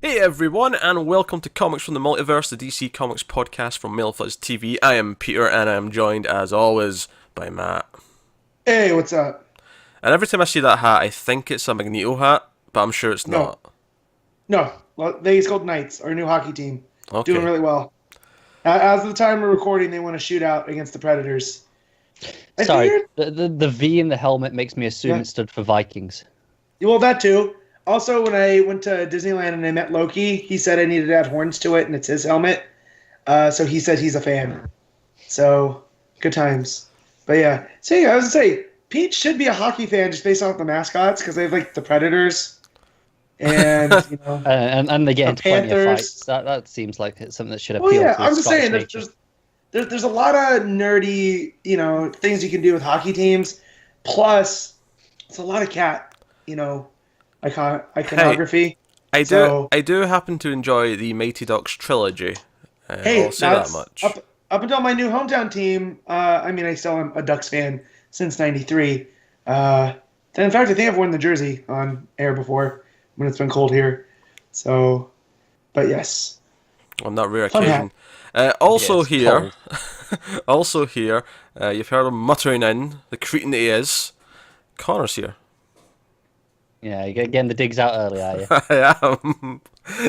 Hey everyone, and welcome to Comics from the Multiverse, the DC Comics podcast from MailFuzz TV. I am Peter, and I am joined, as always, by Matt. Hey, what's up? And every time I see that hat, I think it's a Magneto hat, but I'm sure it's No, not. no. Well, Vegas Golden Knights, our new hockey team, Okay. doing really well. As of the time we're recording, they won a shootout against the Predators. Sorry, the V in the helmet makes me assume Yeah. it stood for Vikings. Well, that too. Also, when I went to Disneyland and I met Loki, he said I needed to add horns to it, and it's his helmet. So he said he's a fan. So, good times. But yeah. So yeah, I was going to say, Pete should be a hockey fan just based off the mascots, because they have, like, the Predators. And, you know. And they get into plenty of Panthers. fights. That seems like it's something that should appeal Well, yeah, to I'm just Scottish saying, nature. there's a lot of nerdy, things you can do with hockey teams. Plus, it's a lot of cat, iconography. I So- do happen to enjoy the Mighty Ducks trilogy. Hey, I'll say that that's much. up until my new hometown team. I still am a Ducks fan since '93. In fact, I think I've worn the jersey on air before when it's been cold here. So, but yes, On that rare Fun occasion. Also Yes, here, also here, you've heard him muttering in, the cretin that he is. Connor's here. Yeah, you're getting the digs out early, are you? I am.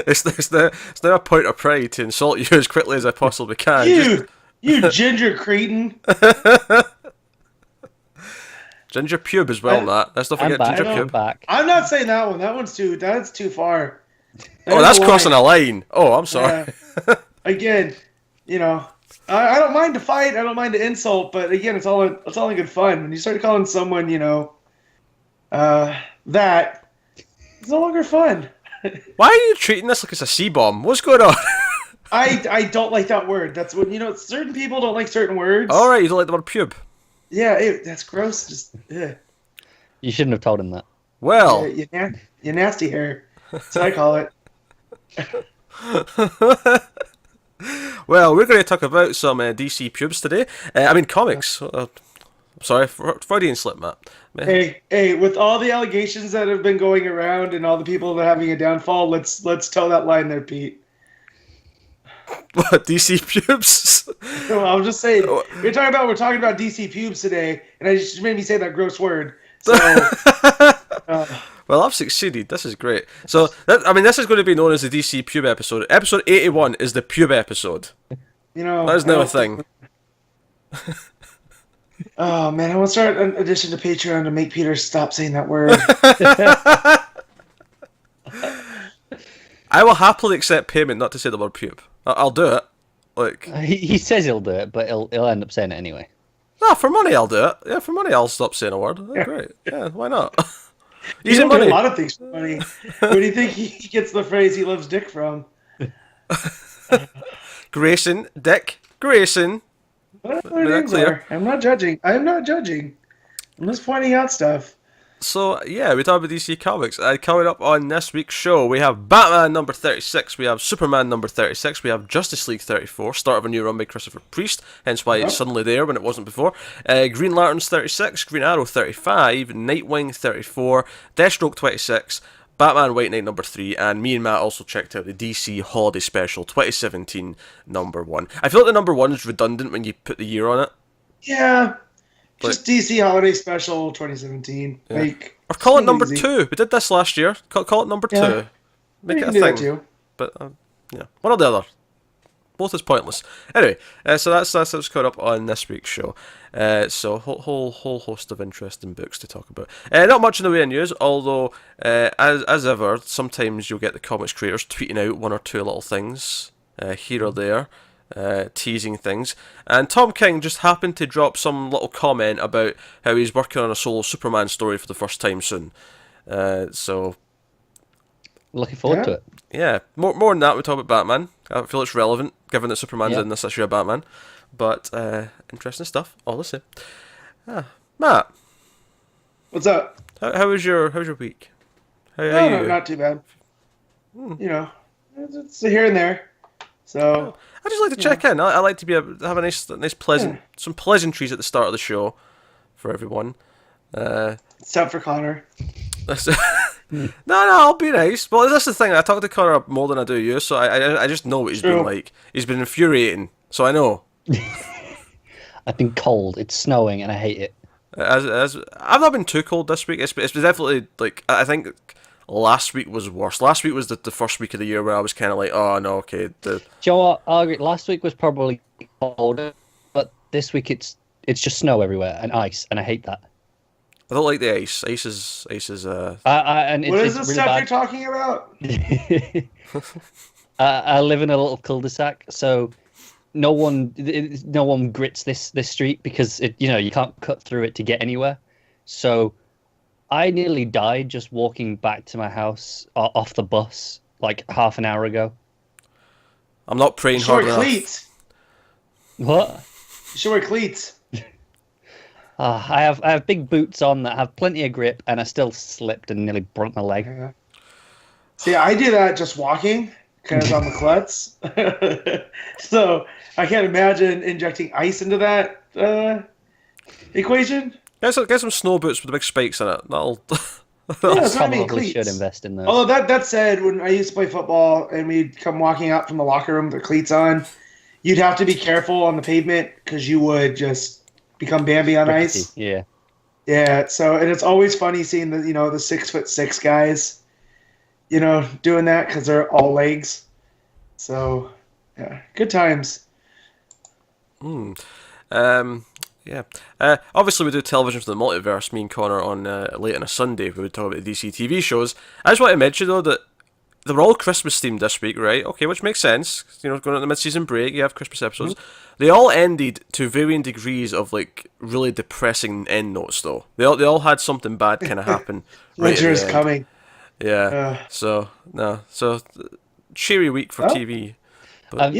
It's now a point of pride to insult you as quickly as I possibly can. you ginger cretin. Ginger pube as well, Matt. Let's not I'm forget back. ginger I'm pube. back. I'm not saying that one. That's too far. Oh, that's crossing a line. Oh, I'm sorry. Yeah. Again, I don't mind to fight. I don't mind to insult, but again, it's all in good fun. When you start calling someone, that, it's no longer fun. Why are you treating this like it's a C-bomb? What's going on? I don't like that word. That's what certain people don't like certain words. All right, you don't like the word pube. Yeah, that's gross. Just You shouldn't have told him that. Well, you nasty hair. That's what I call it. well, we're going to talk about some DC pubes today. Comics. Sorry, Freudian slip, Matt. Hey, with all the allegations that have been going around and all the people that are having a downfall, let's toe that line there, Pete. What, DC pubes? No, I was just saying, we're talking about DC pubes today, and I just made me say that gross word. So, Well, I've succeeded. This is great. So, this is going to be known as the DC pube episode. Episode 81 is the pube episode. That is now a thing. Oh man, I want to start an addition to Patreon to make Peter stop saying that word. I will happily accept payment not to say the word pube. I'll do it. He says he'll do it, but he'll end up saying it anyway. No, for money I'll do it. Yeah, for money I'll stop saying a word. Yeah. Great. Yeah, why not? He's Easy doing money. a lot of things for money. Where do you think he gets the phrase "he loves dick" from? Grayson, Dick, Grayson. Whatever that their names clear? are. I'm not judging. I'm just pointing out stuff. So, yeah, we talk about DC Comics. Coming up on this week's show, we have Batman number 36, we have Superman number 36, we have Justice League 34, start of a new run by Christopher Priest, hence why it's suddenly there when it wasn't before. Green Lantern's 36, Green Arrow 35, Nightwing 34, Deathstroke 26, Batman White Knight number 3, and me and Matt also checked out the DC Holiday Special 2017 number 1. I feel like the number 1 is redundant when you put the year on it. Yeah, just DC Holiday Special 2017. Yeah. Like, Or call it number easy. 2. We did this last year. Call it number 2. Yeah. Make You it can a do that thing. too. But, yeah, one or the other. Both is pointless. Anyway, so that's what's caught up on this week's show. So whole host of interesting books to talk about. Not much in the way of news, although as ever, sometimes you'll get the comics creators tweeting out one or two little things here or there, teasing things. And Tom King just happened to drop some little comment about how he's working on a solo Superman story for the first time soon. So Looking forward to it. yeah, more than that, we talk about Batman. I feel it's relevant, given that Superman's Yeah. in this issue of Batman. But, interesting stuff, all the same. Matt, What's up? how was your week? How No, you? not too bad. It's here and there. So, I just like to check in. I like to be able to have a nice pleasant, some pleasantries at the start of the show for everyone. except for Connor. No, I'll be nice. Well, that's the thing. I talk to Connor more than I do you, so I just know what he's been like. He's been infuriating, so I know. I've been cold. It's snowing, and I hate it. As I've not been too cold this week. It's definitely like I think last week was worse. Last week was the first week of the year where I was kind of like, oh no, okay. Do you know what? I'll agree. Last week was probably colder, but this week it's just snow everywhere and ice, and I hate that. I don't like the ice. Ice is. And what is the really stuff bad. you're talking about? I live in a little cul-de-sac, so no one grits this street because you can't cut through it to get anywhere. So I nearly died just walking back to my house off the bus like half an hour ago. I'm not praying hard enough. Cleats. What? You should wear cleats. I have big boots on that have plenty of grip, and I still slipped and nearly broke my leg. Yeah. See, I do that just walking because I'm a klutz. So I can't imagine injecting ice into that equation. Get some snow boots with the big spikes in it. That'll. Yeah, so I mean, Probably should cleats. invest in those. Although that said, when I used to play football and we'd come walking out from the locker room with the cleats on, you'd have to be careful on the pavement because you would just become Bambi on ice. Yeah. Yeah. So, and it's always funny seeing the 6'6" guys, doing that because they're all legs. So, yeah, good times. Yeah. Obviously, we do television for the Multiverse, me and Connor, on late on a Sunday, where we talk about the DC TV shows. I just want to mention, though, that they're all Christmas themed this week, right? Okay, which makes sense. Going on the mid-season break, you have Christmas episodes. They all ended to varying degrees of, like, really depressing end notes, though. They all had something bad kind of happen. Winter is coming. Yeah. So cheery week for TV. But...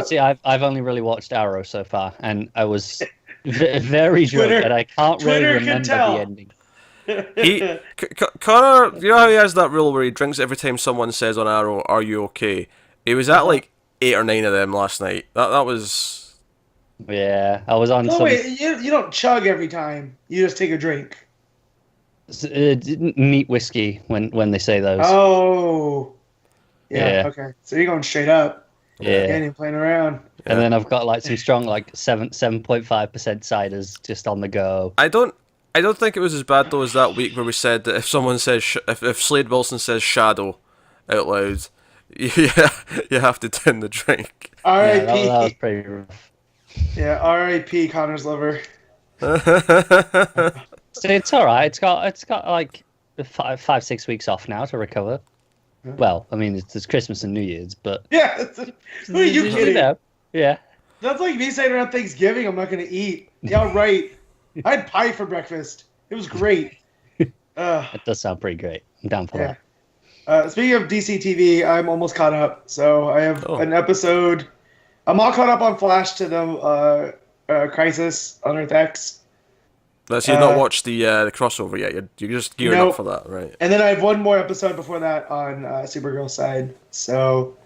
See, I've only really watched Arrow so far, and I was very drunk, and I can't really remember the ending. Connor, you know how he has that rule where he drinks every time someone says on Arrow, "Are you okay?" He was at like 8 or 9 of them last night. That was. Yeah, I was on. Wait, you don't chug every time. You just take a drink. Neat whiskey when they say those. Oh. Yeah. Okay. So you're going straight up. Yeah. You ain't even playing around. And then I've got like some strong 7.5% ciders just on the go. I don't think it was as bad though as that week where we said that if someone says if Slade Wilson says shadow out loud, you have to turn the drink. R.I.P. Yeah, that was pretty rough. Yeah, R.I.P. Connor's liver. So it's all right. It's got like 5-6 weeks off now to recover. Well, I mean, it's Christmas and New Year's, but yeah. Who are you kidding? Yeah. That's like me saying around Thanksgiving I'm not going to eat. Yeah, right. I had pie for breakfast. It was great. That does sound pretty great. I'm down for that. Speaking of DC TV, I'm almost caught up. So I have an episode. I'm all caught up on Flash to the Crisis on Earth X. So you've not watched the crossover yet. You're just gearing up for that, right? And then I have one more episode before that on Supergirl's side. So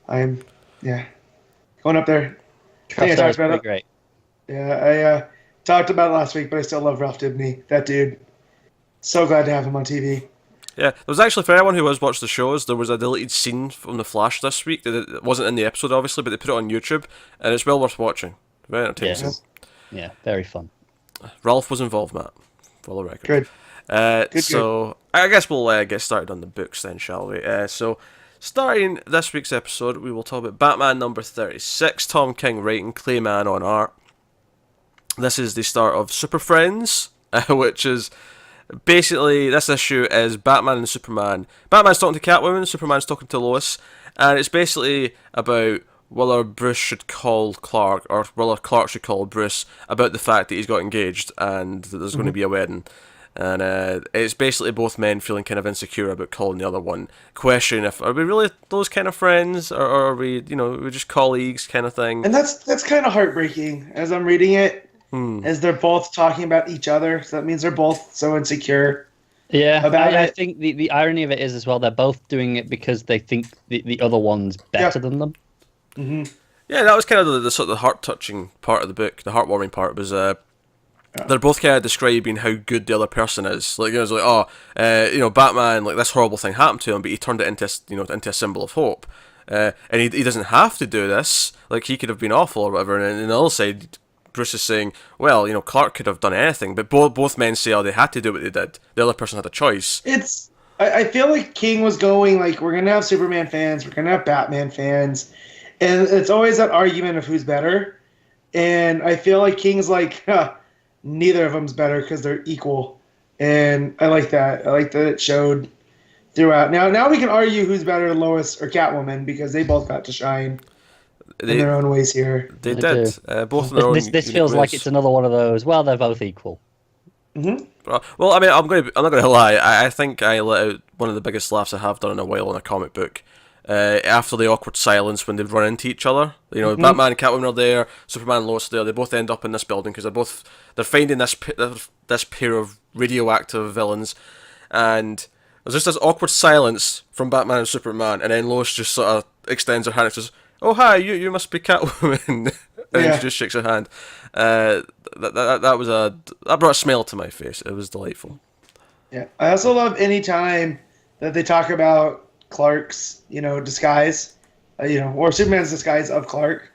I'm going up there. Crossover's pretty great. Yeah, I talked about it last week, but I still love Ralph Dibny. That dude. So glad to have him on TV. Yeah, there was actually, for anyone who has watched the shows, there was a deleted scene from The Flash this week. It wasn't in the episode, obviously, but they put it on YouTube, and it's well worth watching. Very entertaining. Yeah, very fun. Ralph was involved, Matt, for the record. Good. Good. I guess we'll get started on the books then, shall we? So, starting this week's episode, we will talk about Batman number 36, Tom King writing, Clay Mann on art. This is the start of Super Friends, which is basically, this issue is Batman and Superman. Batman's talking to Catwoman, Superman's talking to Lois, and it's basically about whether Bruce should call Clark, or whether Clark should call Bruce about the fact that he's got engaged and that there's going to be a wedding. And it's basically both men feeling kind of insecure about calling the other one, questioning if are we really those kind of friends, or are we, we're just colleagues kind of thing. And that's kind of heartbreaking as I'm reading it, as they're both talking about each other. So that means they're both so insecure. Yeah, about I it. think the irony of it is as well, they're both doing it because they think the other one's better than them. Mm-hmm. Yeah, that was kind of the sort of the heart-touching part of the book. The heartwarming part was they're both kind of describing how good the other person is. Like, it's like, oh, Batman, like, this horrible thing happened to him, but he turned it into a symbol of hope. And he doesn't have to do this. Like, he could have been awful or whatever. And on the other side, Bruce is saying, well, Clark could have done anything, but both men say, oh, they had to do what they did. The other person had a choice. I feel like King was going, like, we're going to have Superman fans, we're going to have Batman fans, and it's always that argument of who's better. And I feel like King's like, neither of them's better because they're equal. And I like that. I like that it showed throughout. Now we can argue who's better, Lois or Catwoman, because they both got to shine in their own ways here. They did. Both in their own This feels like it's another one of those, well, they're both equal. Mm-hmm. Well, I mean, I'm not going to lie. I think I let out one of the biggest laughs I have done in a while in a comic book. After the awkward silence when they've run into each other, Batman and Catwoman are there, Superman and Lois are there. They both end up in this building because they're finding this pair of radioactive villains, and there's just this awkward silence from Batman and Superman, and then Lois just sort of extends her hand and says, "Oh hi, you must be Catwoman," and she just shakes her hand. That brought a smile to my face. It was delightful. Yeah, I also love any time that they talk about Clark's, disguise, or Superman's disguise of Clark,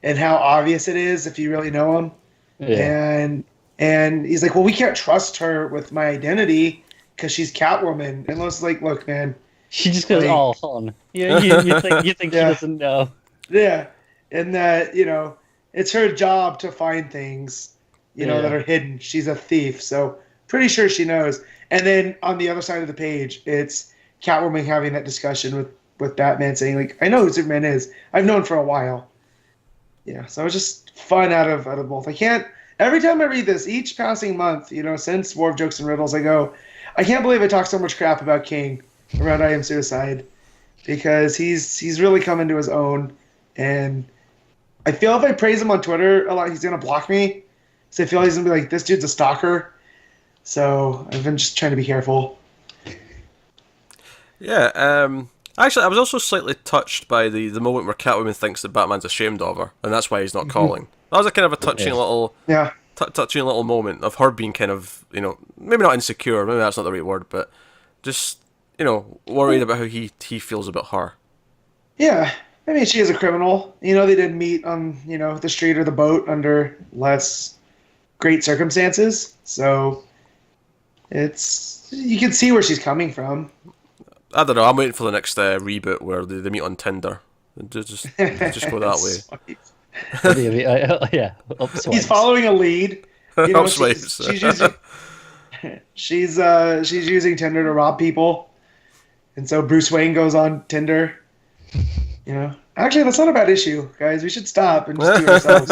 and how obvious it is if you really know him. Yeah. And he's like, well, we can't trust her with my identity because she's Catwoman. And Lois is like, look, man. She just goes, oh, hon. You think she doesn't know. Yeah. And that, it's her job to find things, that are hidden. She's a thief. So pretty sure she knows. And then on the other side of the page, it's Catwoman having that discussion with Batman saying, like, I know who Superman is. I've known for a while. Yeah, so it was just fun out of both. Every time I read this, each passing month, since War of Jokes and Riddles, I go, I can't believe I talk so much crap about King around I Am Suicide, because he's really come into his own, and I feel if I praise him on Twitter a lot, he's going to block me, so I feel he's going to be like, this dude's a stalker, so I've been just trying to be careful. Yeah, actually, I was also slightly touched by the moment where Catwoman thinks that Batman's ashamed of her, and that's why he's not calling. That was a kind of a touching little moment of her being kind of, maybe not insecure, maybe that's not the right word, but just, worried about how he feels about her. Yeah, I mean, she is a criminal. They didn't meet on, the street or the boat under less great circumstances, so you can see where she's coming from. I don't know. I'm waiting for the next reboot where they meet on Tinder. Just go that way. He's following a lead. She's using Tinder to rob people, and so Bruce Wayne goes on Tinder. Actually, that's not a bad issue, guys. We should stop and just do it ourselves.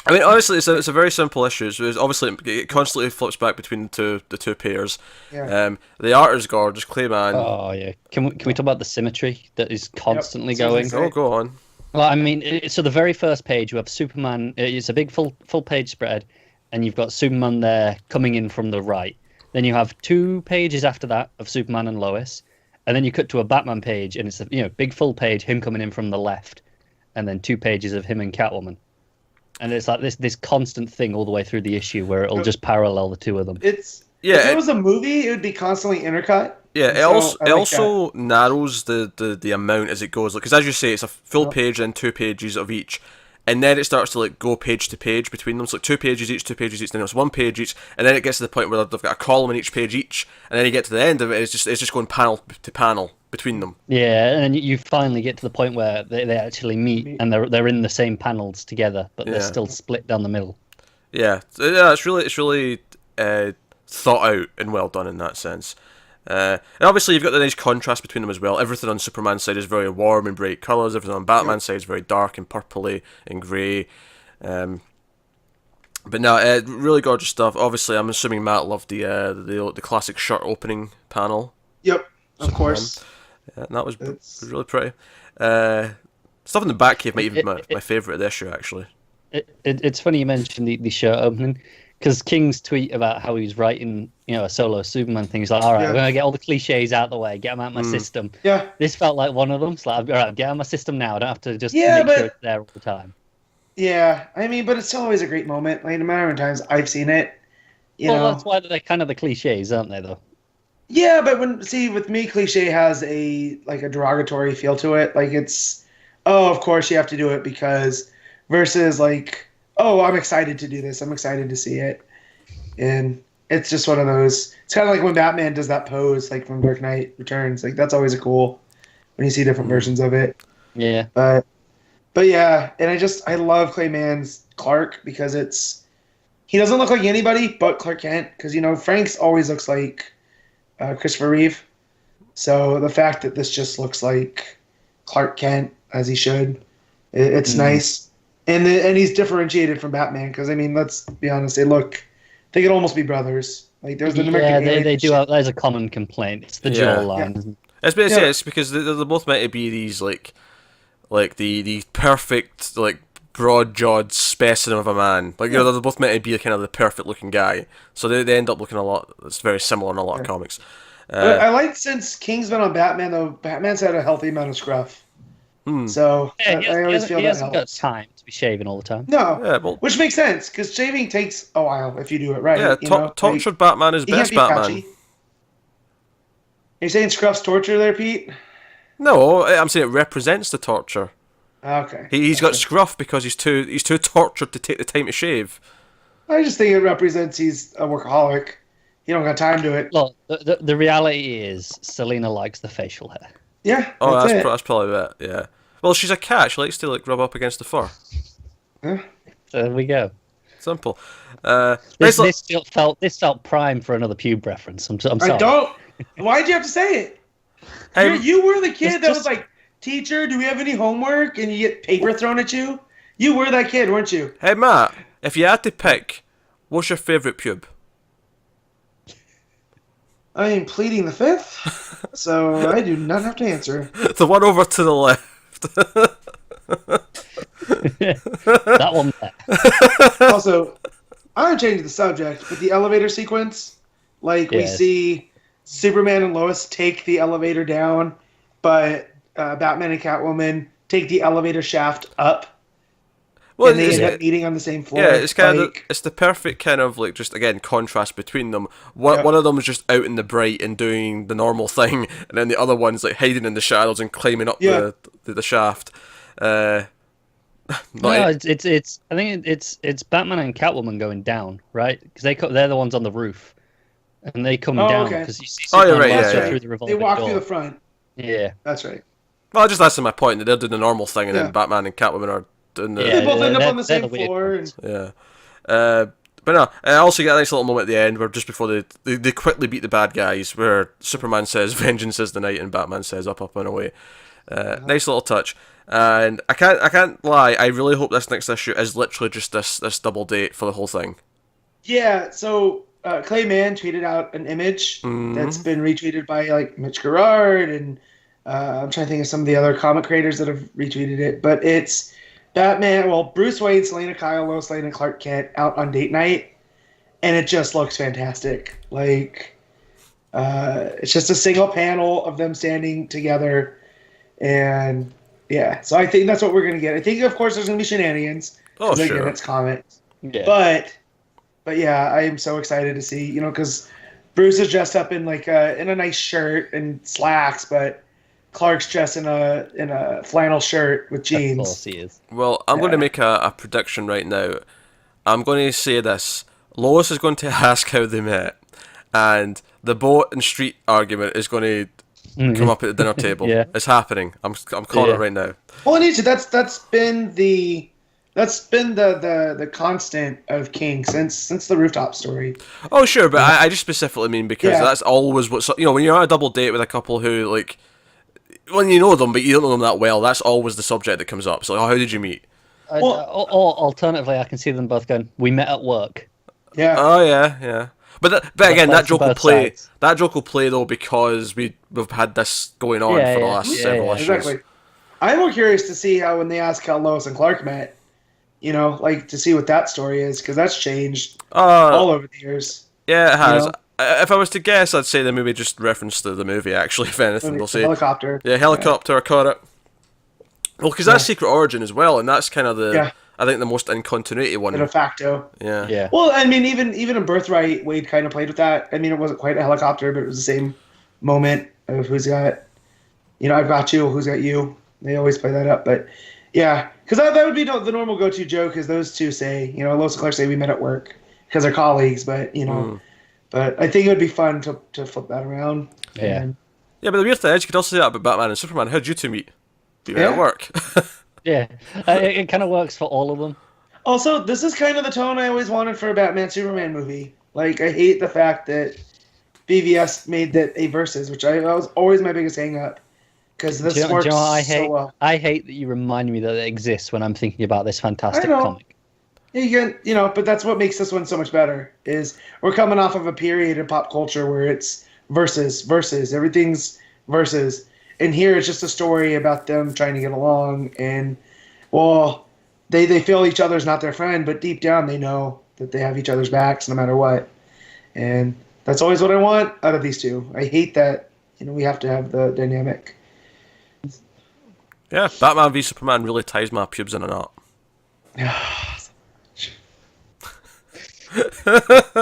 I mean, honestly, it's a very simple issue. It's obviously, it constantly flips back between the two pairs. Yeah. The art is gorgeous. Clayman. Oh yeah. Can we talk about the symmetry that is constantly going? Oh, go on. Well, I mean, so the very first page, you have Superman. It's a big full page spread, and you've got Superman there coming in from the right. Then you have 2 pages after that of Superman and Lois, and then you cut to a Batman page, and it's a big full page, him coming in from the left, and then 2 pages of him and Catwoman. And it's like this constant thing all the way through the issue where it'll just parallel the two of them. If it was a movie, it would be constantly intercut. Yeah, it also narrows the amount as it goes. Because as you say, it's a full page and 2 pages of each. And then it starts to go page to page between them. So 2 pages each, then it's 1 page each. And then it gets to the point where they've got a column in each page each. And then you get to the end of it, it's just going panel to panel between them. Yeah, and then you finally get to the point where they actually meet and they're in the same panels together, but they're still split down the middle. Yeah, it's really thought out and well done in that sense. And obviously you've got the nice contrast between them as well. Everything on Superman's side is very warm and bright colours. Everything on Batman's side is very dark and purpley and grey. But no, really gorgeous stuff. Obviously, I'm assuming Matt loved the classic shirt opening panel. Yep, of course. Yeah, that was really pretty. Stuff in the back cave might even be my favourite of the issue, actually. It's funny you mentioned the shirt opening, because King's tweet about how he was writing, a solo Superman thing, he's like, all right, I'm going to get all the cliches out of the way, get them out of my system. Yeah. This felt like one of them. It's like, all right, get out of my system now. I don't have to just make sure it's there all the time. Yeah, I mean, but it's still always a great moment. Like, no matter how many times I've seen it, you Well, know. that's why they're kind of the cliches, aren't they? Though. Yeah, but with me, cliche has a derogatory feel to it. Like it's, oh, of course you have to do it because, versus like, oh, I'm excited to do this. I'm excited to see it, and it's just one of those. It's kind of like when Batman does that pose, like from Dark Knight Returns. Like that's always a cool when you see different versions of it. Yeah. But yeah, and I love Clayman's Clark because he doesn't look like anybody but Clark Kent because Frank's always looks like Christopher Reeve. So the fact that this just looks like Clark Kent as he should, it's nice, and he's differentiated from Batman because I mean let's be honest, they could almost be brothers. Like there's the American they do. There's a common complaint. It's the jaw line. Yeah. Isn't it? It's basically it's because they're both meant to be these like the perfect like broad-jawed specimen of a man. Like they're both meant to be kind of the perfect looking guy. So they end up looking a lot. It's very similar in a lot of comics. But I like since King's been on Batman though. Batman's had a healthy amount of scruff. So I always feel he that hasn't got helps. time to be shaving all the time. No, which makes sense because shaving takes a while if you do it right. Yeah, tortured Batman is best Batman. Are you saying scruff's torture there, Pete? No, I'm saying it represents the torture. Okay. He's got scruff because he's too tortured to take the time to shave. I just think it represents he's a workaholic. He don't got time to it. Well, the reality is Selena likes the facial hair. Yeah. That's probably it. Yeah. Well, she's a cat. She likes to like rub up against the fur. Yeah. There we go. Simple. This felt prime for another pube reference. I'm sorry. I don't. Why'd you have to say it? You were the kid that was like, teacher, do we have any homework? And you get paper thrown at you. You were that kid, weren't you? Hey Matt, if you had to pick, what's your favourite pube? I am pleading the fifth, so I do not have to answer. The one over to the left. That one there. Also, I'm changing the subject, but the elevator sequence, we see Superman and Lois take the elevator down, but Batman and Catwoman take the elevator shaft up. Well, and they end up meeting on the same floor. Yeah, it's kind of it's the perfect kind of like just again contrast between them. One of them is just out in the bright and doing the normal thing, and then the other one's like hiding in the shadows and climbing up the shaft. No, it's. I think it's Batman and Catwoman going down, right? Because they're the ones on the roof, and they come down because you see Superman through the revolving They walk door. through the front. Yeah, that's right. Well, just that's my point. That they're doing the normal thing, and then Batman and Catwoman are doing the. They both end up on the same floor. Yeah. But no, I also get a nice little moment at the end where just before they quickly beat the bad guys, where Superman says "Vengeance is the night" and Batman says "Up, up and away." Nice little touch, and I can't lie. I really hope this next issue is literally just this double date for the whole thing. Yeah. So Clay Mann tweeted out an image that's been retweeted by like Mitch Gerard, and I'm trying to think of some of the other comic creators that have retweeted it, but it's Batman, Bruce Wayne, Selena Kyle, Lois Lane, and Clark Kent out on date night, and it just looks fantastic. Like, it's just a single panel of them standing together, and yeah, so I think that's what we're gonna get. I think, of course, there's gonna be shenanigans. Oh, sure. Again, it's comics. Yeah. But yeah, I am so excited to see, because Bruce is dressed up in like in a nice shirt and slacks, but Clark's dressed in a flannel shirt with jeans. Of course he is. Well, I'm going to make a prediction right now. I'm going to say this. Lois is going to ask how they met, and the boat and street argument is going to come up at the dinner table. Yeah. It's happening. I'm calling it right now. Well, Nietzsche, that's been the constant of King since the rooftop story. Oh, sure, but I just specifically mean because that's always what when you're on a double date with a couple who like. When you know them, but you don't know them that well, that's always the subject that comes up. So, how did you meet? Or alternatively, I can see them both going, "We met at work." Yeah. Oh yeah. But again, that joke will play. Sides. That joke will play though because we've had this going on for the last several issues. Exactly. I'm more curious to see how when they ask how Lois and Clark met, to see what that story is because that's changed all over the years. Yeah, it has. If I was to guess, I'd say the movie just referenced to the movie, actually, if anything. They'll say helicopter. Yeah, helicopter, I caught it. Well, because that's Secret Origin as well, and that's kind of I think the most in continuity one. The de facto. Yeah. Yeah. Well, I mean, even in Birthright, Wade kind of played with that. I mean, it wasn't quite a helicopter, but it was the same moment of who's got, I've got you, who's got you. They always play that up, but yeah, because that would be the normal go-to joke is those two say, Lois and Clark say we met at work because they're colleagues, but but I think it would be fun to flip that around. Yeah. And, Yeah, but the weird thing is, you could also say that about Batman and Superman. How'd you two meet? You met at Yeah. work. Yeah. It kind of works for all of them. also, this is kind of the tone I always wanted for a Batman Superman movie. Like, I hate the fact that BVS made that a versus, which that was always my biggest hang-up. Because this works what I hate? so well. I hate that you remind me that it exists when I'm thinking about this fantastic I know. comic. You can, but that's what makes this one so much better. Is we're coming off of a period in pop culture where it's versus, everything's versus, and here it's just a story about them trying to get along, and well, they feel each other's not their friend, but deep down they know that they have each other's backs no matter what, and that's always what I want out of these two. I hate that we have to have the dynamic. Yeah, Batman v Superman really ties my pubes in a knot.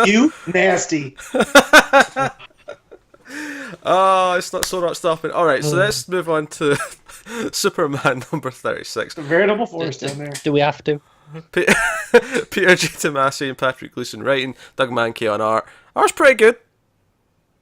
You nasty. Oh, it's not stopping. Alright, so let's move on to Superman number 36. A veritable force down there. Do we have to? Peter G. Tomasi and Patrick Gleason writing, Doug Mahnke on art. Art's pretty good.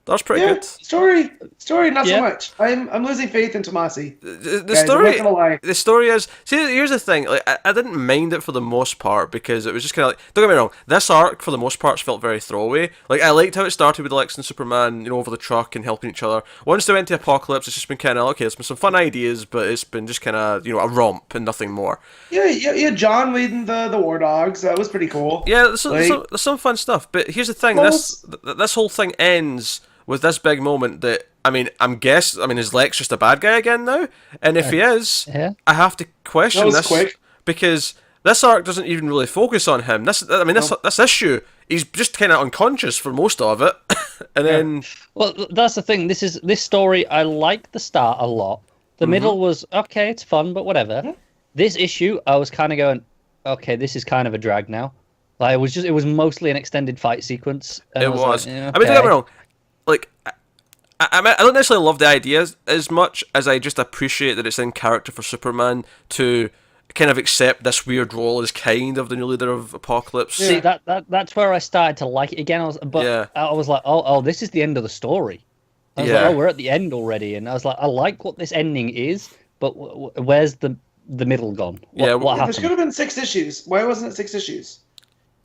That's pretty Yeah, good. story, not Yeah. so much. I'm losing faith in Tomasi. The Guys, I'm story, not gonna lie. the story is. See, here's the thing. Like, I didn't mind it for the most part because it was just kind of like. Don't get me wrong. This arc, for the most part, felt very throwaway. Like, I liked how it started with Lex and Superman, over the truck and helping each other. Once they went to Apocalypse, it's just been kind of okay. There's been some fun ideas, but it's been just kind of a romp and nothing more. Yeah. Jaun leading the War Dogs. That was pretty cool. Yeah, there's some, Like- there's some fun stuff. But here's the thing. Well, This whole thing ends with this big moment that, is Lex just a bad guy again now? And if he is, Yeah. I have to question That was this quick. because this arc doesn't even really focus on him. This issue, he's just kind of unconscious for most of it, and then Well, that's the thing. This story, I like the start a lot. The middle was okay, it's fun, but whatever. This issue, I was kind of going, okay, this is kind of a drag now. Like it was mostly an extended fight sequence. And it I was. like, yeah, I mean, don't get me okay. wrong. Like, I don't necessarily love the ideas as much as I just appreciate that it's in character for Superman to kind of accept this weird role as kind of the new leader of Apocalypse. See, that's where I started to like it again. I was like, oh, this is the end of the story. I was like, oh, we're at the end already, and I was like, I like what this ending is, but where's the middle gone? What This could happened? have been 6 issues. Why wasn't it 6 issues?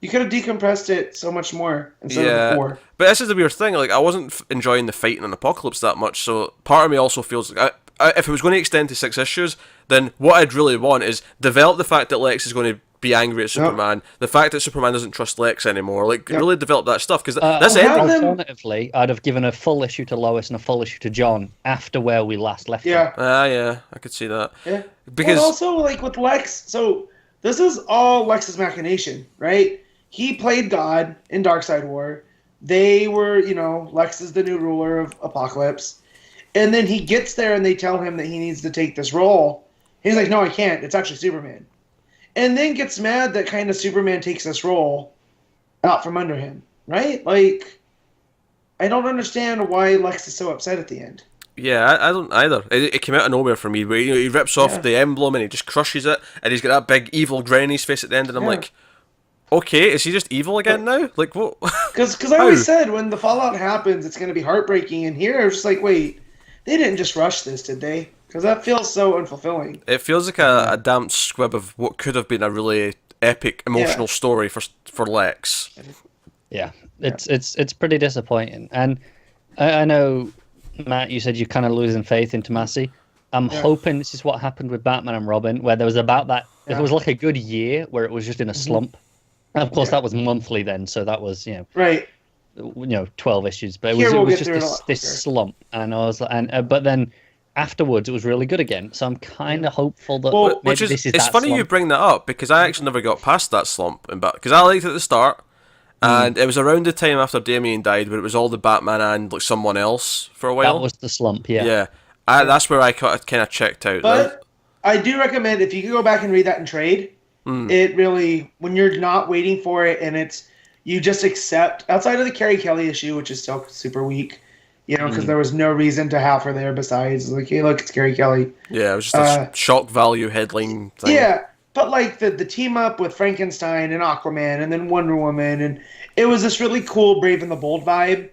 You could have decompressed it so much more instead of 4. But this is the weird thing. Like, I wasn't enjoying the fighting in Apocalypse that much, so part of me also feels like if it was going to extend to 6 issues, then what I'd really want is develop the fact that Lex is going to be angry at Superman, the fact that Superman doesn't trust Lex anymore, really develop that stuff, because this ending... Alternatively, I'd have given a full issue to Lois and a full issue to Jaun after where we last left them. yeah, I could see that. Yeah. Because also, like, with Lex, so this is all Lex's machination, right? He played God in Darkseid War. They were, Lex is the new ruler of Apocalypse. And then he gets there and they tell him that he needs to take this role. He's like, no, I can't. It's actually Superman. And then gets mad that kind of Superman takes this role out from under him, right? Like, I don't understand why Lex is so upset at the end. Yeah, I don't either. It came out of nowhere for me. Where he rips off the emblem and he just crushes it, and he's got that big evil grin on his face at the end, and I'm like, okay, is he just evil again now? Like, what? Because I always said when the fallout happens, it's going to be heartbreaking. And here, I was just like, wait, they didn't just rush this, did they? Because that feels so unfulfilling. It feels like a damp squib of what could have been a really epic, emotional story for Lex. Yeah, it's pretty disappointing. And I know, Matt, you said you're kind of losing faith in Tomasi. I'm hoping this is what happened with Batman and Robin, where there was about that. It was like a good year where it was just in a slump. And of course, that was monthly then, so that was right. 12 issues, but Here it we'll was get just this slump, and I was but then afterwards it was really good again. So I'm kind of hopeful that maybe this is it's that funny slump. you bring that up because I actually never got past that slump because I liked it at the start. And it was around the time after Damian died, where it was all the Batman and like someone else for a while. That was the slump, yeah. Yeah, that's where I kind of checked out. But I do recommend if you could go back and read that in trade, It really, when you're not waiting for it and you just accept, outside of the Carrie Kelly issue, which is still super weak, because there was no reason to have her there besides, like, hey, look, it's Carrie Kelly. Yeah, it was just a shock value headline thing. Yeah, but like the team up with Frankenstein and Aquaman and then Wonder Woman, and it was this really cool Brave and the Bold vibe.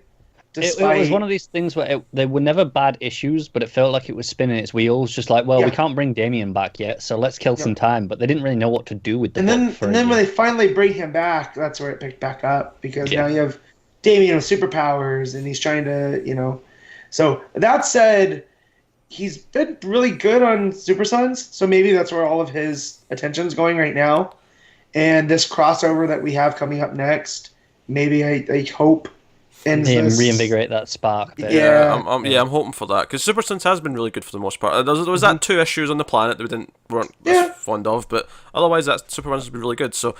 It was one of these things where they were never bad issues, but it felt like it was spinning its wheels. Just like, well, we can't bring Damian back yet, so let's kill some time. But they didn't really know what to do with the book. And then when they finally bring him back, that's where it picked back up, because now you have Damian with superpowers, and he's trying to, So that said, he's been really good on Super Sons, so maybe that's where all of his attention's going right now. And this crossover that we have coming up next, maybe I hope. And reinvigorate that spark there. Yeah, I'm hoping for that, because Super Sons has been really good for the most part. There was that 2 issues on the planet that we weren't as fond of, but otherwise that Superman has been really good. So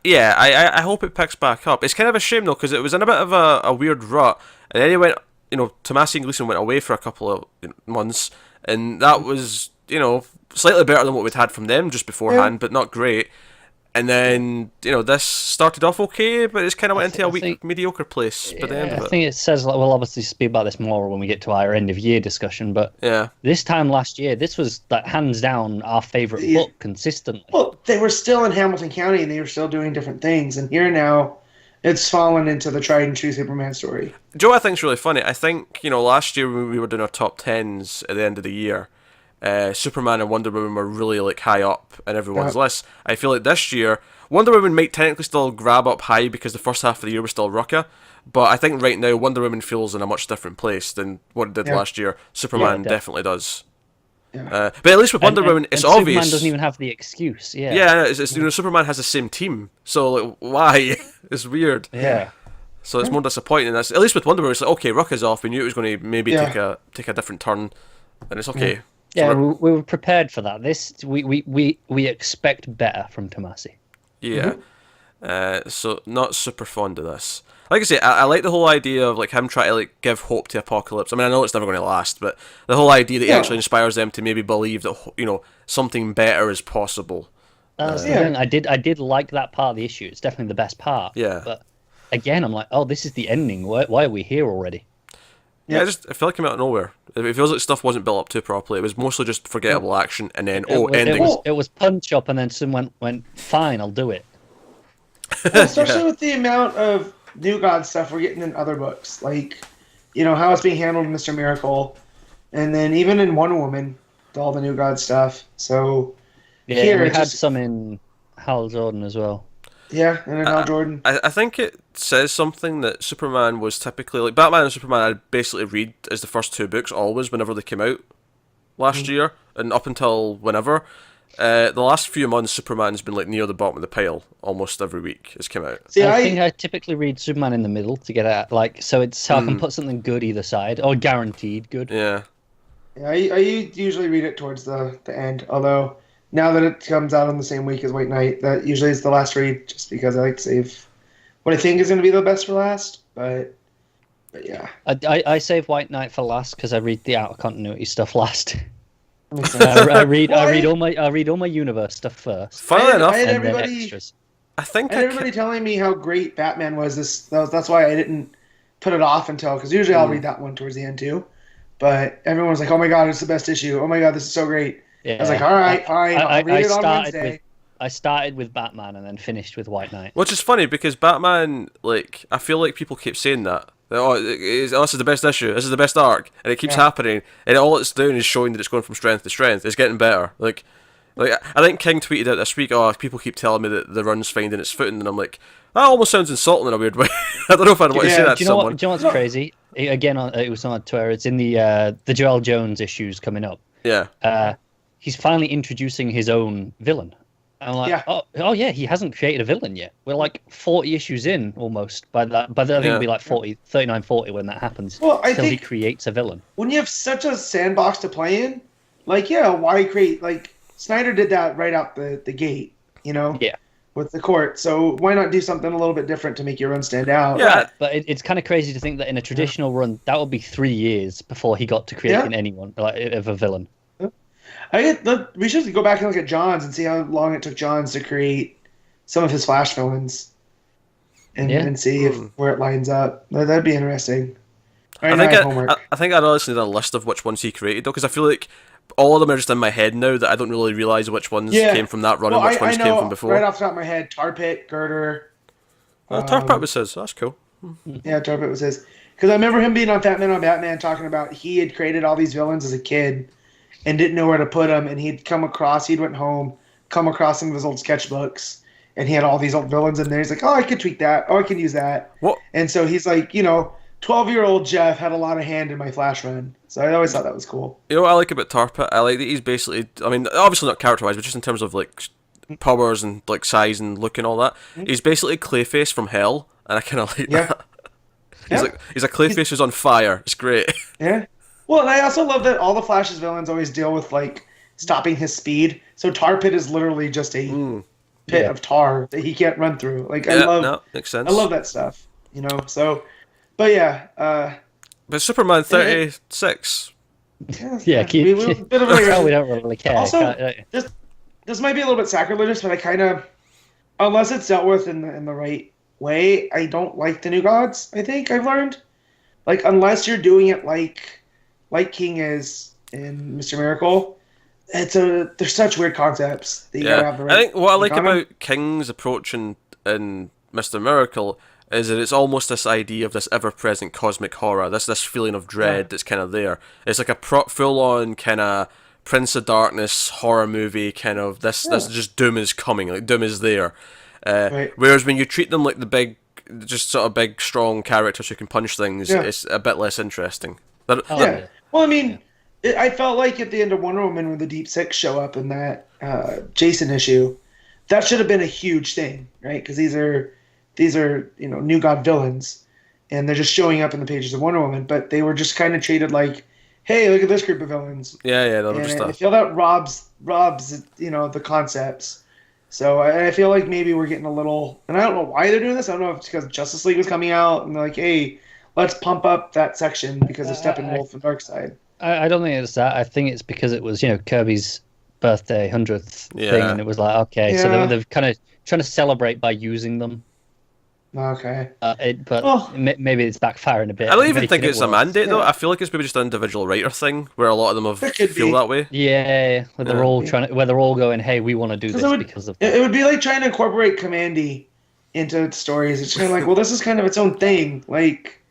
I hope it picks back up. It's kind of a shame though, because it was in a bit of a weird rut, and then he went, Tomasi and Gleason went away for a couple of months, and that was slightly better than what we'd had from them just beforehand, but not great. And then, this started off okay, but it's kind of went into a weak, mediocre place by the end of it. I think it says, we'll obviously speak about this more when we get to our end-of-year discussion, but this time last year, this was, hands down, our favourite book consistently. Well, they were still in Hamilton County, and they were still doing different things, and here now, it's fallen into the tried-and-true Superman story. Joe, I think it's really funny. I think, last year when we were doing our top 10s at the end of the year, Superman and Wonder Woman were really high up in everyone's list. I feel like this year Wonder Woman might technically still grab up high because the first half of the year was still rucka, but I think right now Wonder Woman feels in a much different place than what it did last year. Superman definitely does. But at least with Wonder Woman, it's obvious. Superman doesn't even have the excuse. It's Superman has the same team, so why? It's weird. Yeah. So it's more disappointing. At least with Wonder Woman, it's like, okay, Rucka's off. We knew it was going to maybe take a different turn, and it's okay. Yeah, we were prepared for that. We expect better from Tomasi. Yeah. So not super fond of this. Like I say, I like the whole idea of him trying to give hope to Apocalypse. I mean, I know it's never going to last, but the whole idea that he actually inspires them to maybe believe that something better is possible. That's the thing. I did like that part of the issue. It's definitely the best part. Yeah. But again, I'm like, oh, this is the ending. Why are we here already? Yeah, I feel like it came out of nowhere. It feels like stuff wasn't built up too properly. It was mostly just forgettable action, and then ending. It was punch up, and then someone went, fine, I'll do it. Well, especially with the amount of New God stuff we're getting in other books, like how it's being handled in Mr. Miracle, and then even in Wonder Woman, all the New God stuff. So here we had some in Hal Jordan as well. Yeah, and in Hal Jordan. I think it says something that Superman was typically Batman and Superman I'd basically read as the first 2 books always whenever they came out last year, and up until whenever. The last few months, Superman's been near the bottom of the pile almost every week it's come out. See, I think I typically read Superman in the middle to get at so it's how I can put something good either side, or guaranteed good. Yeah, I usually read it towards the end, although now that it comes out on the same week as White Knight, that usually is the last read, just because I like to save what I think is going to be the best for last. But yeah, I save White Knight for last because I read the out of continuity stuff last. I read all my universe stuff first. Funnily enough, I had everybody telling me how great Batman was. That's why I didn't put it off until, because usually I'll read that one towards the end too. But everyone's like, "Oh my god, it's the best issue! Oh my god, this is so great!" Yeah. I was like, "All right, fine, I'll read it on Wednesday." I started with Batman and then finished with White Knight. Which is funny because Batman, I feel like people keep saying that. This is the best issue, this is the best arc, and it keeps happening, and all it's doing is showing that it's going from strength to strength. It's getting better. I think King tweeted out this week, people keep telling me that the run's finding its footing, and I'm like, that almost sounds insulting in a weird way. I don't know if I'd want to say that to someone. Do you know what's crazy? Again, it was on Twitter, it's in the Joel Jones issues coming up. Yeah. He's finally introducing his own villain. I'm like, oh yeah, he hasn't created a villain yet. We're 40 issues in almost. By that, I think it'll be 39, 40 when that happens. Well, I think he creates a villain. When you have such a sandbox to play in, why create? Snyder did that right out the gate, Yeah. With the court. So why not do something a little bit different to make your run stand out? Yeah, but it's kind of crazy to think that in a traditional run, that would be 3 years before he got to creating anyone of a villain. We should go back and look at Jaun's and see how long it took Jaun's to create some of his Flash villains, and see if where it lines up. That'd be interesting. Right, I think I'd honestly need a list of which ones he created, though, because I feel like all of them are just in my head now that I don't really realise which ones came from that run and which ones came from before. Right off the top of my head, Tar Pit, Girder. Tar Pit was his. That's cool. Yeah, Tar Pit was his. Because I remember him being on Fat Man on Batman talking about he had created all these villains as a kid and didn't know where to put them, and he'd went home, come across some of his old sketchbooks, and he had all these old villains in there. He's like, oh, I could tweak that. Oh, I can use that. What? And so he's like, 12-year-old Jeff had a lot of hand in my Flash run. So I always thought that was cool. You know what I like about Tar Pit? I like that he's basically, I mean, obviously not character-wise, but just in terms of, like, powers and, like, size and look and all that. He's basically Clayface from Hell, and I kind of like that. He's a Clayface who's on fire. It's great. Yeah. Well, and I also love that all the Flash's villains always deal with, like, stopping his speed. So Tar Pit is literally just a pit of tar that he can't run through. Like, makes sense. I love that stuff, so... But yeah, but Superman 36. Yeah, we don't really care. Also, this might be a little bit sacrilegious, but I kind of, unless it's dealt with in the right way, I don't like the New Gods. I think I've learned, like, unless you're doing it like King is in Mr. Miracle, they're such weird concepts that you gotta have the right. I think what I like about King's approach in Mr. Miracle is that it's almost this idea of this ever-present cosmic horror, this feeling of dread that's kind of there. It's like a full-on kind of Prince of Darkness horror movie, kind of this just doom is coming, like doom is there. Whereas when you treat them like the big, just sort of big, strong characters who can punch things, it's a bit less interesting. Well, I mean, I felt like at the end of Wonder Woman when the Deep Six show up in that Jason issue, that should have been a huge thing, right? Because these are New God villains, and they're just showing up in the pages of Wonder Woman, but they were just kind of treated like, hey, look at this group of villains. I feel that robs the concepts. So I feel like maybe we're getting a little, and I don't know why they're doing this. I don't know if it's because Justice League was coming out and they're like, hey, let's pump up that section because of Steppenwolf and Darkseid. I don't think it's that. I think it's because it was Kirby's birthday 100th thing, and it was like, okay, so they're kind of trying to celebrate by using them. Okay. Maybe it's backfiring a bit. I don't even think it's a mandate, though. I feel like it's maybe just an individual writer thing, where a lot of them feel that way. Yeah, where they're all they're all going, hey, we want to do this because of that. It would be like trying to incorporate Commandy into stories. It's kind of like, well, this is kind of its own thing. Like,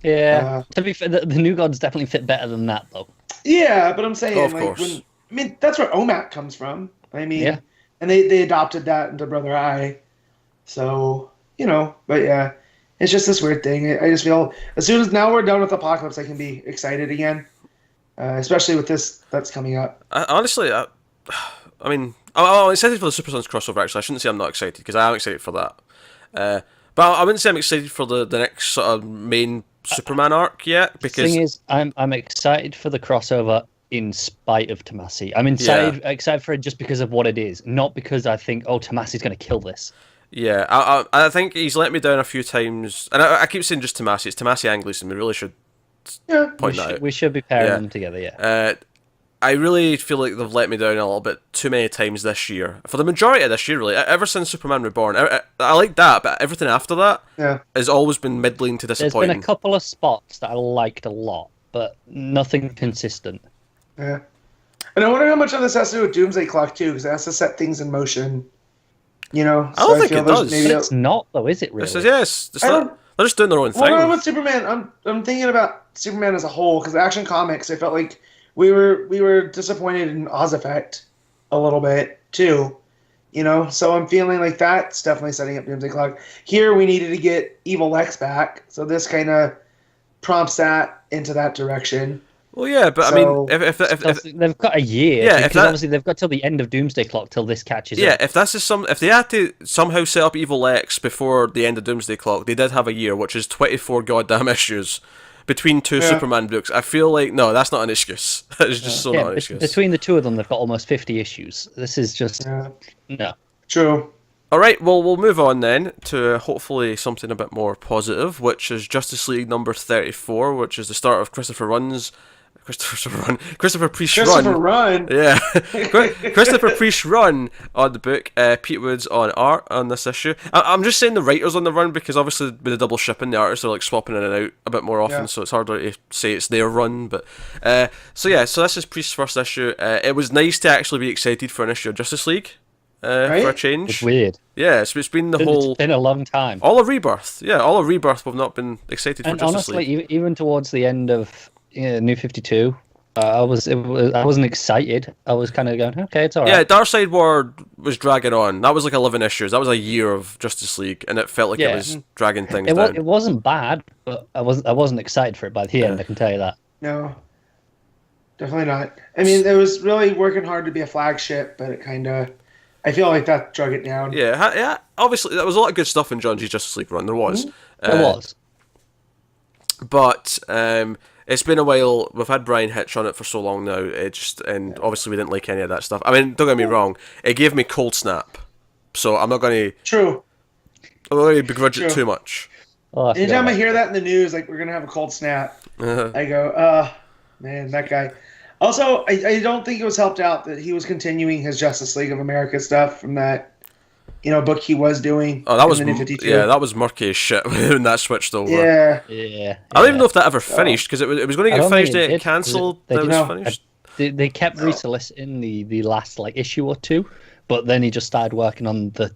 to be fair, the New Gods definitely fit better than that, though. Yeah, but I'm saying, of course. That's where OMAC comes from. And they adopted that into Brother Eye. So... but yeah, it's just this weird thing. I just feel as soon as now we're done with Apocalypse, I can be excited again, especially with this that's coming up. Honestly, I'm excited for the Super Sons crossover. Actually, I shouldn't say I'm not excited because I am excited for that. But I wouldn't say I'm excited for the next sort of main Superman arc yet. Because the thing is, I'm excited for the crossover in spite of Tomasi. I'm excited for it just because of what it is, not because I think, Tomasi's going to kill this. Yeah, I think he's let me down a few times, and I keep saying just Tomasi. It's Tomasi and Gleason. We really should point that out. We should be pairing them together, yeah. I really feel like they've let me down a little bit too many times this year. For the majority of this year, really. Ever since Superman Reborn. I like that, but everything after that has always been middling to disappointing. There's been a couple of spots that I liked a lot, but nothing consistent. Yeah. And I wonder how much of this has to do with Doomsday Clock, too, because it has to set things in motion. I don't think it does. But it's not, though, is it really? They're just doing their own thing. Well, with Superman, I'm thinking about Superman as a whole, because Action Comics, I felt like we were disappointed in Oz Effect a little bit, too. So I'm feeling like that's definitely setting up Doomsday Clock. Here, we needed to get Evil Lex back, so this kind of prompts that into that direction. Well, yeah, but if they've got a year, because obviously they've got till the end of Doomsday Clock till this catches up. Yeah, if they had to somehow set up Evil Lex before the end of Doomsday Clock, they did have a year, which is 24 goddamn issues between two Superman books. I feel like that's not an excuse. It's just not an excuse. Between the two of them, they've got almost 50 issues. This is just no. True. All right, well, we'll move on then to hopefully something a bit more positive, which is Justice League number 34, which is the start of Christopher Christopher Priest's Christopher run. Run. Yeah, Christopher Priest's run on the book. Pete Woods on art on this issue. I'm just saying the writers on the run because obviously with the double shipping, the artists are like swapping in and out a bit more often, so it's harder to say it's their run. But so this is Priest's first issue. It was nice to actually be excited for an issue of Justice League. Right? For a change. It's weird. Yeah, it's been It's been a long time. all of Rebirth. Yeah, all of Rebirth. We've not been excited for And Justice honestly, League. even towards the end of New 52, I wasn't excited. I was kind of going, okay, it's alright. Yeah, Darkseid War was dragging on. That was like 11 issues. That was a year of Justice League, and it felt like it was dragging things down. It wasn't bad, but I wasn't excited for it by the end. I can tell you that. No, definitely not. I mean, it was really working hard to be a flagship, but it kind of, I feel like that drug it down. Yeah. Obviously, there was a lot of good stuff in John G's Justice League run. There was. There was. But it's been a while. We've had Brian Hitch on it for so long now. Obviously we didn't like any of that stuff. I mean, don't get me wrong. It gave me cold snap. So I'm not going to. True. I'm not going to begrudge it too much. Oh, Anytime I hear that in the news, like we're gonna have a cold snap, I go, man, that guy. Also, I don't think it was helped out that he was continuing his Justice League of America stuff from that, book he was doing. Oh, that was in the New 52. that was murky as shit when that switched over. Yeah. I don't even know if that ever finished because it was going to get finished and it cancelled. They It was finished. They kept resoliciting the last issue or two, but then he just started working on the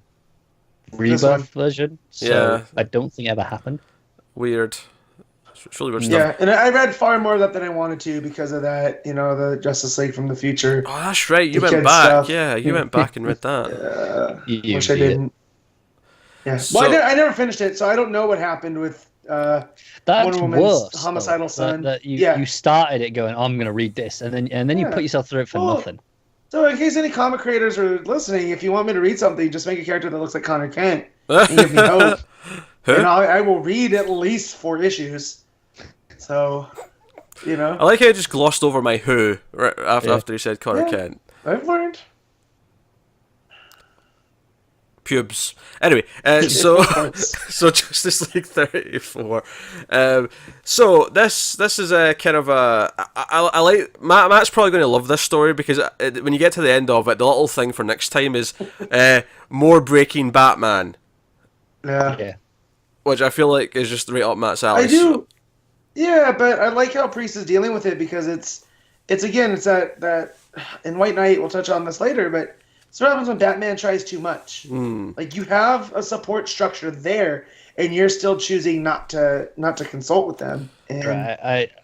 Rebirth version. So I don't think it ever happened. Weird. It's really weird Yeah, stuff. and I read far more of that than I wanted to because of that, the Justice League from the future. Oh, that's right. You went kids back. stuff. Yeah, you went back and read that. Wish I didn't. Yeah. Well, I never finished it, so I don't know what happened with That's Wonder Woman's worse. homicidal son. That you started it going, I'm going to read this, and then you put yourself through it for nothing. So in case any comic creators are listening, if you want me to read something, just make a character that looks like Connor Kent and give me hope. And I will read at least 4 issues. So, I like how he just glossed over my who right after he said Connor Kent. I've learned. Pubes. Anyway, so Justice League 34. So this is a kind of a I like Matt's probably going to love this story because when you get to the end of it, the little thing for next time is more breaking Batman. Yeah. Which I feel like is just right up Matt's alley. I do. Yeah, but I like how Priest is dealing with it because it's that in White Knight, we'll touch on this later, but it's what happens when Batman tries too much. Like you have a support structure there, and you're still choosing not to consult with them, and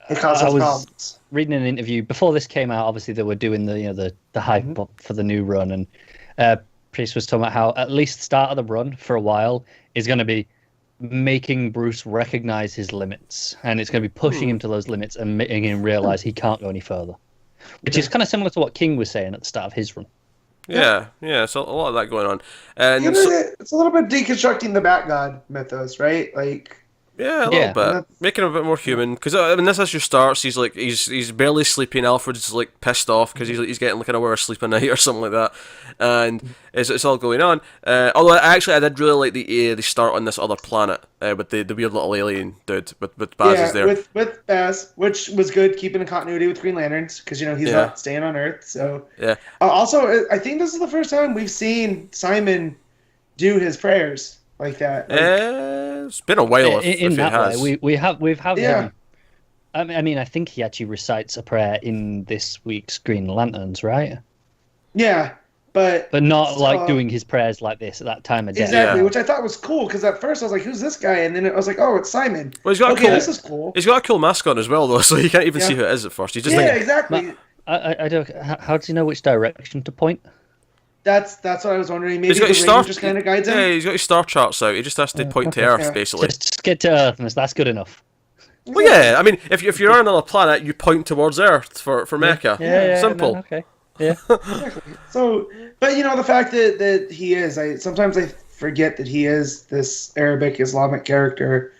it causes problems. Reading an interview before this came out. Obviously, they were doing the hype up for the new run, and Priest was talking about how at least the start of the run for a while is going to be making Bruce recognize his limits, and it's going to be pushing him to those limits and making him realize he can't go any further, which is kind of similar to what King was saying at the start of his run. Yeah, so a lot of that going on, and it's a little bit deconstructing the Bat God mythos, right? Like, yeah, a little bit, making him a bit more human. Because this issue starts, he's barely sleeping. Alfred's like pissed off because he's getting like an hour of sleep a night or something like that, and it's all going on. Although I did really like the start on this other planet with the weird little alien dude with Baz is there. with Baz, which was good, keeping a continuity with Green Lanterns because he's not staying on Earth. So also, I think this is the first time we've seen Simon do his prayers like that. It's been a while. In that has. way, we've had him. I mean, I think he actually recites a prayer in this week's Green Lanterns, right? Yeah, but not like doing his prayers like this at that time of day. Exactly, which I thought was cool because at first I was like, "Who's this guy?" And then I was like, "Oh, it's Simon." Well, he's got this is cool. He's got a cool mask on as well, though, so you can't even see who it is at first. You just exactly. I don't. How do you know which direction to point? That's what I was wondering. Maybe he's got the his star, just kind of guides him. Yeah, he's got his star charts out. He just has to point to Earth, basically. Just get to Earth, and that's good enough. Well, yeah. I mean, if you're on another planet, you point towards Earth for Mecca. Yeah, simple. Okay. Yeah. Exactly. So, but the fact that he is, sometimes I forget that he is this Arabic Islamic character,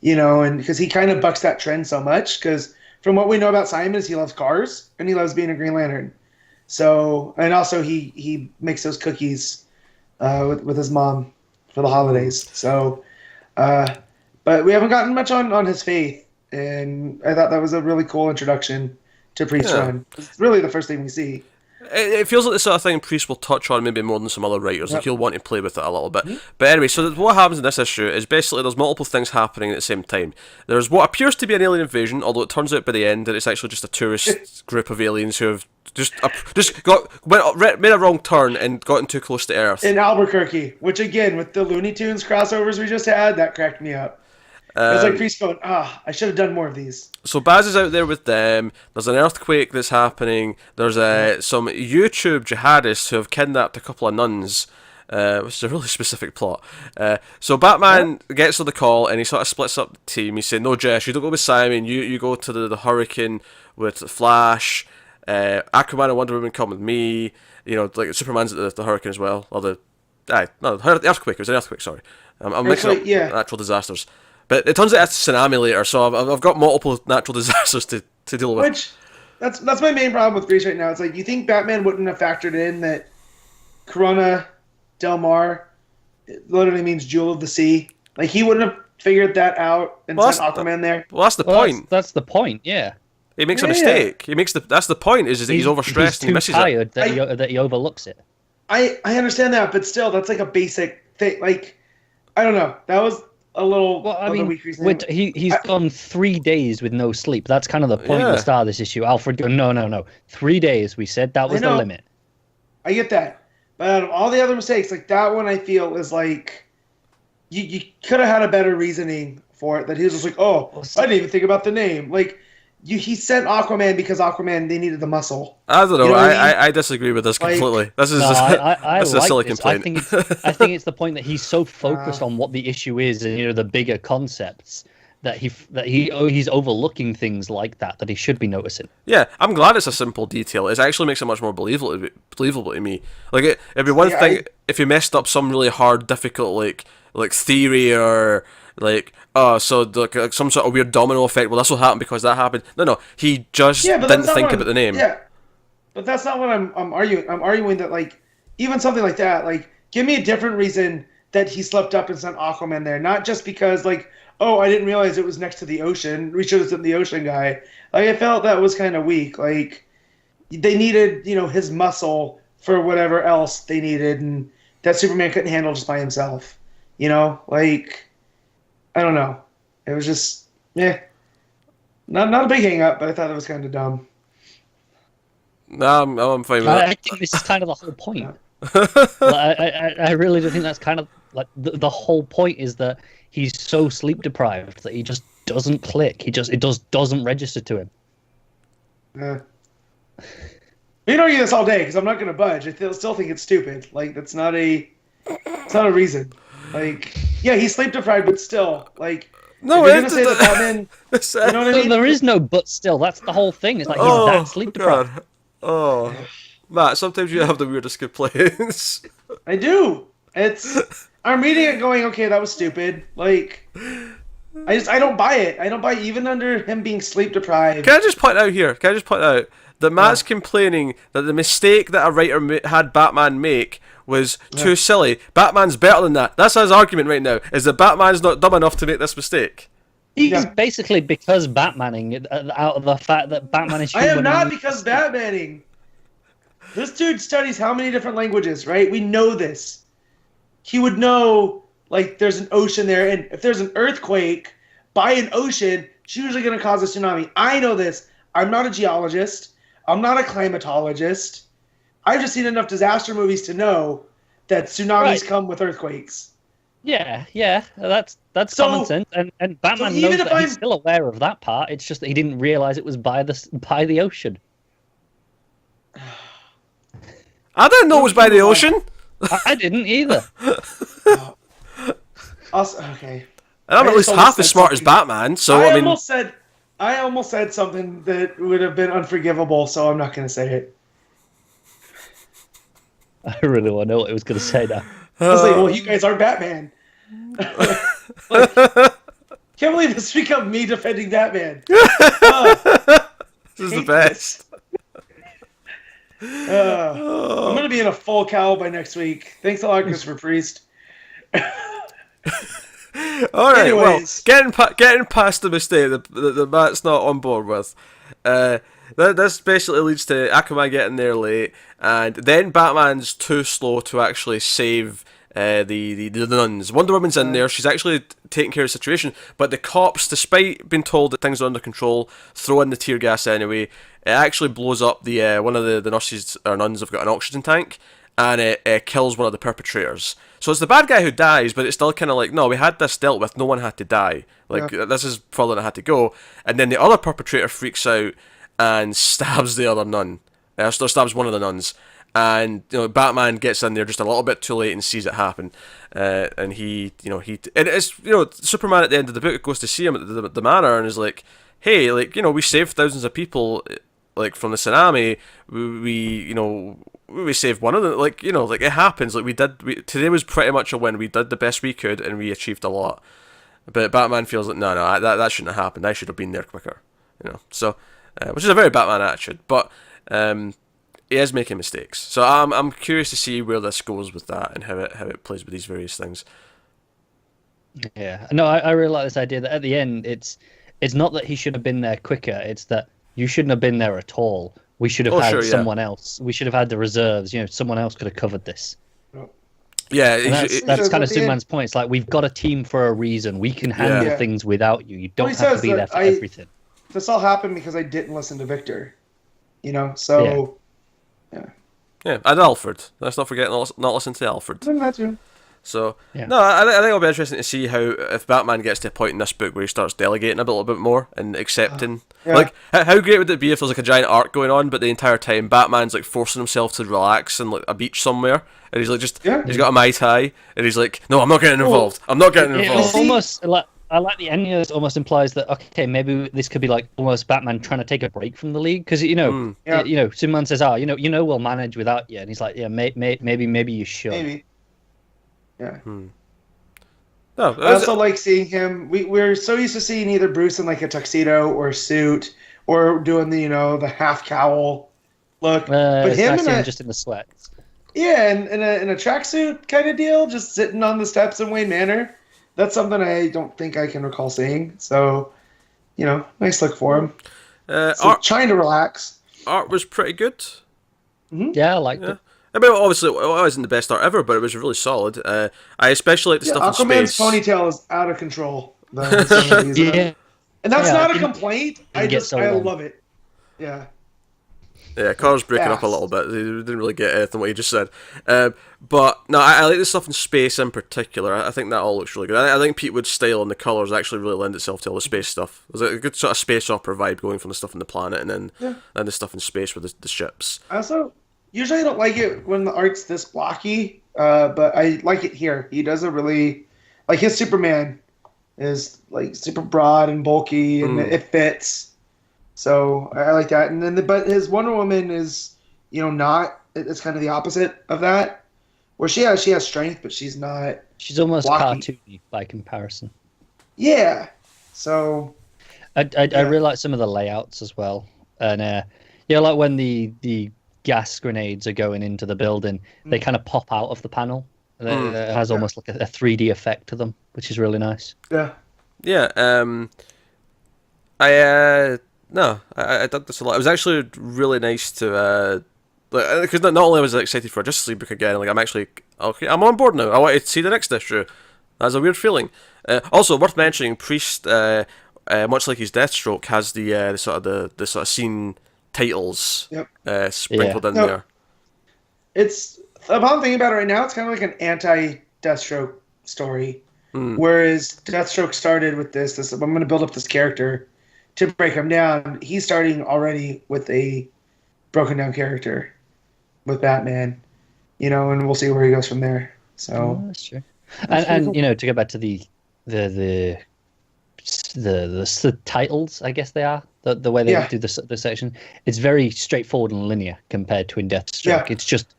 and because he kind of bucks that trend so much. Because from what we know about Simon is he loves cars and he loves being a Green Lantern. So, and also he makes those cookies with his mom for the holidays. So, but we haven't gotten much on his faith, and I thought that was a really cool introduction to Priest Yeah. run. It's really the first thing we see. It feels like the sort of thing Priest will touch on maybe more than some other writers. Like Yep. he'll want to play with it a little bit. But anyway, so what happens in this issue is basically there's multiple things happening at the same time. There's what appears to be an alien invasion, although it turns out by the end that it's actually just a tourist group of aliens who have just made a wrong turn and gotten too close to Earth. In Albuquerque, which again, with the Looney Tunes crossovers we just had, that cracked me up. It was like Priest going, I should have done more of these. So Baz is out there with them. There's an earthquake that's happening. There's some YouTube jihadists who have kidnapped a couple of nuns, which is a really specific plot. So Batman gets on the call and he sort of splits up the team. He's saying, no, Jess, you don't go with Simon. You go to the Hurricane with Flash. Aquaman and Wonder Woman come with me. You know, like Superman's at the Hurricane as well. Or the earthquake. It was an earthquake, sorry. I'm mixing up natural disasters. But it turns out it's a tsunami later, so I've got multiple natural disasters to deal with. Which, that's my main problem with Priest right now. It's like, you think Batman wouldn't have factored in that Corona Del Mar literally means Jewel of the Sea? Like, he wouldn't have figured that out and sent Aquaman there? Well, that's the point. That's the point, yeah. He makes a mistake. That's the point, is that he's overstressed and he misses tired it. that he overlooks it. I understand that, but still, that's like a basic thing. Like, I don't know. That was a little weak reasoning. He's gone 3 days with no sleep. That's kind of the point at the start of this issue. Alfred goes, no. 3 days. We said that was the limit. I get that. But out of all the other mistakes, like that one I feel is like, you could have had a better reasoning for it. That he was just like, I didn't even think about the name. Like, he sent Aquaman because Aquaman, they needed the muscle. I don't know. You know what I mean? I disagree with this completely. Like, this is I this is a silly complaint. I think it's the point that he's so focused on what the issue is and the bigger concepts that he's overlooking things like that he should be noticing. Yeah, I'm glad it's a simple detail. It actually makes it much more believable to me. Like it'd be one thing if you messed up some really hard, difficult like theory or like so some sort of weird domino effect. Well, this will happen because that happened. No, he just didn't think about the name. Yeah, but that's not what I'm arguing. I'm arguing that like even something like that, like give me a different reason that he slept up and sent Aquaman there, not just because like, I didn't realize it was next to the ocean. We should have sent the ocean guy. Like I felt that was kind of weak. Like they needed his muscle for whatever else they needed, and that Superman couldn't handle just by himself. Like. I don't know. It was just, not a big hang up, but I thought it was kind of dumb. No, I'm fine with that. I think this is kind of the whole point. I really do think that's kind of like the whole point is that he's so sleep deprived that he just doesn't click. It doesn't register to him. We don't argue this all day because I'm not going to budge. I still think it's stupid. Like it's not a reason. Like, yeah, he's sleep deprived, but still, like, no, you're gonna say that Batman. You know what I mean? There is no but still. That's the whole thing. It's like he's that sleep deprived. God. Oh, Matt, sometimes you have the weirdest complaints. I do. I'm reading it going, okay, that was stupid. Like, I don't buy it. I don't buy it even under him being sleep deprived. Can I just point out that Matt's complaining that the mistake that a writer had Batman make was too silly. Batman's better than that. That's his argument right now, is that Batman's not dumb enough to make this mistake. He's basically because Batmaning out of the fact that Batman is human. I am not because Batmaning. This dude studies how many different languages, right? We know this. He would know, like, there's an ocean there, and if there's an earthquake by an ocean, it's usually going to cause a tsunami. I know this. I'm not a geologist. I'm not a climatologist. I've just seen enough disaster movies to know that tsunamis come with earthquakes. Yeah, that's common sense, and Batman knows that he's still aware of that part. It's just that he didn't realize it was by the ocean. I didn't know it was by the ocean. I didn't either. Okay. And I'm at least half as smart as Batman, so I mean. I almost said something that would have been unforgivable, so I'm not going to say it. I really want to know what I was going to say now. I was like, well, you guys aren't Batman. Like, can't believe this become me defending Batman. This is the best. I'm going to be in a full cowl by next week. Thanks a lot, Christopher Priest. All right, Anyways. well, getting past the mistake that Matt's not on board with. This basically leads to Aquaman getting there late, and then Batman's too slow to actually save the nuns. Wonder Woman's in there. She's actually taking care of the situation, but the cops, despite being told that things are under control, throw in the tear gas anyway. It actually blows up the one of the nurses or nuns have got an oxygen tank, and it kills one of the perpetrators. So it's the bad guy who dies, but it's still kind of like, no, we had this dealt with. No one had to die. Like this is probably not had to go. And then the other perpetrator freaks out and stabs the other nun. Stabs one of the nuns. And Batman gets in there just a little bit too late and sees it happen, and and it's Superman at the end of the book goes to see him at the manor and is like, hey, like we saved thousands of people, like from the tsunami. We saved one of them. Like like it happens. Like today was pretty much a win. We did the best we could and we achieved a lot. But Batman feels like no, that shouldn't have happened. I should have been there quicker. So which is a very Batman attitude, but he is making mistakes, so I'm curious to see where this goes with that and how it plays with these various things. Yeah, no, I really like this idea that at the end it's not that he should have been there quicker; it's that you shouldn't have been there at all. We should have had someone else. We should have had the reserves. Someone else could have covered this. Yeah, that's kind of Superman's point. It's like we've got a team for a reason. We can handle things without you. You don't have to be there for everything. This all happened because I didn't listen to Victor. So. Yeah, and Alfred. Let's not forget not listen to Alfred. That too. So no, I think it'll be interesting to see how if Batman gets to a point in this book where he starts delegating a little bit more and accepting. Like how great would it be if there's like a giant arc going on, but the entire time Batman's like forcing himself to relax in like a beach somewhere, and he's like he's got a Mai Tai, and he's like, no, I'm not getting involved. I'm not getting involved. It's almost like. I like the ending. It almost implies that maybe this could be like almost Batman trying to take a break from the League because Superman says, we'll manage without you, and he's like, maybe you should. Maybe. Yeah. No, I also like seeing him. We're so used to seeing either Bruce in like a tuxedo or a suit or doing the half cowl look, but him just in the sweats. Yeah, and in a tracksuit kind of deal, just sitting on the steps in Wayne Manor. That's something I don't think I can recall seeing. So, nice look for him. Trying to relax. Art was pretty good. Mm-hmm. Yeah, I liked it. I mean, obviously, it wasn't the best art ever, but it was really solid. I especially like the stuff in Aquaman's space. ponytail is out of control. And that's not a complaint. I love it. Yeah. Yeah, Car's breaking up a little bit. He didn't really get anything what he just said. But no, I like the stuff in space in particular. I think that all looks really good. I think Pete Wood's style and the colours actually really lend itself to all the space stuff. There's a good sort of space opera vibe going from the stuff on the planet and then the stuff in space with the ships. Also, usually I don't like it when the art's this blocky, but I like it here. He does a really... Like, his Superman is like super broad and bulky and it fits. So I like that, and then but his Wonder Woman is, not. It's kind of the opposite of that, where she has strength, but she's not. She's almost blocky. cartoony by comparison. Yeah. So. I really like some of the layouts as well, and like when the gas grenades are going into the building, they kind of pop out of the panel. It has almost like a 3D effect to them, which is really nice. Yeah. Yeah. I did this a lot. It was actually really nice to, because not only was I excited for a Justice League book again, like I'm on board now. I want to see the next issue. That's a weird feeling. Also worth mentioning, Priest, much like his Deathstroke, has the sort of scene titles sprinkled in there. It's upon thinking about it right now, it's kind of like an anti-Deathstroke story, whereas Deathstroke started with this. I'm going to build up this character. To break him down, he's starting already with a broken down character with Batman, and we'll see where he goes from there. So that's true. And cool. To go back to the titles, I guess they are the way they do the section. It's very straightforward and linear compared to in Deathstroke. Yeah. It's just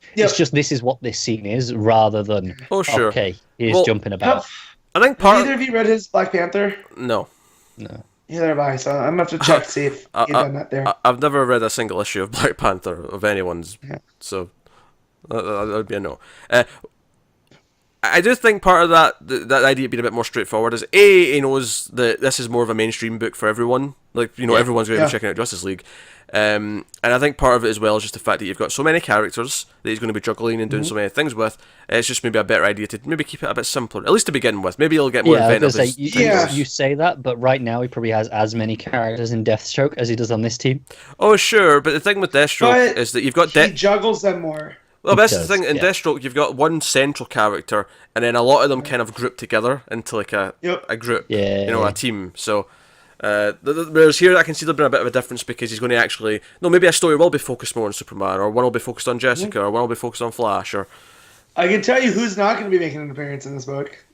this is what this scene is, rather than okay, he's jumping about. I think either of you read his Black Panther? No. Neither have I, so I'm going to have to check to see if you've done that there. I've never read a single issue of Black Panther of anyone's, so that would be a no. I do think part of that idea being a bit more straightforward is he knows that this is more of a mainstream book for everyone. Like, everyone's going to be checking out Justice League. And I think part of it as well is just the fact that you've got so many characters that he's going to be juggling and doing so many things with. It's just maybe a better idea to maybe keep it a bit simpler, at least to begin with. Maybe he'll get more inventive. You say that, but right now he probably has as many characters in Deathstroke as he does on this team. Oh, sure, but the thing with Deathstroke is that you've got... he juggles them more. Well, that's the thing. In Deathstroke, you've got one central character, and then a lot of them kind of group together into like a group, a team. So, whereas here, I can see there being a bit of a difference because he's going to actually... No, maybe a story will be focused more on Superman, or one will be focused on Jessica, or one will be focused on Flash, or... I can tell you who's not going to be making an appearance in this book.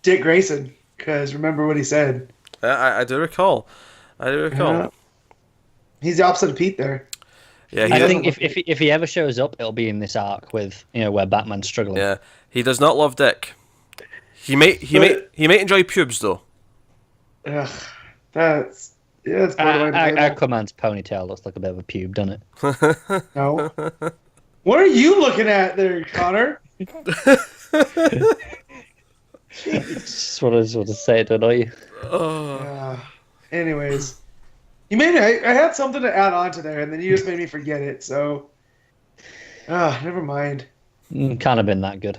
Dick Grayson, because remember what he said. I do recall. He's the opposite of Pete there. Yeah, I think if he ever shows up, it'll be in this arc with where Batman's struggling. Yeah, he does not love Dick. He may enjoy pubes though. Ugh, that's Aquaman's ponytail looks like a bit of a pube, doesn't it? No. What are you looking at there, Connor? Just want to say it, don't you? Anyways. You made me. I had something to add on to there, and then you just made me forget it. So, never mind. Can't have been that good.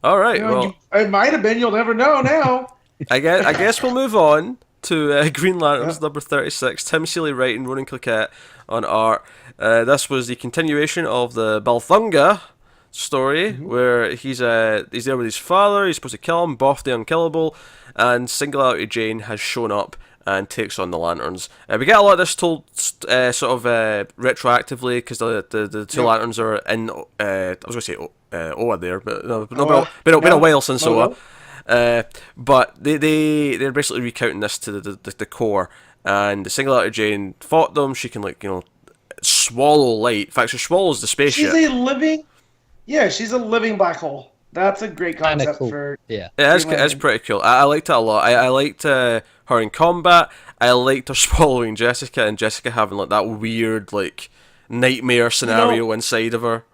All right. Well, it might have been. You'll never know now. I guess we'll move on to Green Lanterns number 36. Tim Seeley writing, Ronan Cliquet on art. This was the continuation of the Balthunga story, where he's there with his father. He's supposed to kill him. Boff the Unkillable, and Singularity Jane has shown up and takes on the Lanterns. We get a lot of this told retroactively because the two Lanterns are in. I was going to say Oa there, but no, been a while since Oa. But they're basically recounting this to the core, and the Singularity Jane fought them. She can swallow light. In fact, she swallows the spaceship. She's a living black hole. That's a great concept for... Yeah. It's pretty cool. I liked it a lot. I liked her in combat. I liked her swallowing Jessica, and Jessica having that weird nightmare scenario inside of her.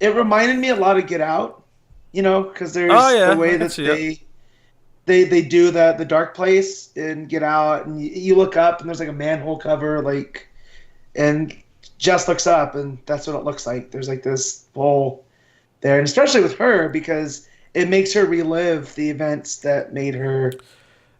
It reminded me a lot of Get Out, because there's the way that they do the dark place in Get Out, and you look up and there's a manhole cover, and Jess looks up and that's what it looks like. There's this hole there, and especially with her because it makes her relive the events that made her,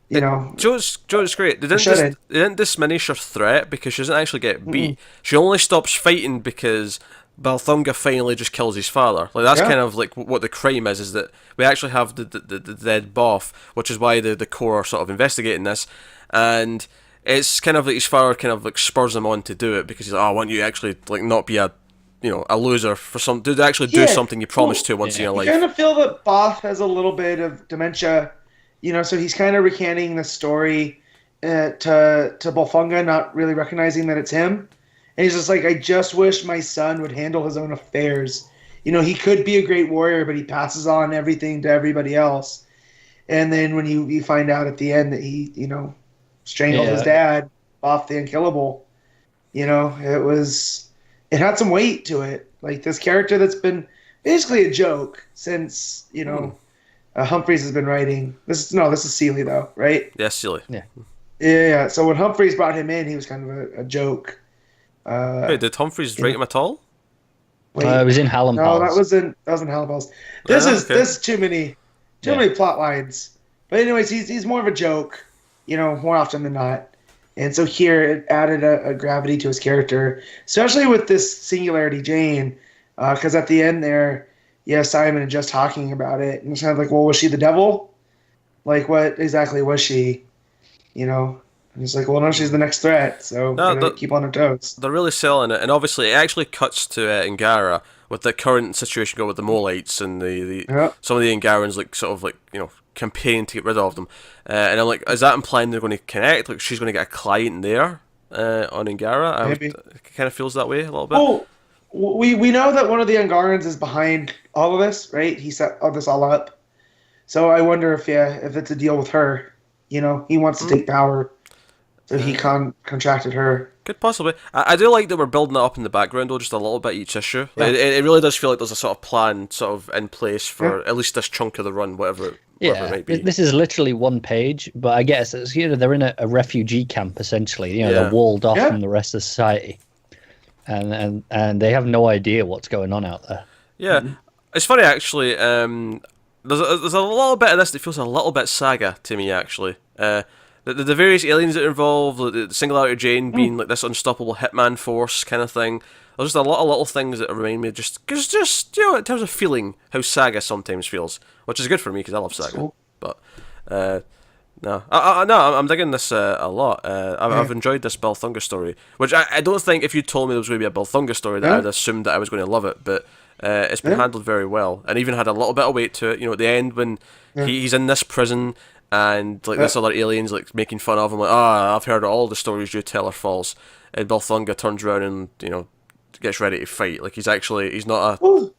Joe's great. They didn't diminish her threat because she doesn't actually get beat. She only stops fighting because Balthunga finally just kills his father. That's kind of what the crime is that we actually have the dead Boff, which is why the core are sort of investigating this, and it's kind of his father kind of spurs him on to do it because he's I want you to actually not be a loser for do something you promised to once in your life. I kind of feel that Boff has a little bit of dementia, so he's kind of recanting the story to Balthunga, not really recognizing that it's him. And he's just I just wish my son would handle his own affairs. He could be a great warrior, but he passes on everything to everybody else. And then when you find out at the end that he, strangled his dad, Boff the Unkillable, it had some weight to it. This character that's been basically a joke since, Humphreys has been writing. This is Seeley though, right? Yes, Seeley. Yeah. So when Humphreys brought him in, he was kind of a joke. Wait, did Humphreys write him at all? Wait, it was in Hallam No, that was in Hallam Pals. This is too many plot lines. But anyways, he's more of a joke, more often than not. And so here it added a gravity to his character, especially with this Singularity Jane, because at the end there, Simon and just talking about it, and it's kind of well, was she the devil? What exactly was she? And it's well, no, she's the next threat, so keep on her toes. They're really selling it, and obviously it actually cuts to Angara with the current situation going with the Molites and some of the Angarans campaigning to get rid of them. And I'm is that implying they're going to connect? She's going to get a client there on Angara? Maybe. It kind of feels that way a little bit. Well, we know that one of the Angarans is behind all of this, right? He set all this all up. So I wonder if it's a deal with her. He wants to take power. So he contracted her. Could possibly. I do like that we're building it up in the background, though, just a little bit each issue. Yeah. It really does feel like there's a sort of plan sort of in place for at least this chunk of the run, whatever it might be. This is literally one page, but I guess it's, they're in a refugee camp, essentially. They're walled off from the rest of society. And they have no idea what's going on out there. Yeah. It's funny, actually. There's a little bit of this that feels a little bit Saga to me, actually. The various aliens that are involved, the Singularity Jane being like this unstoppable hitman force kind of thing. There's just a lot of little things that remind me just in terms of feeling how Saga sometimes feels, which is good for me because I love Saga. Cool. But I'm digging this a lot. I've enjoyed this Balthunga story, which I don't think if you told me there was going to be a Balthunga story that I'd assumed that I was going to love it, but it's been handled very well, and even had a little bit of weight to it. At the end when he's in this prison. And like this other alien's like making fun of him, like, I've heard all the stories you tell are false. And Balthunga turns around and gets ready to fight. Like he's not a lame.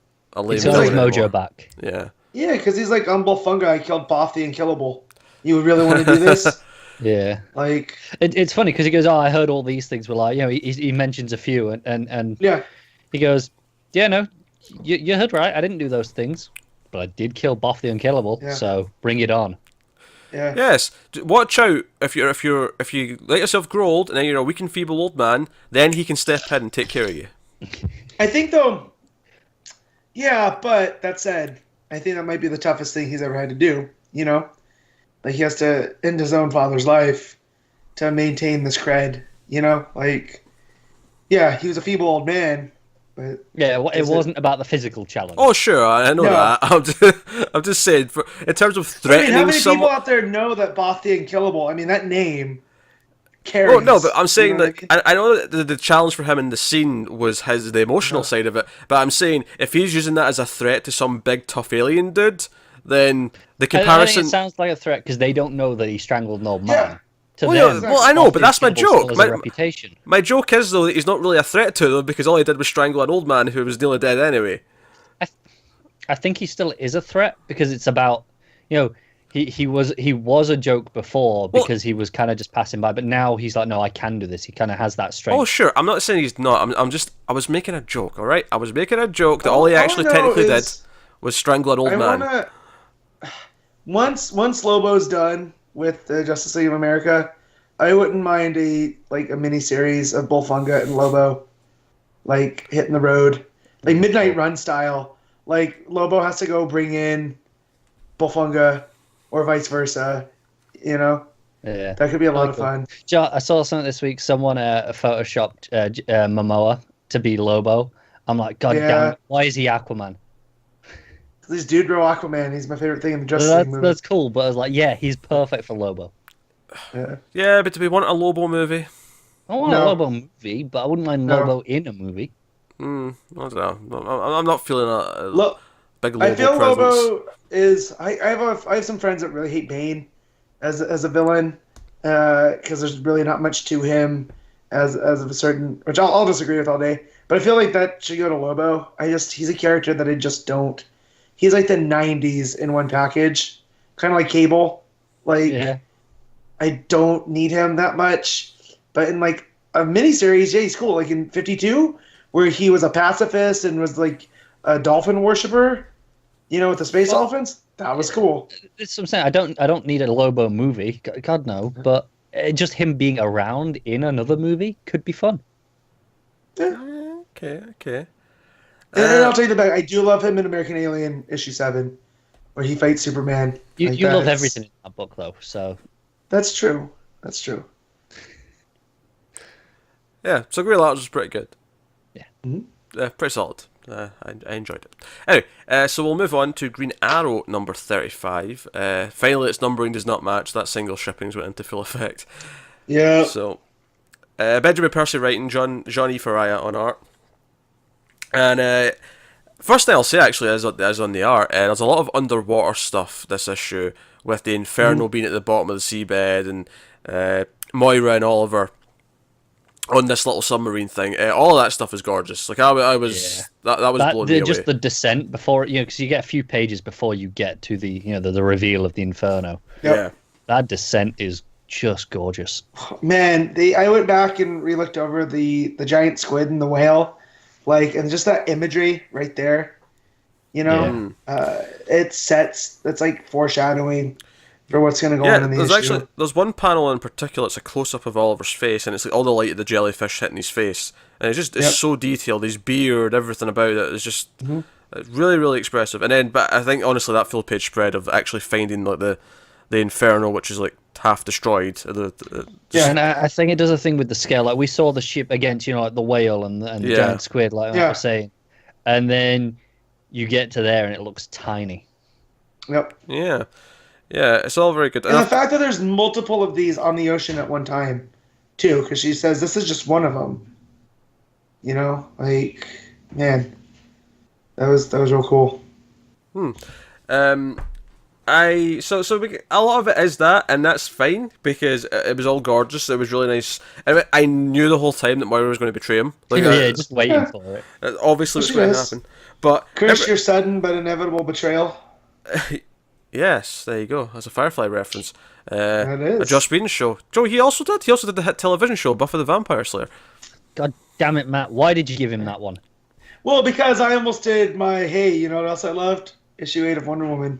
He's got his mojo back. Yeah. Yeah, because he's like, I'm Balthunga. I killed Both the Unkillable. You would really want to do this? Yeah. Like it's funny because he goes, I heard all these things. Were like, he mentions a few, and he goes, no, you heard right. I didn't do those things, but I did kill Both the Unkillable. Yeah. So bring it on. Yeah. Yes. Watch out if you let yourself grow old and then you're a weak and feeble old man, then he can step in and take care of you. I think though, but that said, I think that might be the toughest thing he's ever had to do. Like he has to end his own father's life to maintain this cred. He was a feeble old man. But it wasn't about the physical challenge. Oh, sure, I know that. I'm just saying, in terms of threatening how many someone... people out there know that Both the Unkillable? I mean, that name carries. Oh, no, but I'm saying that... I mean? I know that the challenge for him in the scene was the emotional side of it, but I'm saying, if he's using that as a threat to some big, tough alien dude, then the comparison... I think it sounds like a threat, because they don't know that he strangled an old man. Yeah. Well, I know, but that's my joke. Reputation. My joke is, though, that he's not really a threat to them because all he did was strangle an old man who was nearly dead anyway. I think he still is a threat because it's about, he was a joke before because he was kind of just passing by, but now he's like, no, I can do this. He kind of has that strength. Oh, sure. I'm not saying he's not. I was making a joke, all right? I was making a joke that all he actually technically did was strangle an old man. Once Lobo's done with the Justice League of America, I wouldn't mind a mini-series of Balthunga and Lobo, like, hitting the road. Like, Midnight Run style. Like, Lobo has to go bring in Balthunga, or vice versa, Yeah. That could be a lot of fun. I saw something this week, someone photoshopped Momoa to be Lobo. I'm like, God damn it, why is he Aquaman? This dude grow Aquaman. He's my favorite thing in the Justice League movie. That's cool, but I was like, he's perfect for Lobo. Yeah, but do we want a Lobo movie? I want a Lobo movie, but I wouldn't mind Lobo in a movie. I don't know. I'm not feeling a big Lobo I feel presence. Lobo is... I have some friends that really hate Bane as a villain because there's really not much to him as of a certain... Which I'll disagree with all day. But I feel like that should go to Lobo. He's a character that I just don't... He's like the 90s in one package. Kind of like Cable. I don't need him that much. But in like a miniseries, he's cool. Like in 52, where he was a pacifist and was like a dolphin worshiper, with the space dolphins. That was cool. That's what I'm saying. I don't need a Lobo movie. God no. But just him being around in another movie could be fun. Yeah. Okay. And I'll tell you the back. I do love him in American Alien issue 7, where he fights Superman. You love everything in that book, though. So that's true. Yeah, so Grey Lanterns was pretty good. Yeah. Mm-hmm. Pretty solid. I enjoyed it. Anyway, so we'll move on to Green Arrow number 35. Finally, its numbering does not match. That single shippings went into full effect. Yeah. So, Benjamin Percy writing, Jaun E. Ferreyra on art. And first thing I'll say actually is on the art, there's a lot of underwater stuff this issue, with the Inferno being at the bottom of the seabed, and Moira and Oliver on this little submarine thing. All of that stuff is gorgeous. Like I was that was blowing me away. Just the descent before, because you get a few pages before you get to the the reveal of the Inferno. Yeah. That descent is just gorgeous. Man, I went back and re-looked over the giant squid and the whale, and just that imagery right there. It's like foreshadowing for what's going to go on in the issue. There's one panel in particular. It's a close-up of Oliver's face, and it's like all the light of the jellyfish hitting his face, and it's so detailed. His beard, everything about it is just really, really expressive. And then, but I think honestly that full-page spread of actually finding like the Inferno, which is like half destroyed. And I think it does a thing with the scale. Like we saw the ship against, like the whale and the giant squid, like I was saying, and then you get to there and it looks tiny. Yep. Yeah, it's all very good. And the fact that there's multiple of these on the ocean at one time, too, because she says this is just one of them. Man, that was real cool. A lot of it is that, and that's fine because it was all gorgeous. It was really nice. I knew the whole time that Moira was going to betray him. Just waiting for it. Obviously, it's going to happen. But curse your sudden but inevitable betrayal. Yes, there you go. That's a Firefly reference. That is a Joss Whedon show. Joe, he also did the hit television show Buffy the Vampire Slayer. God damn it, Matt! Why did you give him that one? Well, because I almost did my you know what else I loved? Issue 8 of Wonder Woman.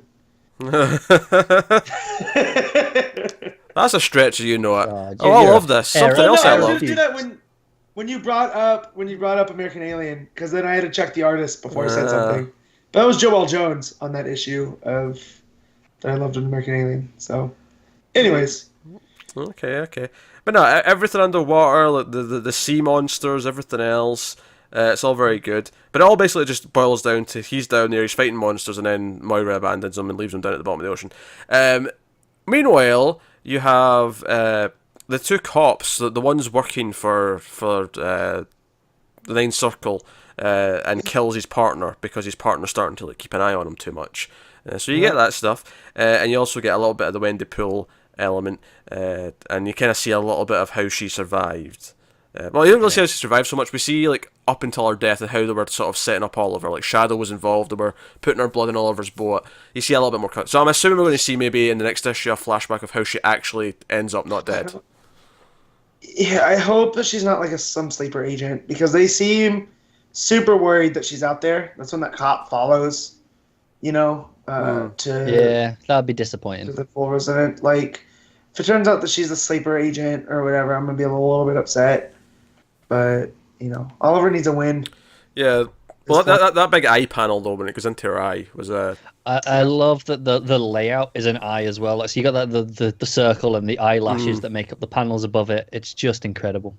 That's a stretch, you know it. I love this. Something else I was love. going to do that when you brought up American Alien, because then I had to check the artist before I said something. But that was Joel Jones on that issue that I loved in American Alien. So, anyways. Okay. But no, everything underwater, like the sea monsters, everything else, it's all very good. But it all basically just boils down to he's down there, he's fighting monsters, and then Moira abandons him and leaves him down at the bottom of the ocean. Meanwhile, you have the two cops, the ones working for the Nine Circle, and kills his partner because his partner's starting to keep an eye on him too much. So you get that stuff, and you also get a little bit of the Wendy Poole element, and you kind of see a little bit of how she survived. Well, you don't really see how she survived so much. We see up until her death and how they were sort of setting up Oliver. Like Shadow was involved. They were putting her blood in Oliver's boat. You see a little bit more cut. So I'm assuming we're going to see maybe in the next issue a flashback of how she actually ends up not dead. Yeah, I hope that she's not like some sleeper agent, because they seem super worried that she's out there. That's when that cop follows, that'd be disappointing. To the full resident. If it turns out that she's a sleeper agent or whatever, I'm gonna be a little bit upset. But Oliver needs a win. Yeah. Well, that big eye panel though, when it goes into her eye, was a. I love that the layout is an eye as well. So you got that the circle and the eyelashes that make up the panels above it. It's just incredible.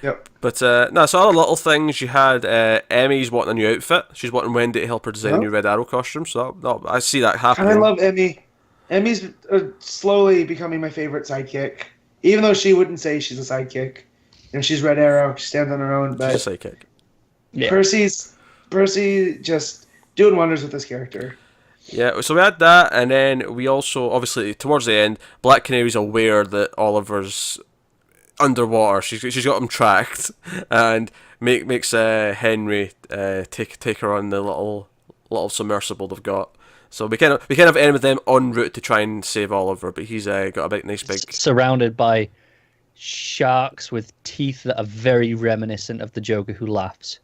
Yep. But so other little things. You had Emmy's wanting a new outfit. She's wanting Wendy to help her design a new Red Arrow costume. So I see that happening. And I love Emmy. Emmy's slowly becoming my favorite sidekick, even though she wouldn't say she's a sidekick. She's Red Arrow. She stands on her own. But she's a sidekick. Yeah. Percy just doing wonders with this character. Yeah, so we had that, and then we also, obviously, towards the end, Black Canary's aware that Oliver's underwater. She's got him tracked, and makes Henry take her on the little submersible they've got. So we kind of end with them en route to try and save Oliver, but he's got a nice big surrounded by sharks with teeth that are very reminiscent of the Joker who laughs.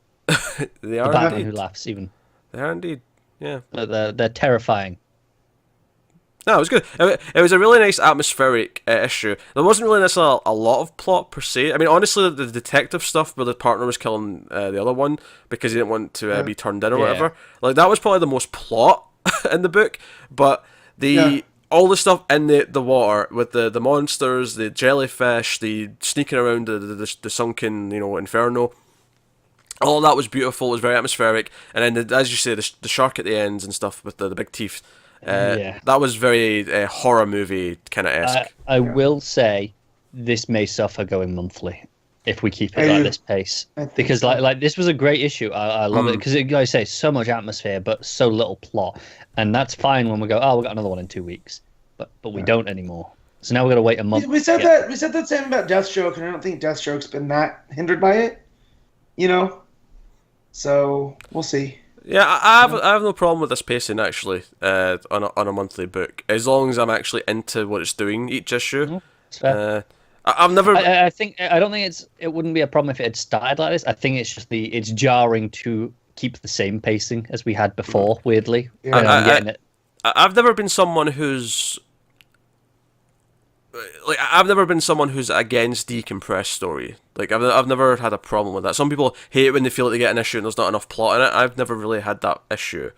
They are the Batman who laughs, even. They are indeed. Yeah. They're terrifying. No, it was good. It was a really nice atmospheric issue. There wasn't really necessarily a lot of plot per se. I mean, honestly, the detective stuff where the partner was killing the other one because he didn't want to be turned in or whatever. That was probably the most plot in the book. But all the stuff in the water with the monsters, the jellyfish, the sneaking around the sunken inferno. All of that was beautiful. It was very atmospheric, and then as you say, the shark at the ends and stuff with the big teeth. That was very horror movie kind of esque. I will say this may suffer going monthly if we keep it at this pace, because like this was a great issue. I love it because like I say, so much atmosphere but so little plot, and that's fine when we go. Oh, we got another one in 2 weeks, but we don't anymore. So now we got to wait a month. We said that same about Deathstroke, and I don't think Deathstroke's been that hindered by it. So we'll see. Yeah, I have no problem with this pacing actually on a monthly book, as long as I'm actually into what it's doing each issue. That's fair. I've never. I don't think it wouldn't be a problem if it had started like this. I think it's just it's jarring to keep the same pacing as we had before. Weirdly, Yeah. I'm getting it. I've never been someone who's like I've never been someone who's against decompressed story. Like I've never had a problem with that. Some people hate it when they feel like they get an issue and there's not enough plot in it. I've never really had that issue.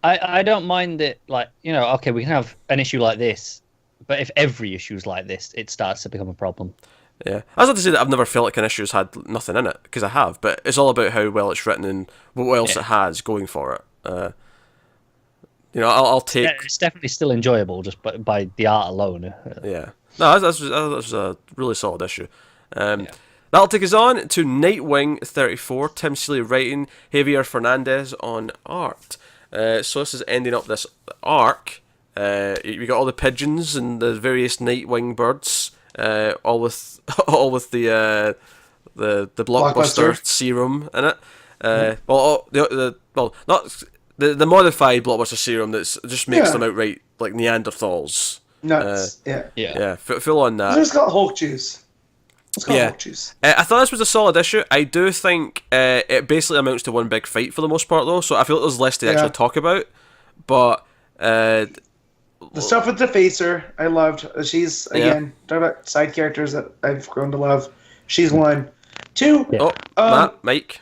I don't mind it. Like, okay, we can have an issue like this, but if every issue's like this, it starts to become a problem. Yeah, that's not to say that I've never felt like an issue's had nothing in it, because I have. But it's all about how well it's written and what else it has going for it. I'll take. Yeah, it's definitely still enjoyable just by the art alone. Yeah. No, that was a really solid issue. That'll take us on to Nightwing 34. Tim Seeley writing, Javier Fernandez on art. So this is ending up this arc. We got all the pigeons and the various Nightwing birds, all with the blockbuster serum in it. Not the modified blockbuster serum that just makes them outright like Neanderthals. Nuts. Full on that. It's got Hulk juice. Hulk juice. I thought this was a solid issue. I do think it basically amounts to one big fight for the most part, though. So I feel like there's less to actually talk about. But the stuff with the Facer, I loved. She's talking about side characters that I've grown to love. She's one. Two. Yeah. Mike.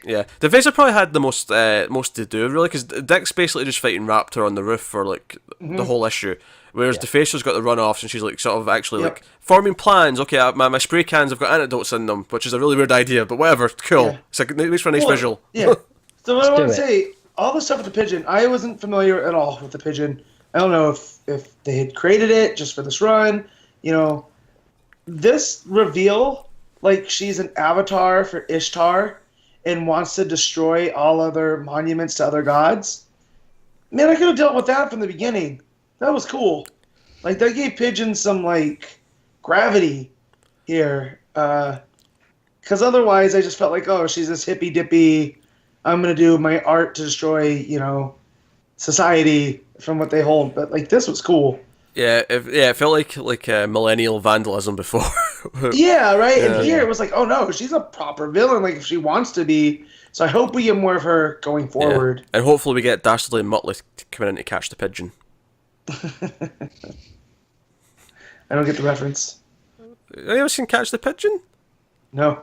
Yeah, the Facer probably had the most to do, really, because Dick's basically just fighting Raptor on the roof for like the whole issue, whereas the Facer's got the runoffs and she's like sort of actually like forming plans. Okay, my spray cans have got antidotes in them, which is a really weird idea, but whatever, cool. Yeah. It's like it makes for a nice visual. Yeah. So what I want to say, all the stuff with the pigeon, I wasn't familiar at all with the pigeon. I don't know if they had created it just for this run. This reveal, like she's an avatar for Ishtar and wants to destroy all other monuments to other gods. Man, I could have dealt with that from the beginning. That was cool. Like, that gave Pigeon some, like, gravity here. Because otherwise I just felt like, oh, she's this hippy-dippy, I'm going to do my art to destroy, society from what they hold. But, like, this was cool. Yeah, it felt like millennial vandalism before. Yeah, right? And here it was like, oh no, she's a proper villain, like if she wants to be. So I hope we get more of her going forward. Yeah. And hopefully we get Dastardly and Muttley coming in to catch the pigeon. I don't get the reference. Have you ever seen Catch the Pigeon? No.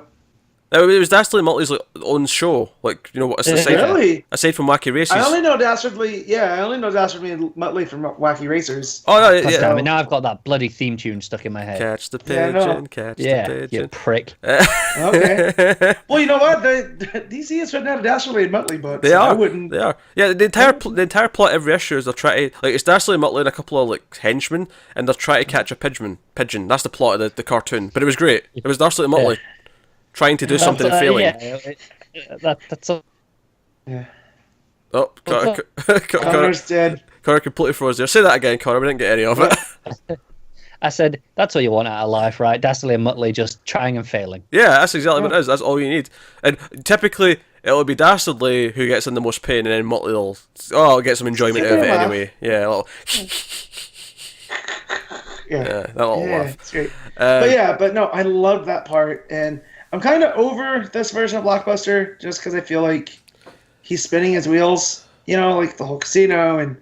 It was Dastardly and Muttley's like own show, like aside from Wacky Races. I only know Dastardly. Yeah, I only know Dastardly and Muttley from Wacky Racers. Oh no, yeah. Damn it, now I've got that bloody theme tune stuck in my head. Catch the pigeon, catch the pigeon. You prick. Okay. Well, you know what? DC has written out a Dastardly and Muttley book. They are. I wouldn't. They are. Yeah, the entire plot every issue is they're trying to it's Dastardly and Muttley and a couple of like henchmen, and they're trying to catch a pigeon. That's the plot of the cartoon. But it was great. It was Dastardly and Muttley. Trying to do something and failing. That's all. Yeah. Oh, Connor's dead. Connor completely froze there. Say that again, Connor. We didn't get any of it. I said, that's what you want out of life, right? Dastardly and Muttley just trying and failing. Yeah, that's exactly what it is. That's all you need. And typically, it'll be Dastardly who gets in the most pain, and then Muttley will get some enjoyment out of it anyway. Yeah, a little. That little laugh. It's great. But no, I loved that part, and I'm kind of over this version of Blockbuster just because I feel like he's spinning his wheels, like the whole casino and,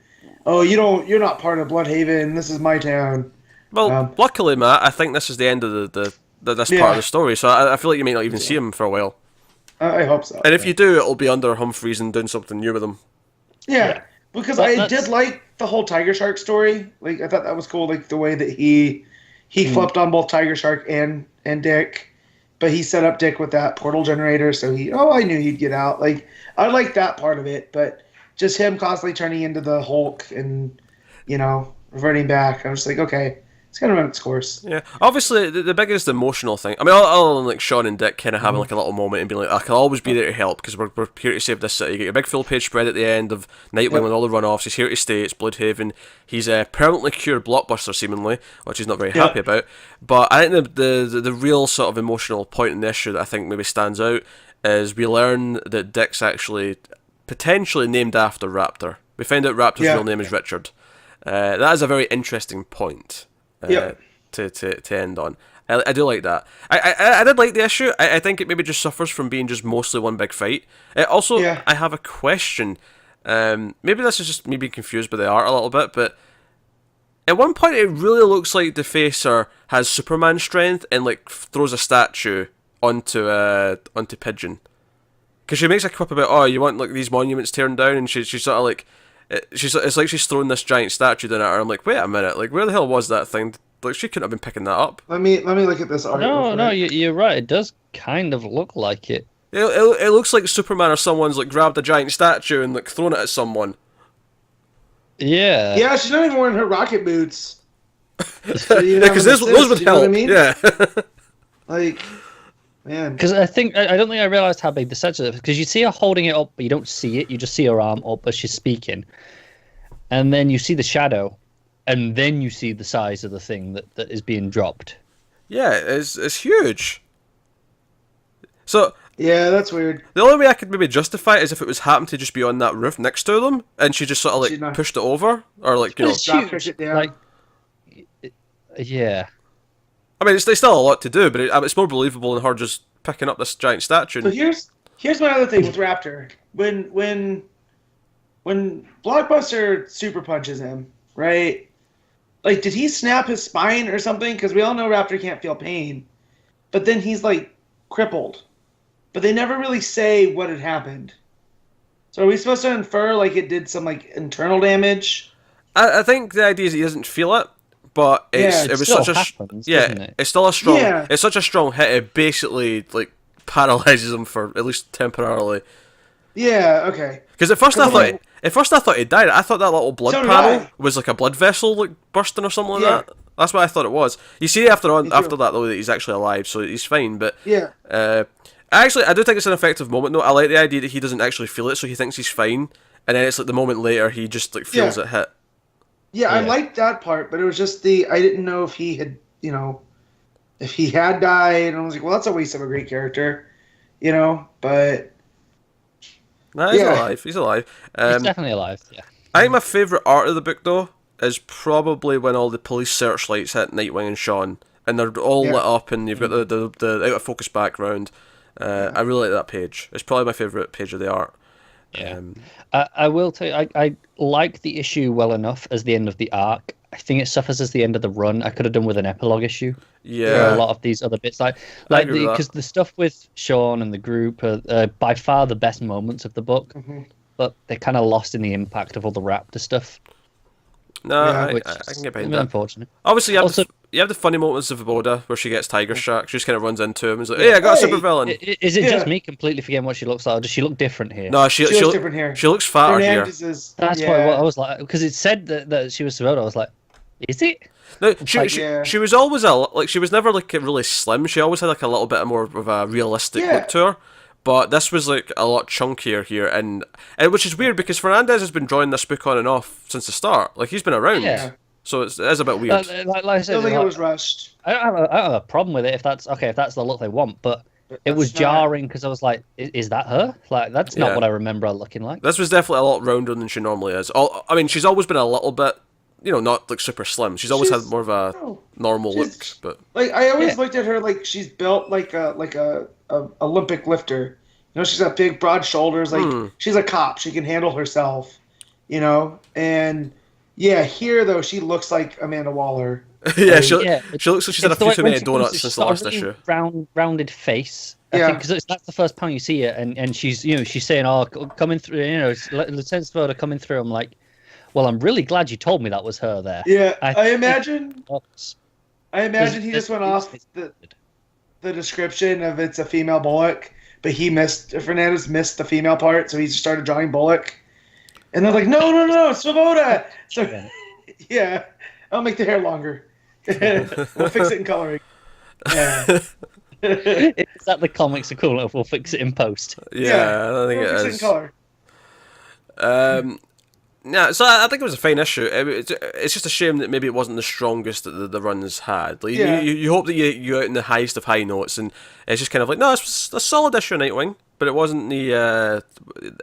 oh, you're not part of Bloodhaven, this is my town. Well, luckily, Matt, I think this is the end of this part of the story, so I feel like you may not even see him for a while. I hope so. And if you do, it'll be under Humphreys and doing something new with him. Yeah, because I did like the whole Tiger Shark story. Like, I thought that was cool, like the way that he flipped on both Tiger Shark and Dick. But he set up Dick with that portal generator, so I knew he'd get out. Like, I like that part of it, but just him constantly turning into the Hulk and, reverting back. I was like, okay, it's going to run its course. Yeah, obviously, the biggest emotional thing, I mean, other than, like, Sean and Dick kind of having, like, a little moment and being like, I can always be there to help, because we're here to save this city. You get your big full-page spread at the end of Nightwing with all the runoffs. He's here to stay. It's Bloodhaven. He's permanently cured Blockbuster, seemingly, which he's not very happy about. But I think the real sort of emotional point in the issue that I think maybe stands out is we learn that Dick's actually potentially named after Raptor. We find out Raptor's real name is Richard. That is a very interesting point. to end on. I do like that. I did like the issue. I think it maybe just suffers from being just mostly one big fight. Also, Yeah. I have a question. Maybe this is just me being confused by the art a little bit, but at one point it really looks like Defacer has Superman strength and like throws a statue onto Pigeon. Because she makes a quip about, oh, you want like these monuments torn down, and she's sort of like, it's like she's throwing this giant statue down at her. I'm like, wait a minute, like where the hell was that thing? Like she couldn't have been picking that up. Let me look at this art. No, you're right. It does kind of look like it. It looks like Superman or someone's like grabbed a giant statue and like thrown it at someone. Yeah. Yeah, she's not even wearing her rocket boots. Yeah, because those would help. What I mean? Yeah. Like, man. Because I don't think I realized how big the statue is. Because you see her holding it up, but you don't see it. You just see her arm up as she's speaking, and then you see the shadow, and then you see the size of the thing that is being dropped. Yeah, it's huge. So Yeah, that's weird. the only way I could maybe justify it is if it was happened to just be on that roof next to them, and she just sort of She's like not- pushed it over, or like you know. It's drop huge. kick it down. Like, yeah. I mean, it's still a lot to do, but it's more believable than her just picking up this giant statue. So And, here's my other thing with Raptor. When Blockbuster super punches him, right? Like, did he snap his spine or something? Because we all know Raptor can't feel pain, but then he's like crippled. But they never really say what had happened. So are we supposed to infer like it did some like internal damage? I think the idea is he doesn't feel it, but Yeah, it was still such a happens, doesn't it? it's still a strong Yeah. it's such a strong hit. It basically like paralyzes him for at least temporarily. Yeah. Okay. Because at first I 'Cause thought like- he died. I thought that little blood So did panel I. was like a blood vessel like bursting or something like Yeah. that. That's what I thought it was. You see after Me that too. though that he's actually alive, so he's fine. But Yeah. I do think it's an effective moment though. I like the idea that he doesn't actually feel it, so he thinks he's fine, and then it's like the moment later he just like feels Yeah. it hit. Yeah, I Yeah. liked that part, but it was just I didn't know if he had, if he had died, and I was like, well, that's a waste of a great character, but Nah, he's Yeah. alive. He's alive. He's definitely alive. Yeah. I think my favourite art of the book, though, is probably when all the police searchlights hit Nightwing and Jaun, and they're all Yeah. lit up, and you've got the out of focus background. I really like that page. It's probably my favourite page of the art. Yeah. I will tell you, I like the issue well enough as the end of the arc. I think it suffers as the end of the run. I could have done with an epilogue issue. There are Yeah. a lot of these other bits, agree with that. because the stuff with Sean and the group are by far the best moments of the book, but they're kind of lost in the impact of all the Raptor stuff. No, Yeah, Which I can get is behind that. unfortunate. Obviously, Also- you have the funny moments of Voda where she gets Tiger Shark. She just kind of runs into him and is like, "Hey, I got a Hey, super villain." Is it just Yeah. me completely forgetting what she looks like, or does she look different here? No, she looks different here. She looks fatter here. Fernandez is. That's yeah. what I was like, because it said that she was Savona. I was like, is it? No, like- Yeah. she was always she was never like really slim. She always had like a little bit more of a realistic Yeah. look to her. But this was like a lot chunkier here, and which is weird because Fernandez has been drawing this book on and off since the start. Like he's been around, Yeah. so it is a bit weird. Like I I said, don't think like, it was rushed. I don't have a problem with it if that's okay, if that's the look they want, but it That's was not- jarring because I was like, is that her? Like, that's not Yeah. what I remember her looking like. This was definitely a lot rounder than she normally is. I mean, she's always been a little bit, not like super slim. She's always had more of a no, normal look, she's- but Like I always Yeah. looked at her like she's built like a Olympic lifter. She's got big, broad shoulders. Like she's a cop. She can handle herself. And yeah, here though she looks like Amanda Waller. yeah, Like, Yeah, she looks like she's had a It's the few way- too when many she comes, donuts she's since the got a last really issue. rounded face. Yeah. I think because that's the first time you see it, and she's she's saying, "Oh, coming through," Lieutenant Svoda coming through. I'm like, well, I'm really glad you told me that was her there. Yeah, I I think- imagine. I imagine he There's- just went off the description of it's a female Bullock, but Fernandez missed the female part, so he just started drawing Bullock. And they're like, no, Svoboda! So, yeah, I'll make the hair longer. We'll fix it in coloring. Yeah. Is that the comics equivalent of "We'll fix it in post"? Yeah, I think we'll it fix is. it in color. Yeah, so I think it was a fine issue. It's just a shame that maybe it wasn't the strongest that the runs had. Like Yeah. you hope that you're out in the highest of high notes, and it's just kind of like, no, it's a solid issue of Nightwing, but it wasn't the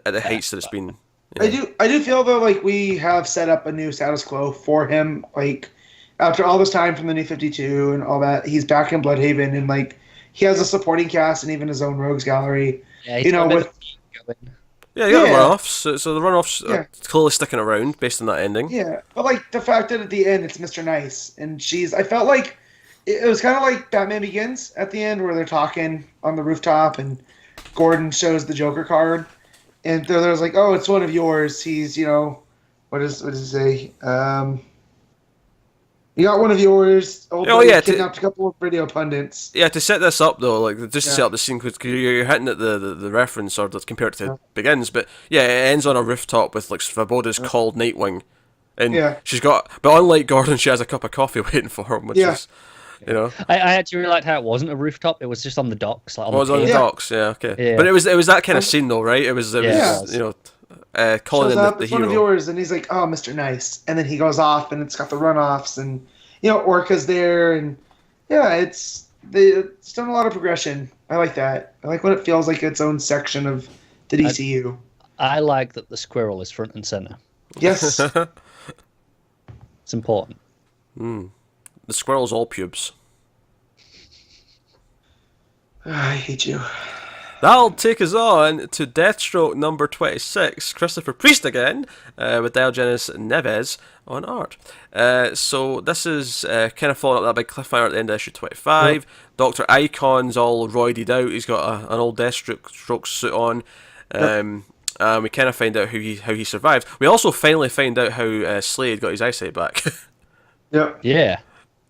at the heights that it's been. I do feel though like we have set up a new status quo for him. Like after all this time from the New 52 and all that, he's back in Bloodhaven, and like he has a supporting cast and even his own rogues gallery. Yeah, You know, with Yeah, you got Yeah. runoffs. So the runoffs Yeah. are clearly sticking around based on that ending. yeah, but like the fact that at the end it's Mr. Nice, and I felt like it was kind of like Batman Begins at the end where they're talking on the rooftop and Gordon shows the Joker card, and there's like, oh, it's one of yours. He's, what does he say? You got one of yours. Old Oh, buddy yeah, kidnapped a couple of radio pundits. Yeah, to set this up though, like just to set Yeah. up the scene, because you're hitting at the reference or compared to Begins, but yeah, it ends on a rooftop with like Svoboda's called Nightwing, and Yeah. she's got, but unlike Gordon, she has a cup of coffee waiting for him, which Yeah. is, you know, I actually really liked how it wasn't a rooftop; it was just on the docks, like on what was the on the pier. Yeah. docks, yeah, okay, Yeah. but it was that kind of scene though, right? It was Yeah. you know, calling Shows in up, the it's one of hero. yours, and he's like, oh, Mr. Nice, and then he goes off, and it's got the runoffs, and Orca's there, and yeah, it's done a lot of progression. I like that. I like when it feels like its own section of the DCU. I like that the squirrel is front and center. Yes. It's important. The squirrel's all pubes. I hate you. That'll take us on to Deathstroke number 26, Christopher Priest again, with Diogenes Neves on art. So this is kind of following up that big cliffhanger at the end of issue 25. Yep. Dr. Icon's all roided out. He's got an old Deathstroke suit on. And we kind of find out how he survived. We also finally find out how Slade got his eyesight back. Yep. Yeah,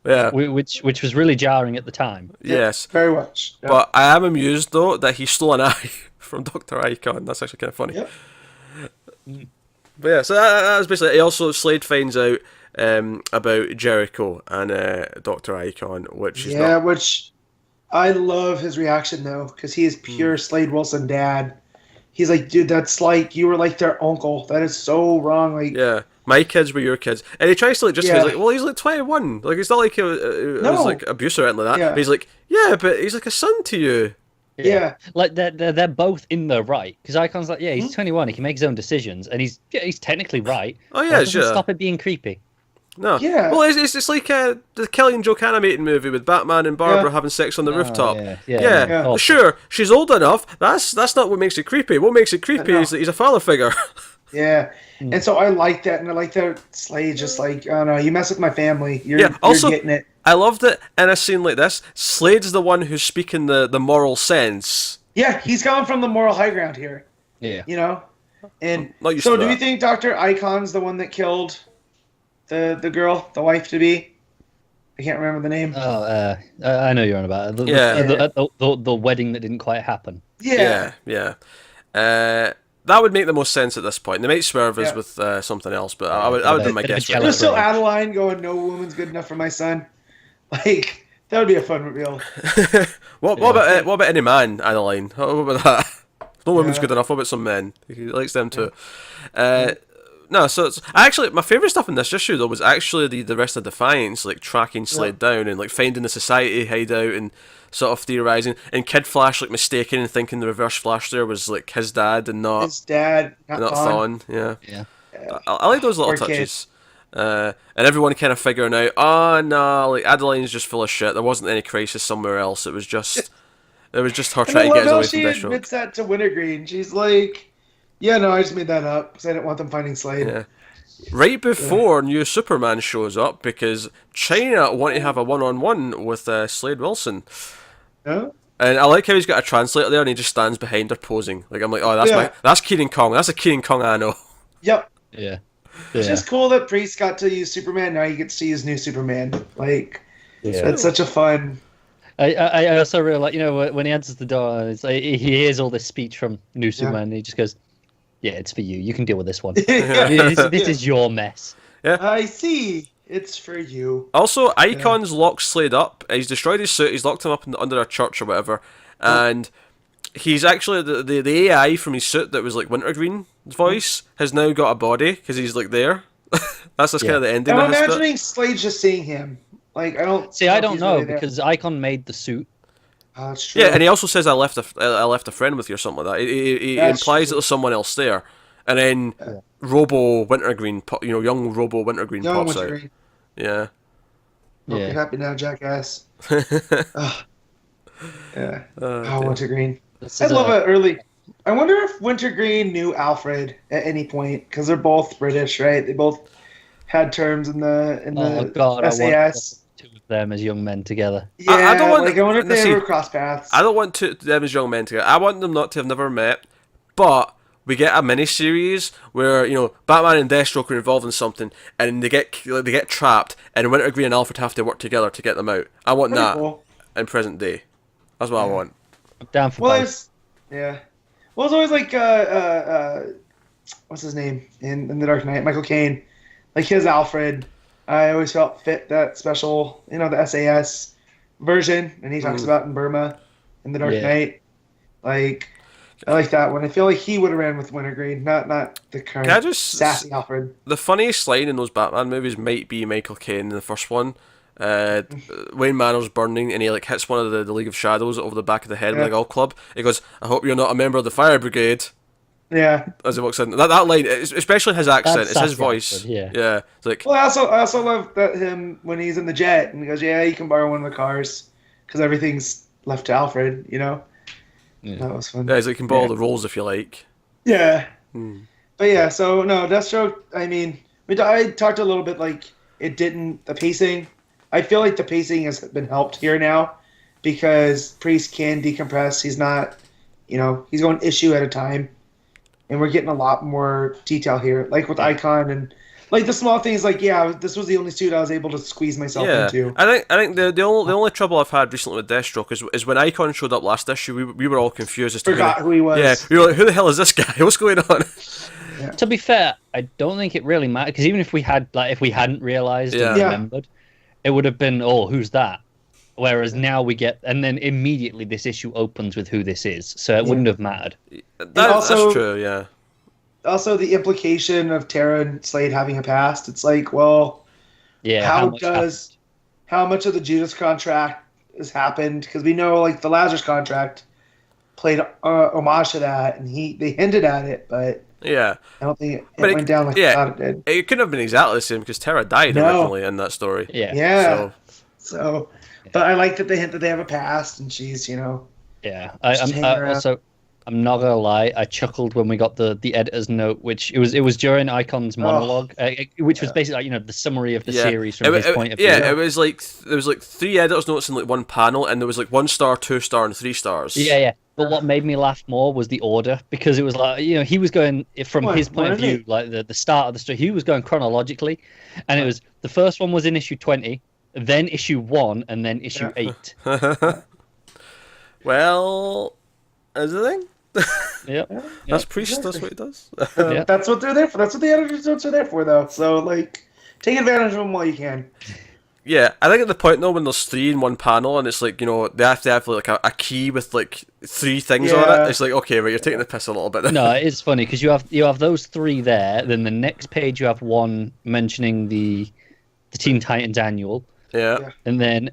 Yeah. which was really jarring at the time. Yes. Very much. Yep. But I am amused though that he stole an eye from Dr. Icon. That's actually kind of funny. Yep. But yeah, so that was basically it. Also, Slade finds out about Jericho and Dr. Icon, which is not... which I love his reaction though, because he is pure Slade Wilson dad. He's like, dude, that's like you were like their uncle. That is so wrong. Like, Yeah, my kids were your kids, and he tries to like just Yeah. he's like, well, he's like 21. Like it's not like it was No. like abuse or anything like that. Yeah. But he's like, yeah, but he's like a son to you. yeah. Like they're both in the right, because Icon's like, yeah, he's 21, he can make his own decisions, and he's technically right. Oh, yeah, That doesn't sure. stop it being creepy. No. Yeah. Well, it's like the Kelly and Joe animated movie with Batman and Barbara Yeah. having sex on the rooftop. yeah. Yeah. awful. Sure, she's old enough. That's not what makes it creepy. What makes it creepy No. is that he's a father figure. Yeah. And so I like that, and I like that Slade just like, oh no, you mess with my family. You're, Yeah, also- you're getting it. I loved it in a scene like this. Slade's the one who's speaking the moral sense. Yeah, he's coming from the moral high ground here. Yeah. And Not used so to do that. you think Dr. Icon's the one that killed the girl, the wife to be? I can't remember the name. Oh, I know you're on about it. Yeah. The wedding that didn't quite happen. Yeah. Yeah. That would make the most sense at this point. They might swerve us Yeah. with something else, but I would do my bit of a guess. jealous There's still rage. Adeline going, no woman's good enough for my son. Like, that would be a fun reveal. What about any man, Adeline? What about that? No woman's Yeah. good enough. What about some men? He likes them too. No, so it's actually my favorite stuff in this issue though was actually the rest of Defiance, like tracking Slade down and like finding the society hideout and sort of theorizing, and Kid Flash like mistaken and thinking the Reverse Flash there was like his dad and not His dad, not Thawne. Thawne. Yeah, Yeah. I like those little Poor kid. touches. And everyone kind of figuring out, oh no, like Adeline's just full of shit. There wasn't any crisis somewhere else. It was just her And trying I to get love us how away from she Deathstroke. admits that to Wintergreen. She's like, yeah, no, I just made that up because I didn't want them finding Slade. Yeah. Right before New Superman shows up, because China want to have a one-on-one with Slade Wilson. No? And I like how he's got a translator there and he just stands behind her posing. Like I'm like, oh, that's Keenan Kong. That's a Keenan Kong I know. Yep. Yeah. It's just cool that Priest got to use Superman. Now he gets to use New Superman. Like, that's such a fun. I also really like, when he answers the door, it's like, he hears all this speech from New Superman, and he just goes, yeah, it's for you. You can deal with this one. This is your mess. I see. It's for you. Also, Icon's locked Slade up. He's destroyed his suit. He's locked him up under a church or whatever. And he's actually the AI from his suit that was like Wintergreen's voice has now got a body because he's like there. That's just kind of the ending. I'm of his bit. imagining Slade just seeing him. Like, I don't. See, I if don't he's know really there. because Icon made the suit. Oh, that's true. Yeah, and he also says I left a friend with you or something like that. He That's implies true. that there's someone else there, and then Robo Wintergreen, young Robo Wintergreen Young pops Wintergreen. out. Yeah, Hope Yeah. you're happy now, jackass. Ugh. Yeah. Oh, dear. Wintergreen. This I'd is love it early. I wonder if Wintergreen knew Alfred at any point because they're both British, right? They both had terms in Oh the God, I want SAS. two of them as young men together. Yeah, I don't want. like I wonder if they see, ever cross paths. I don't want them as young men together. I want them not to have never met, but we get a mini-series where Batman and Deathstroke are involved in something, and they get trapped, and Wintergreen and Alfred have to work together to get them out. I want That'd be that cool. in present day. That's what I want. I'm down for Well, both. yeah. Well, it's always like what's his name in The Dark Knight? Michael Caine. Like his Alfred, I always felt fit that special, the SAS version, and he talks about in Burma in The Dark Knight. Like, I like that one. I feel like he would have ran with Wintergreen, not the current Can I just sassy Alfred. The funniest line in those Batman movies might be Michael Caine in the first one. Wayne Manor's burning, and he hits one of the League of Shadows over the back of the head with a golf club. He goes, "I hope you're not a member of the fire brigade." Yeah. As he walks in, that line, especially his accent, it's his voice. Alfred, yeah. Yeah. It's like, Well, I also love that him when he's in the jet and he goes, "Yeah, you can borrow one of the cars because everything's left to Alfred." Yeah. That was fun. yeah, he's like, you can borrow the rolls if you like. Yeah. But yeah, so no, Deathstroke, I mean, I talked a little bit the pacing. I feel like the pacing has been helped here now because Priest can decompress. He's not, he's going issue at a time. And we're getting a lot more detail here, like with Icon and like the small things this was the only suit I was able to squeeze myself into. I think the only trouble I've had recently with Deathstroke is when Icon showed up last issue, we were all confused as to Forgot who he was. Yeah, we were like, who the hell is this guy? What's going on? Yeah. To be fair, I don't think it really mattered because even if we hadn't realized and remembered, it would have been, oh, who's that? Whereas now we get, and then immediately this issue opens with who this is, so it wouldn't have mattered. That's true, yeah. Also, the implication of Tara and Slade having a past. It's like, well, how much of the Judas contract has happened? Because we know, the Lazarus contract played homage to that, and they hinted at it, but yeah, I don't think it went down like I thought it did. It couldn't have been exactly the same because Tara died originally in that story. Yeah. So, but I like that they hint that they have a past, and she's, Yeah, I'm not gonna lie. I chuckled when we got the editor's note, which it was during Icon's monologue, which was basically the summary of the series from his point of view. Yeah, it was there was 3 editor's notes in one panel, and there was 1 star, 2 star, and 3 stars. Yeah. But what made me laugh more was the order, because it was he was going from his point of view, the start of the story. He was going chronologically, and it was the first one was in issue 20, then issue 1, and then issue 8. Well, is the thing. Yeah, that's Priest. That's what he does. That's what they're there for. That's what the editor's notes are there for, though. So, take advantage of them while you can. Yeah, I think at the point though when there's 3 in one panel and it's they have to have a key with 3 things on it. It's okay, right, you're taking the piss a little bit. No, it's funny because you have those 3 there. Then the next page you have 1 mentioning the Teen Titans annual. Yeah. And then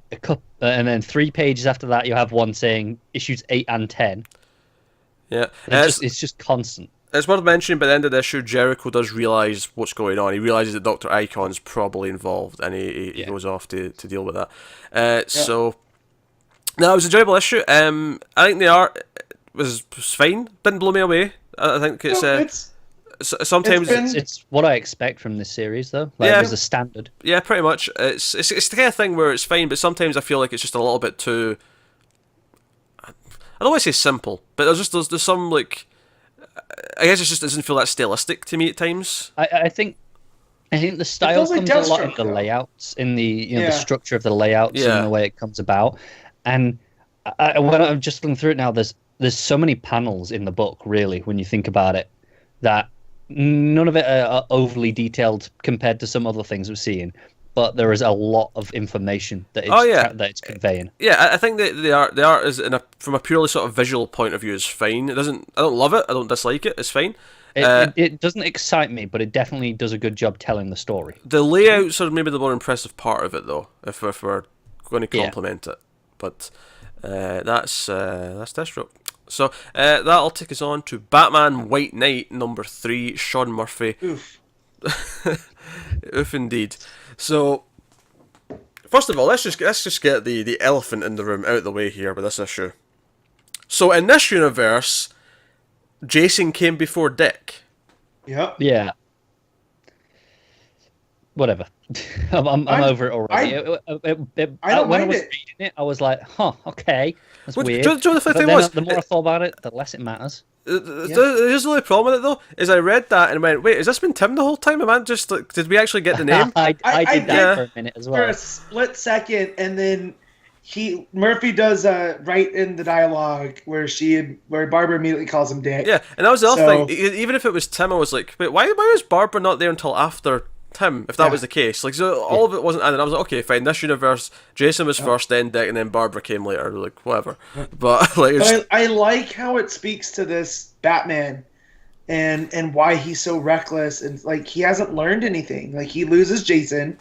and then 3 pages after that you have 1 saying issues 8 and 10. Yeah, it's just constant. It's worth mentioning, by the end of the issue, Jericho does realise what's going on. He realises that Dr. Icon's probably involved, and he goes off to deal with that. So, no, it was an enjoyable issue. I think the art was fine. Didn't blow me away. I think it's sometimes it's what I expect from this series, though. It was a standard. Yeah, pretty much. It's the kind of thing where it's fine, but sometimes I feel like it's just a little bit too. I don't want to say simple, but there's some I guess it just doesn't feel that stylistic to me at times. I think the style comes a lot in the layouts, in the the structure of the layouts and the way it comes about. And when I'm just looking through it now, there's so many panels in the book, really, when you think about it, that none of it are overly detailed compared to some other things we're seeing. But there is a lot of information that it's conveying. Yeah, I think that the art is from a purely sort of visual point of view is fine. I don't love it. I don't dislike it. It's fine. It doesn't excite me, but it definitely does a good job telling the story. The layouts are maybe the more impressive part of it, though, if we're going to compliment it. But that's Deathstroke. So that'll take us on to Batman White Knight number 3, Sean Murphy. Oof. Oof indeed. So, first of all, let's just get the elephant in the room out of the way here with this issue. So in this universe, Jason came before Dick. Yep. Yeah. Whatever. I'm over it already. I don't when I mind was it. reading it, I was like, okay, that's Well, weird. do you know the But thing then was? the more I thought about it, the less it matters. Here's the only problem with it though, is I read that and went, wait, has this been Tim the whole time? Am I just like, did we actually get the name? I did that yeah. for a minute as For well. a split second, and then Murphy does write in the dialogue where Barbara immediately calls him Dick. Yeah, and that was the other So- thing. Even if it was Tim, I was like, wait, why was Barbara not there until after Tim? If that was the case, like, so all of it wasn't. And I was like, okay, fine. This universe, Jason was first, then Dick, and then Barbara came later. Like, whatever. But like, it's, But I like how it speaks to this Batman and why he's so reckless, and like he hasn't learned anything. Like he loses Jason.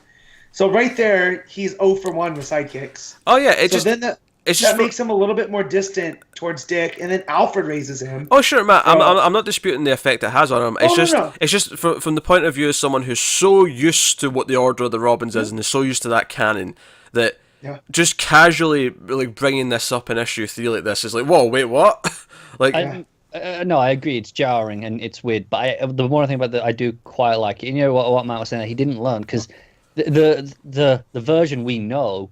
So right there, he's 0 for 1 with sidekicks. oh yeah, That makes him a little bit more distant towards Dick, and then Alfred raises him. Oh sure, Matt. I'm not disputing the effect it has on him. It's No. it's just from the point of view of someone who's so used to what the Order of the Robins is, and is so used to that canon that just casually like bringing this up in issue 3 like this is like, whoa, wait, what? like, No, I agree. It's jarring and it's weird. But the more I think about it, I do quite like it. You know what Matt was saying? That he didn't learn because the version we know,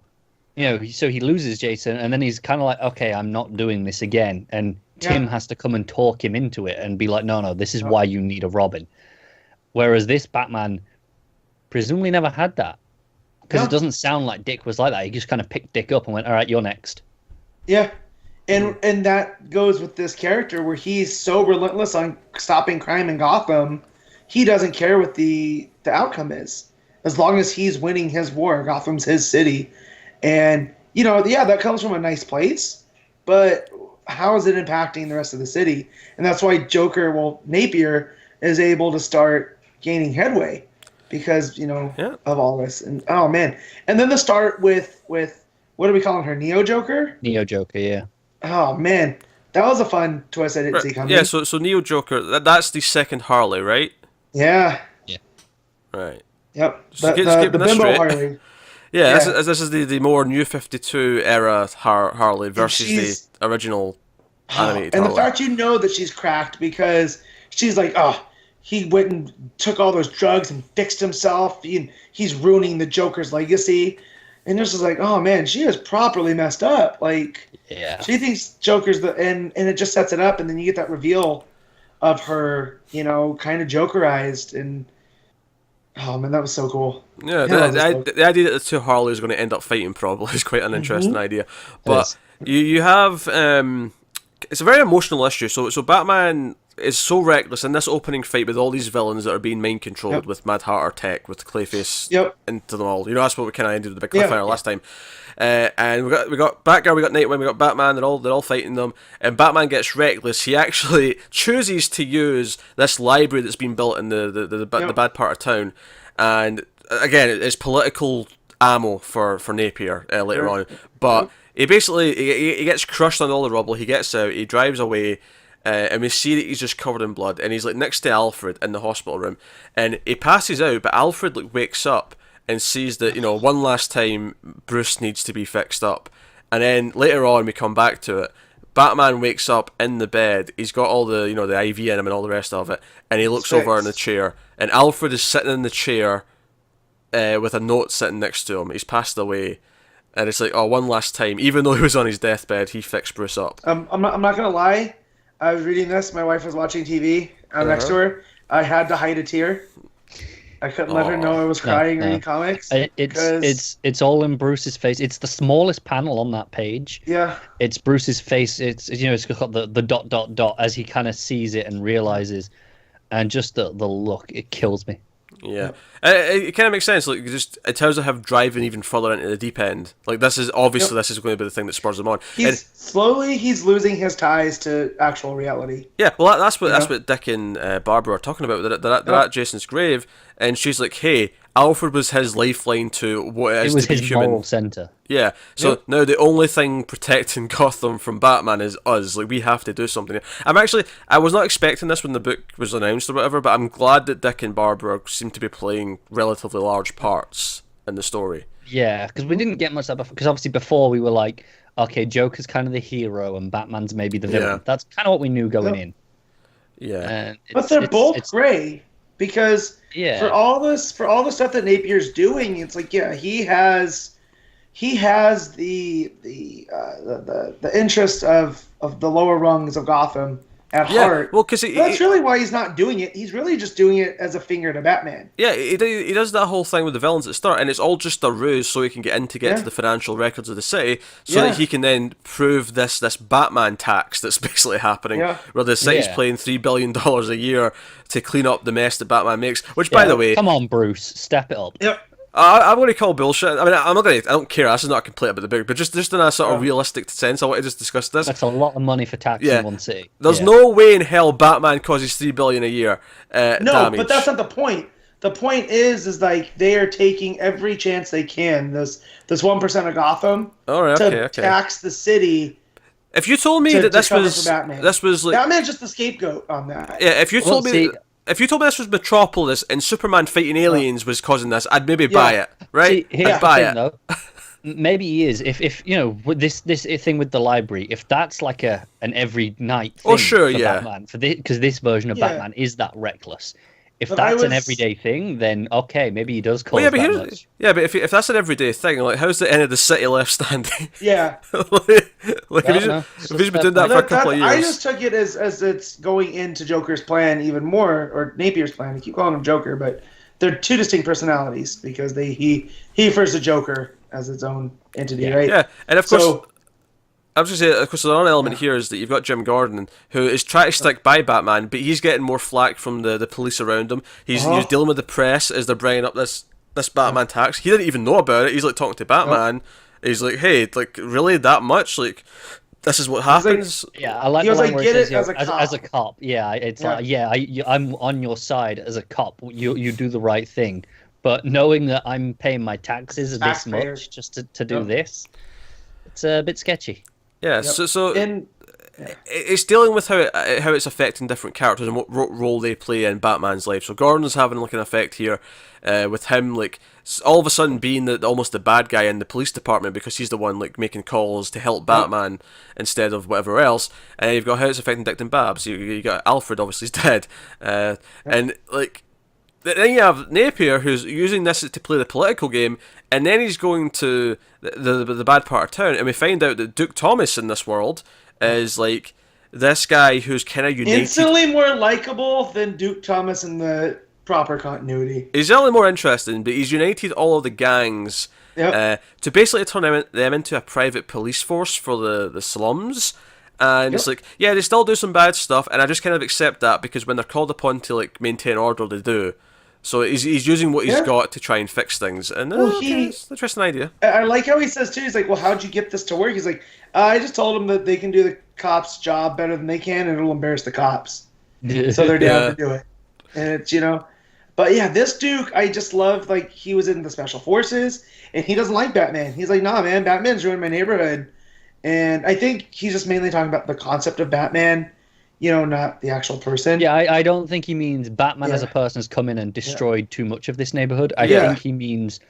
you know, so he loses Jason and then he's kind of like, okay, I'm not doing this again. And Tim has to come and talk him into it and be like, no, this is why you need a Robin. Whereas this Batman presumably never had that. Because it doesn't sound like Dick was like that. He just kind of picked Dick up and went, all right, you're next. Yeah. And that goes with this character where he's so relentless on stopping crime in Gotham, he doesn't care what the outcome is. As long as he's winning his war, Gotham's his city. And, you know, that comes from a nice place, but how is it impacting the rest of the city? And that's why Napier is able to start gaining headway because, you know, of all this. And, oh, man. And then the start with what are we calling her, Neo Joker? Neo Joker, yeah. Oh, man. That was a fun twist I didn't see coming. Yeah, so Neo Joker, that's the second Harley, right? Yeah. Yeah. Right. Yep. Just The keeping this bimbo straight. Harley. Yeah, this is the more New 52 era Harley versus the original animated And Harley. the fact you know that she's cracked because she's like, he went and took all those drugs and fixed himself. He's ruining the Joker's legacy. And this is like, oh man, she is properly messed up. Like, she thinks Joker's and it just sets it up, and then you get that reveal of her, you know, kind of Jokerized, and oh man, that was so cool. Yeah, the idea that the two Harleys are going to end up fighting probably is quite an interesting idea. But you have it's a very emotional issue. So Batman is so reckless in this opening fight with all these villains that are being mind controlled with Mad Hatter tech, with Clayface into them all. You know, that's what we kind of ended with the big cliffhanger last time. And we got Batgirl, we got Nightwing, we got Batman. They're all fighting them. And Batman gets reckless. He actually chooses to use this library that's been built in the bad part of town. And again, it's political ammo for Napier later on. But he basically he gets crushed on all the rubble. He gets out. He drives away. And we see that he's just covered in blood, and he's like next to Alfred in the hospital room, and he passes out, but Alfred like wakes up and sees that, you know, one last time Bruce needs to be fixed up. And then later on we come back to it, Batman wakes up in the bed, he's got all the, you know, the IV in him and all the rest of it, and he looks over in the chair, and Alfred is sitting in the chair with a note sitting next to him. He's passed away. And it's like, oh, one last time, even though he was on his deathbed, he fixed Bruce up. I'm not gonna lie. I was reading this. My wife was watching TV next to her. I had to hide a tear. I couldn't let her know I was crying reading comics. It's all in Bruce's face. It's the smallest panel on that page. Yeah. It's Bruce's face. It's it's got the ... as he kind of sees it and realizes, and just the look. It kills me. Yeah, it kind of makes sense. Like, it tells you him driving even further into the deep end. Like, this is obviously this is going to be the thing that spurs him on. He's losing his ties to actual reality. Yeah, well, that's what Dick and Barbara are talking about. They're at Jason's grave, and she's like, "Hey, Alfred was his lifeline to what it is to be human. It was his moral center." Yeah, so now the only thing protecting Gotham from Batman is us. Like, we have to do something. I was not expecting this when the book was announced or whatever, but I'm glad that Dick and Barbara seem to be playing relatively large parts in the story. Yeah, because we didn't get much of that before. Because obviously before we were like, okay, Joker's kind of the hero and Batman's maybe the villain. Yeah. That's kind of what we knew going in. Yeah. And But they're both gray because Yeah. for all the stuff that Napier's doing, it's like, yeah, he has the interest of the lower rungs of Gotham at heart. Well, because that's really why he's not doing it. He's really just doing it as a finger to Batman. Yeah, he does that whole thing with the villains at the start, and it's all just a ruse so he can get to the financial records of the city, so that he can then prove this Batman tax that's basically happening, where the city's paying $3 billion a year to clean up the mess that Batman makes. Which, by the way, come on, Bruce, step it up. Yep. I'm going to call bullshit. I mean, I don't care. This is not a complaint about the book, but just in a sort of realistic sense, I want to just discuss this. That's a lot of money for tax in one city. There's no way in hell Batman causes $3 billion a year. Damage. But that's not the point. The point is like they are taking every chance they can. This 1% of Gotham to tax the city. If you told me that this was like Batman's just the scapegoat on that. Yeah, if you told me. If you told me this was Metropolis and Superman fighting aliens was causing this, I'd maybe buy it, right? See, I'd buy it. Though. Maybe he is. If you know this thing with the library, if that's like an every night thing for Batman, because this version of Batman is that reckless. If that's an everyday thing, then okay, maybe he does cause that much. Yeah, but if that's an everyday thing, like how's the end of the city left standing? Yeah. if he's been doing that for a couple of years. I just took it as it's going into Joker's plan even more, or Napier's plan. I keep calling him Joker, but they're two distinct personalities because he refers to Joker as its own entity, right? Yeah, and of course. I was going to say, of course, another element here is that you've got Jim Gordon, who is trying to stick by Batman, but he's getting more flack from the police around him. He's dealing with the press as they're bringing up this Batman tax. He didn't even know about it. He's like talking to Batman. He's like, hey, like, really that much? Like, this is what happens? Like, I like the line where it says, as a cop. Yeah, it's like, I'm on your side as a cop. You do the right thing. But knowing that I'm paying my taxes this much just to do this, it's a bit sketchy. Yeah, so it's dealing with how it's affecting different characters and what role they play in Batman's life. So Gordon's having like an effect here with him like all of a sudden being almost the bad guy in the police department because he's the one like making calls to help Batman instead of whatever else. And you've got how it's affecting Dick and Babs. You got Alfred obviously is dead, and like. Then you have Napier, who's using this to play the political game, and then he's going to the bad part of town, and we find out that Duke Thomas in this world is like this guy who's kind of united. Instantly more likable than Duke Thomas in the proper continuity. He's only more interesting, but he's united all of the gangs to basically turn them into a private police force for the slums. And it's like, yeah, they still do some bad stuff, and I just kind of accept that because when they're called upon to like maintain order, they do. So he's using what he's got to try and fix things, and it's an interesting idea. I like how he says too. He's like, "Well, how'd you get this to work?" He's like, "I just told them that they can do the cops' job better than they can, and it'll embarrass the cops, so they're down to do it." And it's but yeah, this Duke, I just love. Like he was in the special forces, and he doesn't like Batman. He's like, "Nah, man, Batman's ruined my neighborhood," and I think he's just mainly talking about the concept of Batman. Not the actual person. Yeah, I don't think he means Batman as a person has come in and destroyed too much of this neighborhood. I think he means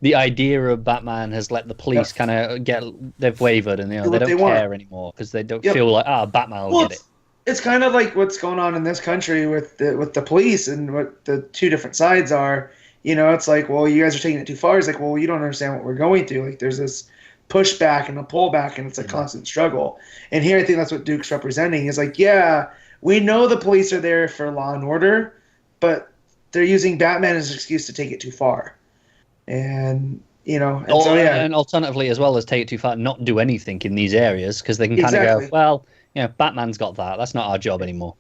the idea of Batman has let the police kind of they've wavered and they don't care anymore because they don't feel like, Batman will get it. It's kind of like what's going on in this country with the police and what the two different sides are. It's like, well, you guys are taking it too far. It's like, well, you don't understand what we're going through. Like, there's this pushback and a pullback, and it's a constant struggle. And here I think that's what Duke's representing is like, yeah, we know the police are there for law and order, but they're using Batman as an excuse to take it too far. And and alternatively as well as take it too far, not do anything in these areas because they can kind of go, well, Batman's got that. That's not our job anymore.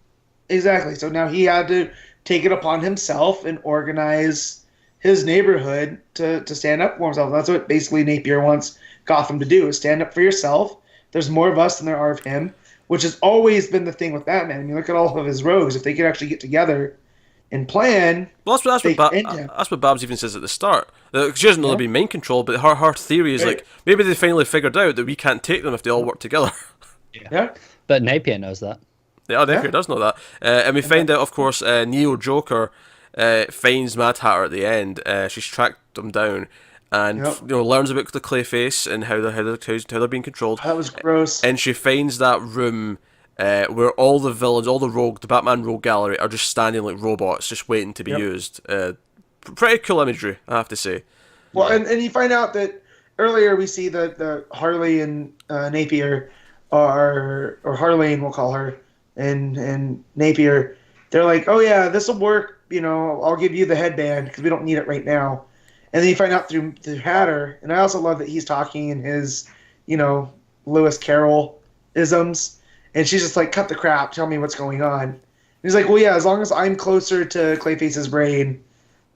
Exactly. So now he had to take it upon himself and organize his neighborhood to stand up for himself. That's what basically Napier wants Gotham to do, is stand up for yourself. There's more of us than there are of him, which has always been the thing with Batman. I mean, look at all of his rogues. If they could actually get together and plan, that's what Babs even says at the start. She doesn't know they'll be mind control, but her theory is like maybe they finally figured out that we can't take them if they all work together. Yeah. But Napier knows that. Yeah, Napier does know that. And we find out, of course, Neo Joker finds Mad Hatter at the end. She's tracked him down. and Yep. learns about the Clayface and how they're being controlled. That was gross. And she finds that room where all the villains, all the Batman rogue gallery are just standing like robots, just waiting to be used. Pretty cool imagery, I have to say. Well, and you find out that earlier we see that the Harley and Napier or Harlene, we'll call her, and Napier, they're like, oh yeah, this will work. I'll give you the headband because we don't need it right now. And then you find out through Hatter, and I also love that he's talking in his, Lewis Carroll isms, and she's just like, cut the crap, tell me what's going on. And he's like, well, yeah, as long as I'm closer to Clayface's brain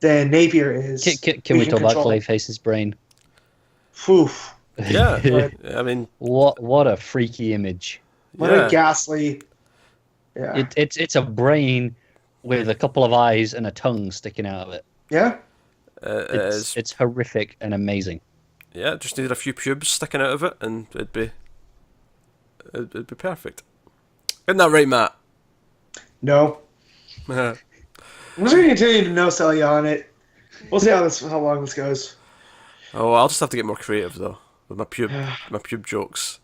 than Napier is. Can we talk about Clayface's brain? Oof. Yeah, I mean, what a freaky image. What a ghastly. Yeah. It's a brain with a couple of eyes and a tongue sticking out of it. Yeah. It's horrific and amazing. Yeah, just needed a few pubes sticking out of it, and it'd be perfect. Isn't that right, Matt? No. I'm just going to continue to no sell you on it. We'll see how long this goes. Oh, I'll just have to get more creative though with my pube jokes.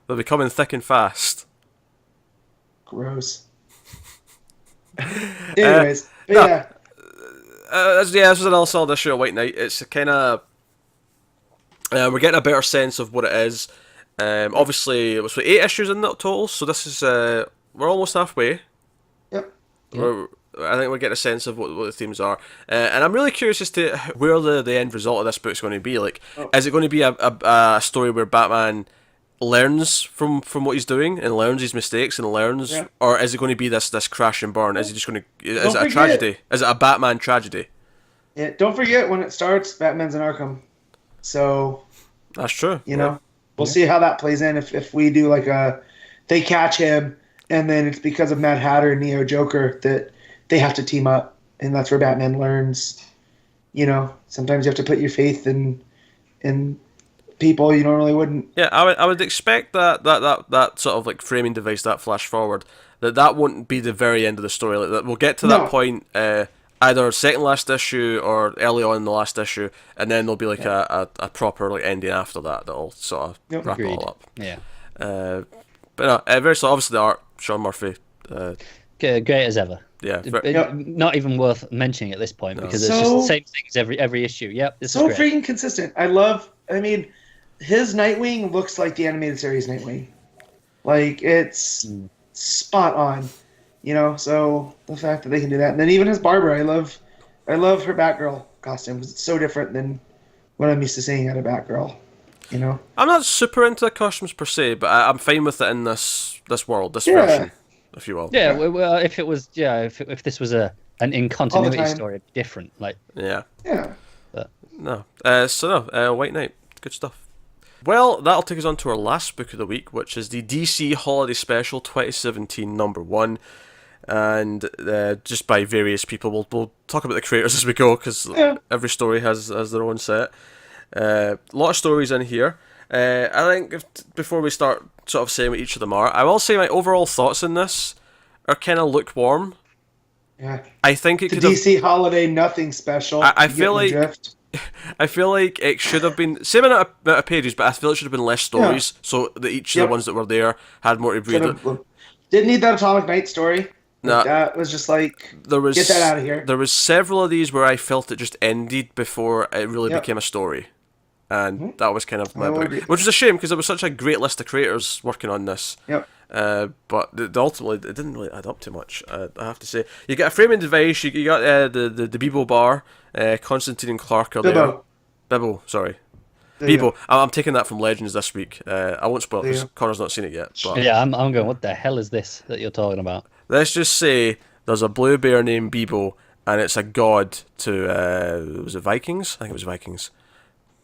They'll be coming thick and fast. Gross. Anyways, yeah. This was another solid issue of White Knight. It's kind of we're getting a better sense of what it is. Obviously, it was 8 issues in that total, so this is we're almost halfway. Yep. I think we're getting a sense of what the themes are, and I'm really curious as to where the end result of this book's going to be. Like, is it going to be a story where Batman learns from what he's doing and learns his mistakes and learns, or is it going to be this crash and burn? Is he just going to? Is it a tragedy? Is it a Batman tragedy? Yeah. Don't forget when it starts, Batman's in Arkham, so that's true. We'll see how that plays in. If we do they catch him, and then it's because of Mad Hatter and Neo Joker that they have to team up, and that's where Batman learns. Sometimes you have to put your faith in people you normally wouldn't. Yeah, I would expect that sort of like framing device, that flash forward, that wouldn't be the very end of the story. Like that, we'll get to that point either second last issue or early on in the last issue, and then there'll be like a proper like ending after that that'll sort of wrap it all up. Yeah. But no, very so obviously the art, Sean Murphy. Great as ever. Yeah. Not even worth mentioning at this point because it's just the same thing as every issue. Yep. This so is great. freaking consistent. I mean, his Nightwing looks like the animated series Nightwing. Like, it's spot on. So the fact that they can do that. And then even his Barbara, I love her Batgirl costume because it's so different than what I'm used to seeing out of Batgirl. I'm not super into the costumes per se, but I'm fine with it in this world, this version, if you will. Yeah, well, if it was, if this was an in continuity story, it'd be different. Like, yeah. But no, White Knight, good stuff. Well, that'll take us on to our last book of the week, which is the DC Holiday Special 2017 #1. And just by various people, we'll talk about the creators as we go, because every story has their own set. A lot of stories in here. I think before we start sort of saying what each of them are, I will say my overall thoughts on this are kind of lukewarm. Yeah. I think it the could DC Holiday Nothing Special. I feel like it should have been same amount of pages, but I feel it should have been less stories, so that each of the ones that were there had more to breathe. Didn't need that Atomic Knight story. No, that was just like, get that out of here. There was several of these where I felt it just ended before it really became a story. And that was kind of my book. Which is a shame, because there was such a great list of creators working on this. Yep. But ultimately, it didn't really add up too much, I have to say. You got a framing device, you got the Bebo bar, Constantine and Clark are there. Bibbo, sorry. Bebo. I'm taking that from Legends this week. I won't spoil it, because Connor's not seen it yet. But yeah, I'm going, what the hell is this that you're talking about? Let's just say there's a blue bear named Bebo, and it's a god to, was it Vikings? I think it was Vikings.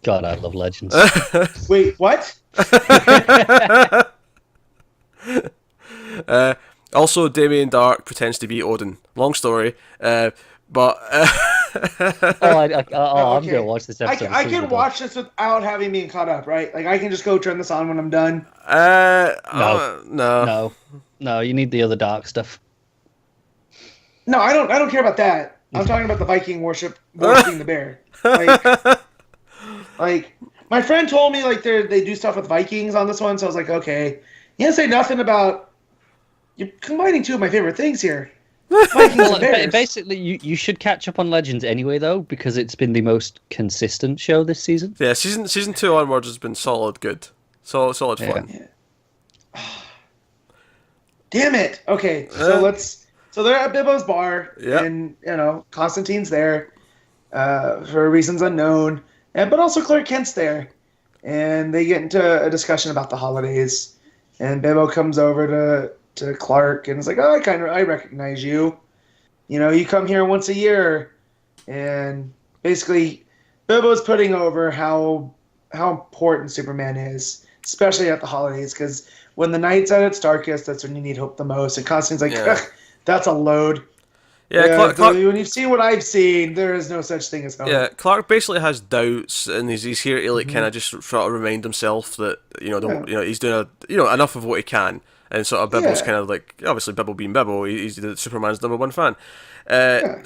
God, I love Legends. Wait, what? Also, Damien Dark pretends to be Odin. Long story, but... I'm going to watch this episode. I can watch this without having been caught up, right? Like, I can just go turn this on when I'm done. No, you need the other dark stuff. No, I don't care about that. I'm talking about the Viking worship worshipping the bear. Like my friend told me like they do stuff with Vikings on this one, so I was like, okay. You didn't say nothing about you're combining two of my favorite things here. Vikings and bears. Basically, you should catch up on Legends anyway, though, because it's been the most consistent show this season. Yeah, season 2 onwards has been solid good. Solid fun. Yeah. Damn it. Okay, so they're at Bibbo's bar, and Constantine's there for reasons unknown, but also Clark Kent's there, and they get into a discussion about the holidays, and Bibbo comes over to Clark and is like, oh, I recognize you. You come here once a year, and basically Bibbo's putting over how important Superman is, especially at the holidays, because when the night's at its darkest, that's when you need hope the most. And Constantine's like, that's a load. Yeah, Clark, when you've seen what I've seen, there is no such thing as hope. Yeah, Clark basically has doubts, and he's here to like kind of just try to remind himself that he's doing enough of what he can. And sort of Bibbo's kind of like, obviously Bibbo being Bibbo, he's Superman's #1 fan.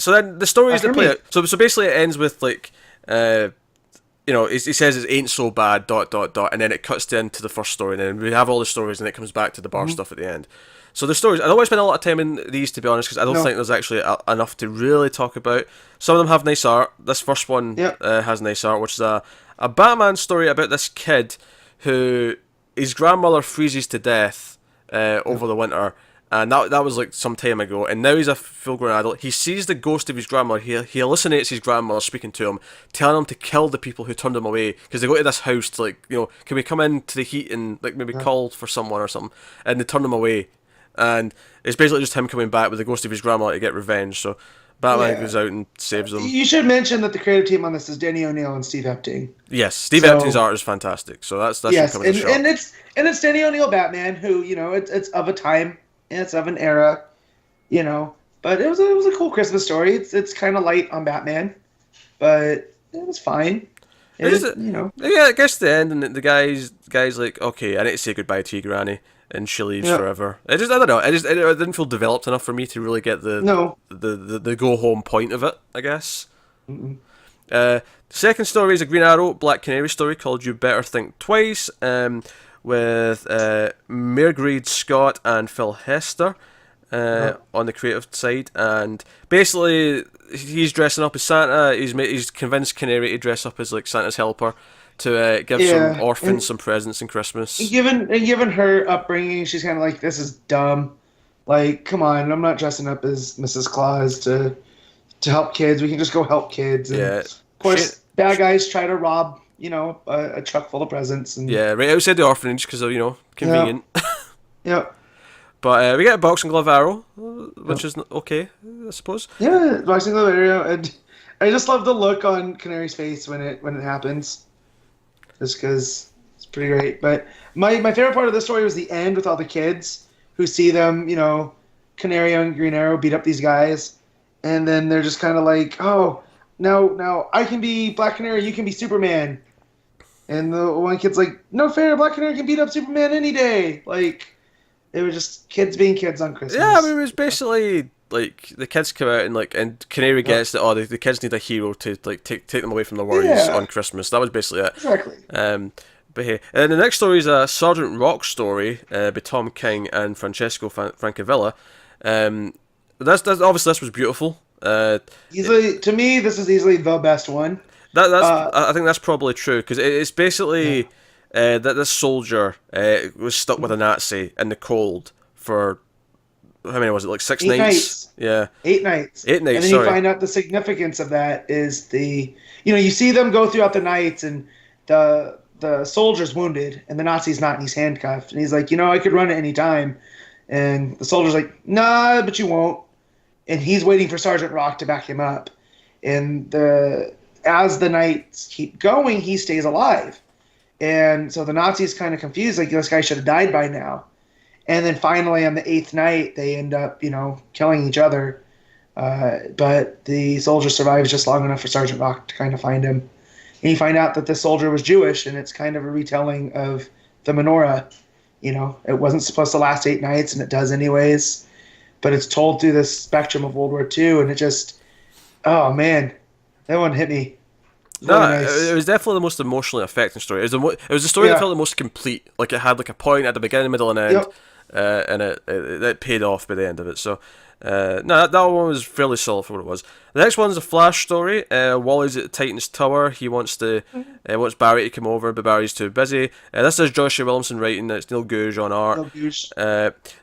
So then the stories that play out. So basically it ends with like, he says it ain't so bad, ... and then it cuts into the first story, and then we have all the stories, and it comes back to the bar stuff at the end. So the stories, I don't want to spend a lot of time in these, to be honest, because I don't think there's actually enough to really talk about. Some of them have nice art. This first one has nice art, which is a Batman story about this kid who his grandmother freezes to death over the winter, and that was like some time ago, and now he's a full-grown adult. He sees the ghost of his grandmother. He hallucinates his grandmother speaking to him, telling him to kill the people who turned him away, because they go to this house to like, can we come into the heat and like maybe call for someone or something, and they turn him away, and it's basically just him coming back with the ghost of his grandmother to get revenge. So Batman goes out and saves them. You should mention that the creative team on this is Denny O'Neil and Steve Epting. Yes, Steve Epting's art is fantastic. So that's yes, and it's Denny O'Neil Batman, who it's of a time and it's of an era, But it was a cool Christmas story. It's kind of light on Batman, but it was fine. Yeah, I guess the end, and the guy's like, okay, I need to say goodbye to you, Granny. And she leaves forever. I don't know. It didn't feel developed enough for me to really get the go home point of it, I guess. Second story is a Green Arrow Black Canary story called You Better Think Twice, with Marguerite Scott and Phil Hester on the creative side, and basically he's dressing up as Santa. He's convinced Canary to dress up as like Santa's helper, to give some orphans some presents in Christmas. Given her upbringing, she's kind of like, this is dumb. Like, come on, I'm not dressing up as Mrs. Claus to help kids. We can just go help kids. And of course, bad guys try to rob, a truck full of presents. And right outside the orphanage because of, convenient. Yeah. But we get a boxing glove arrow, which is okay, I suppose. Yeah, boxing glove arrow, and I just love the look on Canary's face when it happens. Just because it's pretty great. But my favorite part of this story was the end with all the kids who see them, Canary and Green Arrow beat up these guys. And then they're just kind of like, oh, now I can be Black Canary, you can be Superman. And the one kid's like, no fair, Black Canary can beat up Superman any day. Like, they were just kids being kids on Christmas. Yeah, I mean, it was basically like the kids come out and Canary gets that the kids need a hero to like take them away from their worries on Christmas. That was basically it. Exactly. But hey, and the next story is a Sergeant Rock story by Tom King and Francesco Francavilla. That's obviously this was beautiful. Easily, to me, this is easily the best one. I think that's probably true, because it's basically that this soldier was stuck with a Nazi in the cold for. How many was it? Like 6 nights? Yeah. 8 nights. 8 nights, and then you find out the significance of that is you see them go throughout the nights, and the soldier's wounded and the Nazi's not, and he's handcuffed. And he's like, I could run at any time. And the soldier's like, nah, but you won't. And he's waiting for Sergeant Rock to back him up. And as the nights keep going, he stays alive. And so the Nazi's kind of confused, like, this guy should have died by now. And then finally, on the 8th night, they end up, killing each other. But the soldier survives just long enough for Sergeant Rock to kind of find him. And you find out that this soldier was Jewish, and it's kind of a retelling of the menorah. It wasn't supposed to last 8 nights, and it does anyways. But it's told through this spectrum of World War II, and it just, oh man, That one hit me. No, Really nice. it was definitely the most emotionally affecting story. It was the story that Yeah. felt the most complete. Like it had like a point at the beginning, middle, and end, Yep. and it paid off by the end of it. So, no, that one was fairly solid for what it was. The next one's a Flash story. Wally's at the Titan's Tower. He wants Barry to come over, but Barry's too busy. This is Joshua Williamson writing. It's Neil Gouge on art. No douche.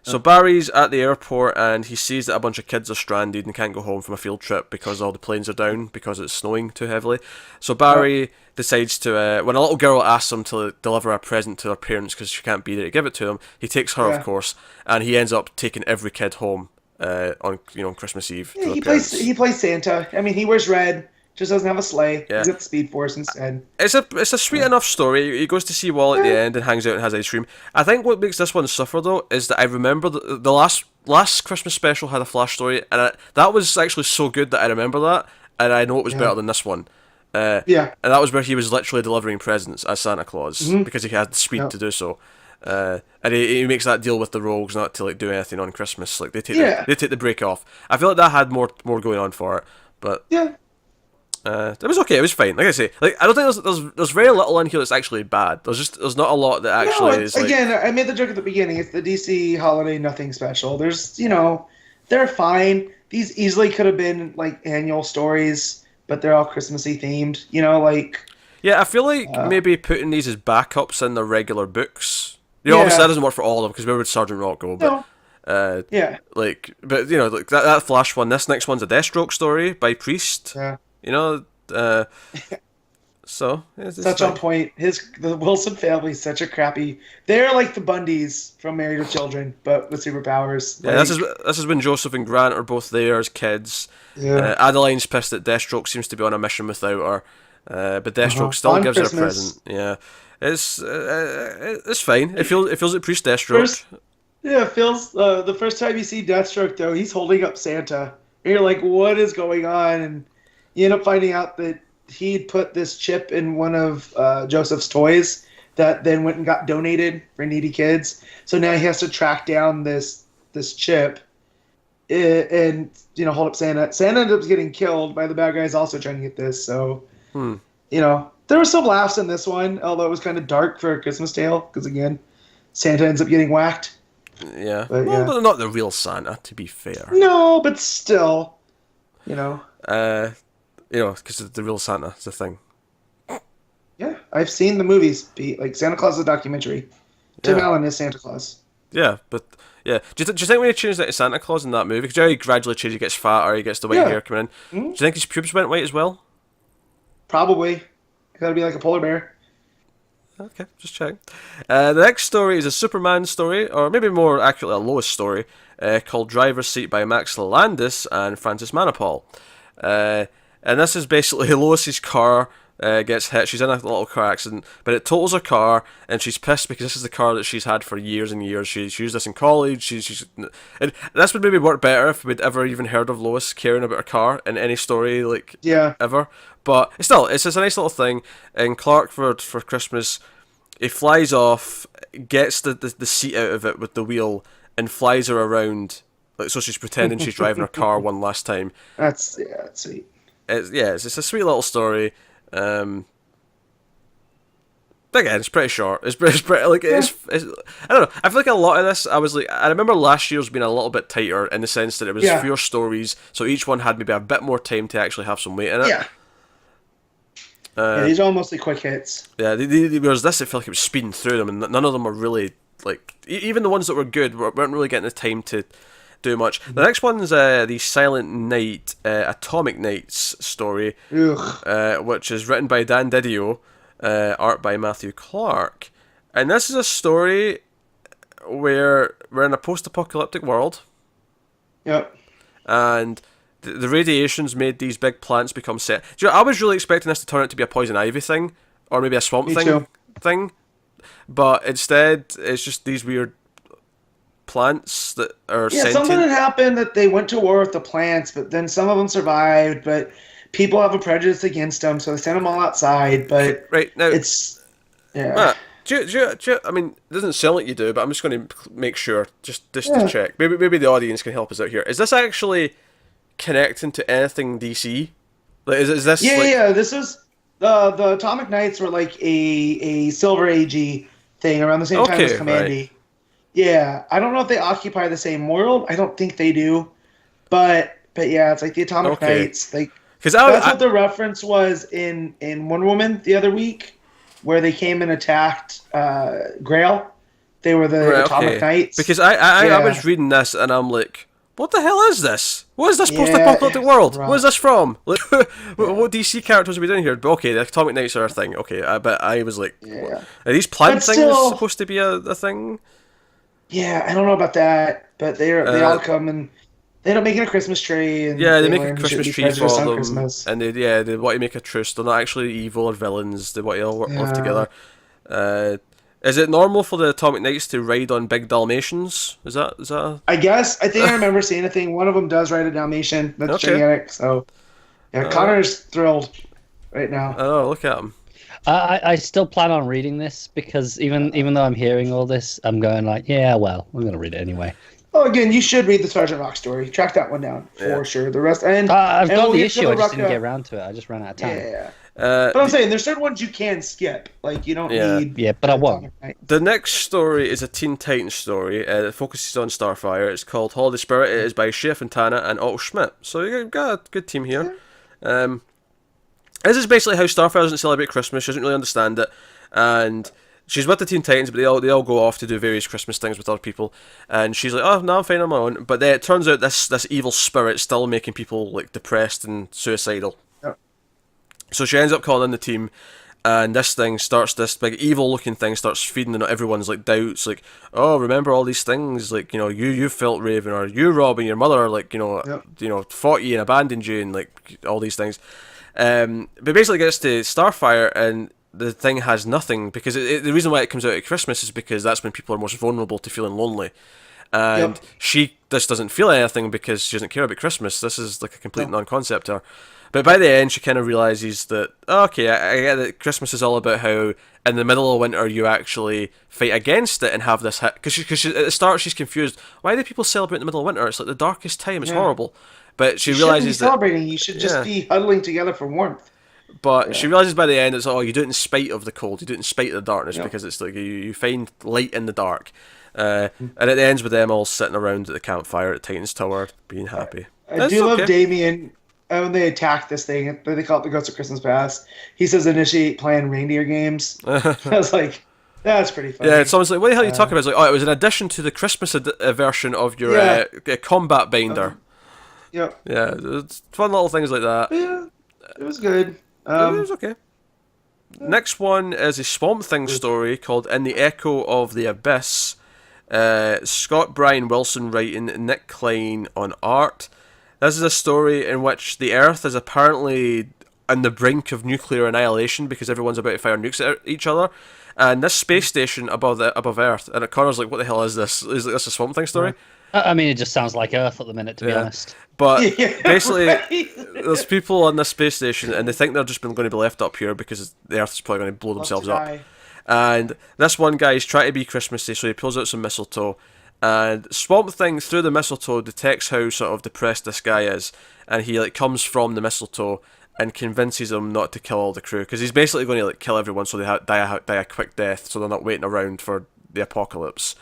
So Barry's at the airport and he sees that a bunch of kids are stranded and can't go home from a field trip because all the planes are down because it's snowing too heavily. So Barry decides to, when a little girl asks him to deliver a present to her parents because she can't be there to give it to them, he takes her, of course, and he ends up taking every kid home on Christmas Eve. Yeah, to their parents. he plays Santa. I mean, he wears red. Just doesn't have a sleigh. Yeah. He's got the Speed Force instead. It's a sweet enough story. He goes to see Wall at the end and hangs out and has ice cream. I think what makes this one suffer though is that I remember the last Christmas special had a Flash story, and that was actually so good that I remember that, and I know it was better than this one. Yeah. And that was where he was literally delivering presents as Santa Claus because he had the speed to do so. And he makes that deal with the rogues not to like do anything on Christmas. Like they take the break off. I feel like that had more going on for it, but Yeah. it was okay. It was fine. Like I say, like I don't think there's very little in here that's actually bad. There's not a lot that actually is. Like, again, I made the joke at the beginning. It's the DC holiday nothing special. There's, they're fine. These easily could have been like annual stories, but they're all Christmassy themed. yeah, I feel like maybe putting these as backups in the regular books. Obviously that doesn't work for all of them because where would Sergeant Rock go? But, no. like that Flash one. This next one's a Deathstroke story by Priest. Yeah. So it's Such on point. The Wilson family is such a crappy. They're like the Bundys from Married with Children, but with superpowers. Yeah, this is when Joseph and Grant are both there as kids. Yeah. Adeline's pissed that Deathstroke seems to be on a mission without her, but Deathstroke still On gives Christmas. her a present. Yeah, it's fine. It feels like Priest Deathstroke. It feels the first time you see Deathstroke though, he's holding up Santa. And you're like, what is going on? And you end up finding out that he'd put this chip in one of Joseph's toys that then went and got donated for needy kids. So now he has to track down this chip and hold up Santa. Santa ends up getting killed by the bad guys also trying to get this. So there were some laughs in this one, although it was kind of dark for a Christmas tale because again, Santa ends up getting whacked. Yeah, but but not the real Santa, to be fair. No, but still, because the real Santa is the thing. Yeah, I've seen the movies. Like Santa Claus is a documentary. Tim Yeah. Allen is Santa Claus. Yeah, but yeah, do you think when he changed that to Santa Claus in that movie? Because he gradually changes, he gets fatter, he gets the white hair coming in. Do you think his pubes went white as well? Probably. Gotta be like a polar bear. Okay, just checking. The next story is a Superman story, or maybe more accurately a Lois story, called Driver's Seat by Max Landis and Francis Manapul. And this is basically Lois's car gets hit. She's in a little car accident, but it totals her car, and she's pissed because this is the car that she's had for years and years. She used this in college. And this would maybe work better if we'd ever even heard of Lois caring about her car in any story ever. But it's a nice little thing. And Clark for Christmas, he flies off, gets the seat out of it with the wheel, and flies her around. So she's pretending she's driving her car one last time. That's sweet. It's a sweet little story. Again, it's pretty short. It's pretty like it's I don't know. I feel like a lot of this. I remember last year's being a little bit tighter in the sense that it was fewer stories, so each one had maybe a bit more time to actually have some weight in it. Yeah. These are all mostly quick hits. Yeah, whereas this, I feel like it was speeding through them, and none of them were really like. Even the ones that were good weren't really getting the time to do much. The next one's the Silent Night, Atomic Knights story, which is written by Dan Didio, art by Matthew Clark, and this is a story where we're in a post-apocalyptic world. Yep. And the radiation's made these big plants become set. I was really expecting this to turn out to be a poison ivy thing, or maybe a swamp thing, but instead it's just these weird plants that are sentient. Something had happened that they went to war with the plants, but then some of them survived, but people have a prejudice against them, so they sent them all outside, but right now it's... Yeah. Matt, I mean, it doesn't sound like you do, but I'm just going to make sure, just to check. Maybe the audience can help us out here. Is this actually connecting to anything DC? Like, is this Yeah, like yeah. This was the Atomic Knights were like a Silver Agey thing around the same time as okay, right? Commandy. Yeah, I don't know if they occupy the same world. I don't think they do, but yeah, it's like the Atomic Okay, Knights. Like because that's what the reference was in Wonder Woman the other week, where they came and attacked Grail. They were the right, Atomic okay, Knights. because I Yeah, was reading this and I'm like, what the hell is this? What is this yeah, post-apocalyptic it's world? rough. What is this from? Like, Yeah, what DC characters are we doing here? But okay, the Atomic Knights are a thing. Okay, but I was like, what? yeah. Are these plant But things still, supposed to be a thing? yeah, I don't know about that, but they Uh, all come and they end up making a Christmas tree, and yeah, they they make a learn to Christmas be tree prejudiced for on them, Christmas. and they want to make a truce. They're not actually evil or villains. They want to all live Yeah, together. Uh, is it normal for the Atomic Knights to ride on big Dalmatians? Is that I think I remember seeing a thing. One of them does ride a Dalmatian that's okay? gigantic. So yeah, Uh, Connor's thrilled right I now. don't know. Look at him. I still plan on reading this because even though I'm hearing all this, I'm going like, yeah, well, I'm gonna read it anyway. Oh, again, you should read the Sergeant Rock story. Track that one down for Yeah. sure. The rest, and I've and got we'll the get to issue. I just Rucka. didn't get around to it. I just ran out of time. Yeah, Uh, but I'm saying there's certain ones you can skip. Like you don't Yeah. need. Yeah, but I won't. The next story is a Teen Titans story that focuses on Starfire. It's called Holiday Spirit. It is by Shea Fontana and Otto Schmidt. So you've got a good team here. This is basically how Starfire doesn't celebrate Christmas. She doesn't really understand it. And she's with the Teen Titans, but they all go off to do various Christmas things with other people. And she's like, oh, no, I'm fine on my own. But then it turns out this evil spirit's still making people like depressed and suicidal. Yep. So she ends up calling in the team, and this big evil-looking thing starts feeding into everyone's like doubts, like, oh, remember all these things, like, you know, you felt Raven, or you, Robin, your mother, like, Yep. fought you and abandoned you, and like all these things. But basically gets to Starfire, and the thing has nothing, because the reason why it comes out at Christmas is because that's when people are most vulnerable to feeling lonely. And Yep. she just doesn't feel anything because she doesn't care about Christmas. This is like a complete non-concept to her. But by the end, she kind of realizes that, okay, I get that Christmas is all about how in the middle of winter you actually fight against it and have this hit. Because at the start she's confused. Why do people celebrate in the middle of winter? It's like the darkest time. It's horrible. But she You shouldn't be realizes that. celebrating. You should just Yeah. be huddling together for warmth. But she realizes by the end it's, oh, you do it in spite of the cold, you do it in spite of the darkness, Yep. because it's like you find light in the dark. And it ends with them all sitting around at the campfire at Titan's Tower, being happy. I That's do love okay. Damien. When they attack this thing, they call it the Ghost of Christmas Past. He says initiate playing reindeer games. I was like, that's pretty funny. Yeah, it's almost like, what the hell are you talking about? It's like, oh, it was an addition to the Christmas version of your combat binder. Yep. Yeah, it's fun little things like that. Yeah, it was good. It was okay. Next one is a Swamp Thing story called In the Echo of the Abyss. Scott Brian Wilson writing, Nick Klein on art. This is a story in which the Earth is apparently on the brink of nuclear annihilation because everyone's about to fire nukes at each other. And this space station above Earth, and Connor's like, what the hell is this? Is this a Swamp Thing story? I mean, it just sounds like Earth at the minute, to be honest. But Yeah, basically, right. there's people on this space station, and they think they're just going to be left up here because the Earth is probably going to blow themselves up. Die. And this one guy is trying to be Christmassy, so he pulls out some mistletoe. And Swamp Thing, through the mistletoe, detects how sort of depressed this guy is. And he like comes from the mistletoe and convinces him not to kill all the crew. Because he's basically going to like kill everyone so they die a quick death, so they're not waiting around for the apocalypse.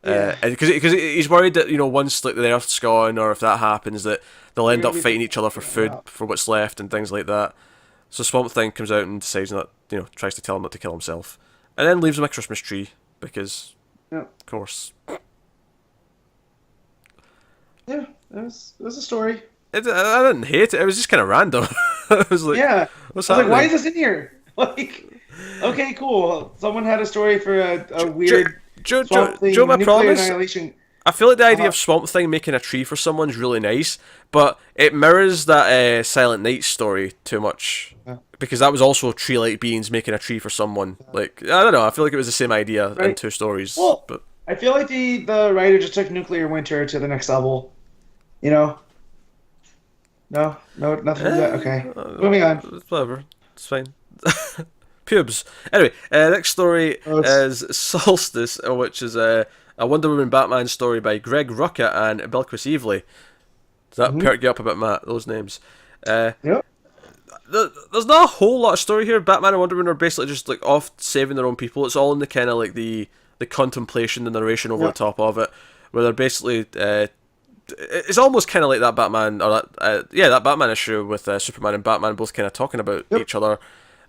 Yeah. Because he's worried that, you know, once like the Earth's gone, or if that happens, that they'll end up Maybe fighting each other for food, for what's left, and things like that. So Swamp Thing comes out and decides not, you know, tries to tell him not to kill himself. And then leaves him a Christmas tree, because, Yeah. of course. Yeah, it was a story. I didn't hate it, it was just kind of random. I was like, Yeah. what's I was happening? like, why is this in here? Like, okay, cool. Someone had a story for a weird Joe, Swamp Thing, my nuclear promise? annihilation. I feel like the idea of Swamp Thing making a tree for someone's really nice, but it mirrors that Silent Night story too much. Yeah. Because that was also tree-like beings making a tree for someone. Like, I don't know, I feel like it was the same idea in Right. two stories. Well, but I feel like the writer just took Nuclear Winter to the next level. You know? No, nothing like that. Okay, moving on. Whatever, it's fine. Pubes. Anyway, next story is Solstice, which is a Wonder Woman Batman story by Greg Rucka and Bilquis Evely. Does that perk you up a bit, Matt, those names? Yep. there's not a whole lot of story here. Batman and Wonder Woman are basically just like off saving their own people. It's all in the kind of like the contemplation, the narration over the top of it, where they're basically. It's almost kind of like that Batman, or that Batman issue with Superman and Batman both kind of talking about each other.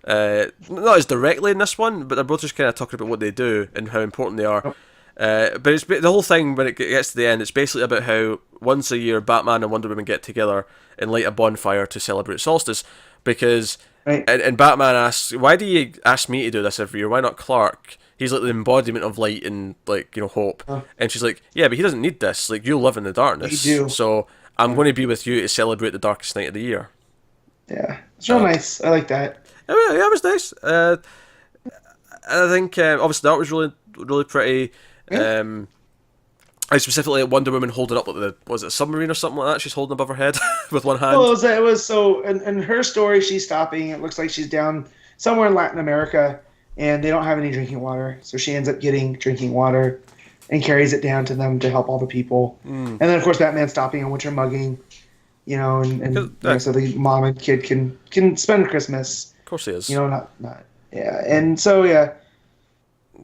Not as directly in this one, but they're both just kind of talking about what they do and how important they are. But it's the whole thing when it gets to the end. It's basically about how once a year Batman and Wonder Woman get together and light a bonfire to celebrate solstice. Because and Batman asks, "Why do you ask me to do this every year? Why not Clark? He's like the embodiment of light and like hope." And she's like, "Yeah, but he doesn't need this. Like you live in the darkness, You do. so I'm going to be with you to celebrate the darkest night of the year." Yeah, it's real nice. I like that. Yeah, it was nice. I think obviously that was really pretty. I specifically Wonder Woman holding up like was it a submarine or something like that? She's holding above her head with one hand. Well, it was so in her story, she's stopping. It looks like she's down somewhere in Latin America, and they don't have any drinking water. So she ends up getting drinking water and carries it down to them to help all the people. And then, of course, Batman's stopping and winter mugging, and so the mom and kid can spend Christmas. Of course he is. And so, yeah.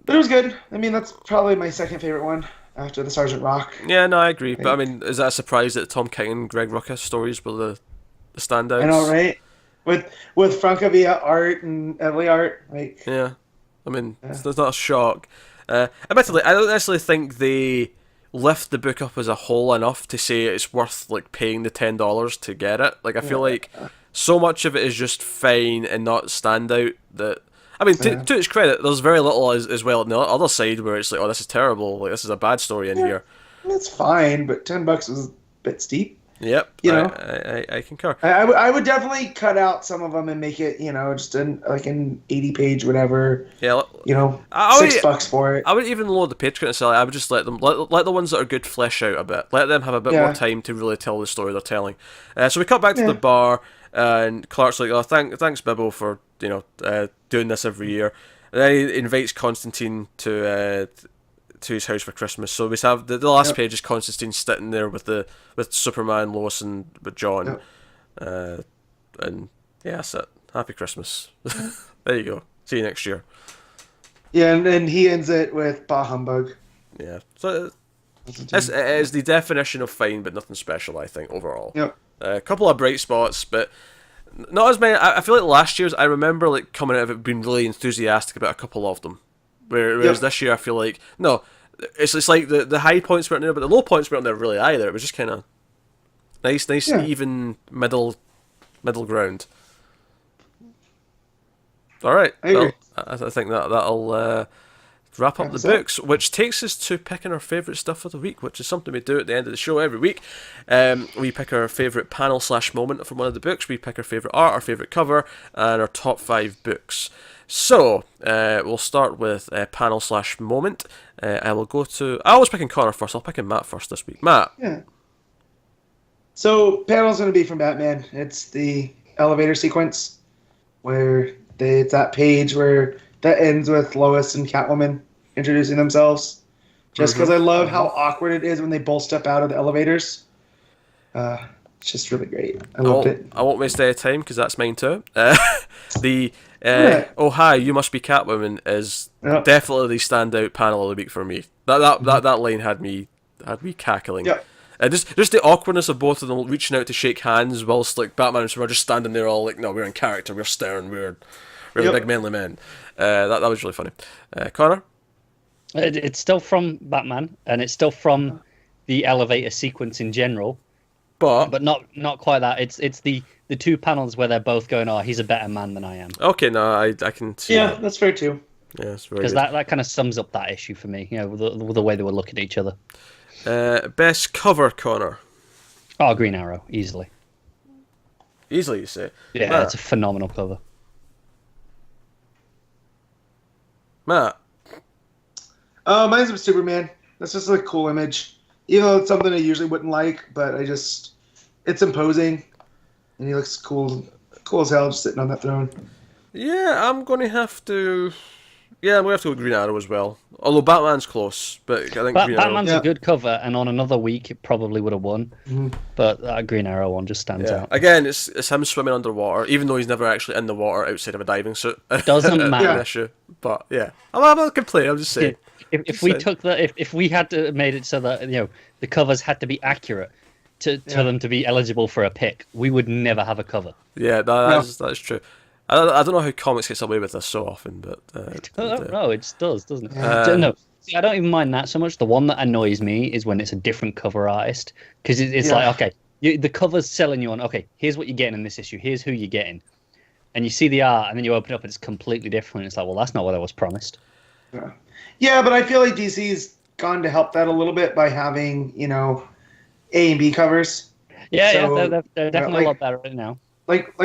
But it was good. I mean, that's probably my second favorite one after the Sergeant Rock. Yeah, no, I agree. But I mean, is that a surprise that Tom King and Greg Rucka stories were the standouts? I know, right? With Francavilla art and Evely art, like. Yeah, I mean, it's not a shock. Admittedly, I don't necessarily think they lift the book up as a whole enough to say it's worth like paying the $10 to get it. Like, I feel like so much of it is just fine and not standout that. I mean, to its credit, there's very little as well on the other side where it's like, oh, this is terrible. Like, this is a bad story in here. It's fine, but $10 is a bit steep. Yep, I concur. I would definitely cut out some of them and make it, just an 80-page whatever. Yeah, $6 for it. I wouldn't even lower the page count necessarily. I would just let the ones that are good flesh out a bit. Let them have a bit more time to really tell the story they're telling. So we cut back to the bar, and Clark's like, "Oh, thanks, Bibbo, for doing this every year." And then he invites Constantine to his house for Christmas. So we have the last page is Constantine sitting there with Superman, Lois, and with Jaun. And yeah, that's it. Happy Christmas. There you go. See you next year. Yeah, and then he ends it with Bah Humbug. Yeah. So it is the definition of fine, but nothing special, I think, overall. Yep. A couple of bright spots, but not as many. I feel like last year's, I remember like coming out of it being really enthusiastic about a couple of them. Whereas this year, I feel like no, it's like the high points weren't there, but the low points weren't there really either. It was just kind of nice, even middle ground. All right, I agree. I think that'll wrap up the books, which takes us to picking our favourite stuff of the week, which is something we do at the end of the show every week. We pick our favourite panel/moment from one of the books. We pick our favourite art, our favourite cover, and our top 5 books. So, we'll start with panel/moment. I will go to... I was picking Connor first. I'll pick Matt first this week. Matt. Yeah. So, panel's going to be from Batman. It's the elevator sequence where it's that page where that ends with Lois and Catwoman introducing themselves. Just because I love how awkward it is when they both step out of the elevators. It's just really great. I loved it. I won't waste any time because that's mine too. Oh hi, you must be Catwoman is definitely the standout panel of the week for me. That line had me cackling. Yeah. Just the awkwardness of both of them reaching out to shake hands whilst like Batman and Superman just standing there all like, no, we're in character, we're stern, we're the big manly men. That was really funny. Connor? It's still from Batman, and it's still from the elevator sequence in general, but not quite that. It's the two panels where they're both going, "Oh, he's a better man than I am." Okay, no, I can see. Yeah, that. That's fair too. Yeah, it's very because that kind of sums up that issue for me. With the way they were looking at each other. Best cover, Connor. Oh, Green Arrow, easily. Easily, you say? Yeah, it's a phenomenal cover. Matt. Mine's with Superman. That's just a cool image. Even though it's something I usually wouldn't like, but it's imposing. And he looks cool as hell just sitting on that throne. Yeah, I'm going to have to Yeah, we have to go with Green Arrow as well. Although Batman's close, but I think Green Arrow. Batman's a good cover, and on another week it probably would have won. But that Green Arrow one just stands out. Again, it's him swimming underwater, even though he's never actually in the water outside of a diving suit. Doesn't matter. An issue. But yeah, I'm not complaining. I'm just saying. If we took if we had to made it so that the covers had to be accurate to them to be eligible for a pick, we would never have a cover. Yeah, that's true. I don't know how comics gets away with this so often, but No, it does, doesn't it? No, see, I don't even mind that so much. The one that annoys me is when it's a different cover artist, because it's like, okay, the cover's selling you on, okay, here's what you're getting in this issue, here's who you're getting, and you see the art, and then you open it up and it's completely different. It's like, well, that's not what I was promised. Yeah, but I feel like DC's gone to help that a little bit by having A and B covers. They're definitely a lot better right now. Like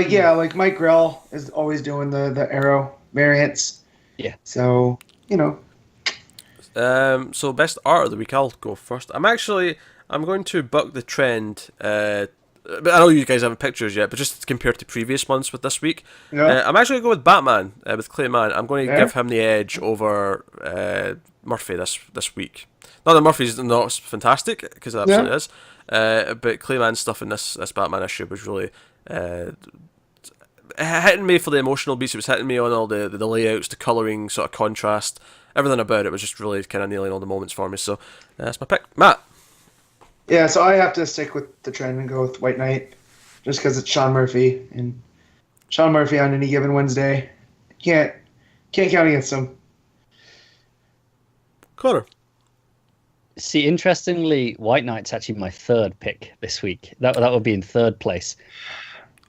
Mike Grell is always doing the Arrow variants. Yeah. So, So best art of the week, I'll go first. I'm going to buck the trend. But I know you guys haven't pictures yet, but just compared to previous months with this week, I'm actually going to go with Batman with Clay Mann. I'm going to give him the edge over Murphy this week. Not that Murphy's not fantastic, because it absolutely is, but Clay Mann's stuff in this Batman issue was really hitting me for the emotional beats. It was hitting me on all the layouts, the colouring, sort of contrast, everything about it was just really kind of nailing all the moments for me. So that's my pick. Matt. Yeah, so I have to stick with the trend and go with White Knight, just because it's Sean Murphy, and Sean Murphy on any given Wednesday, can't count against him. Connor. See, interestingly, White Knight's actually my third pick this week. That would be in third place.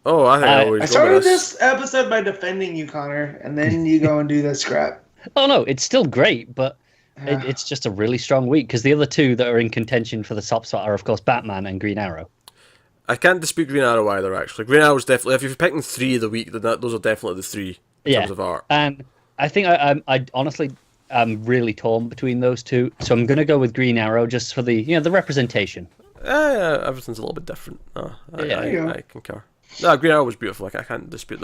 Oh, I started this episode by defending you, Connor, and then you go and do this crap. Oh no, it's still great, but it's just a really strong week, because the other two that are in contention for the top spot are, of course, Batman and Green Arrow. I can't dispute Green Arrow either, actually. Green Arrow's definitely, if you're picking three of the week, then those are definitely the three in terms of art. And I think I honestly am really torn between those two, so I'm going to go with Green Arrow just for the the representation. Everything's a little bit different. I concur. No, Green Arrow was beautiful. I can't dispute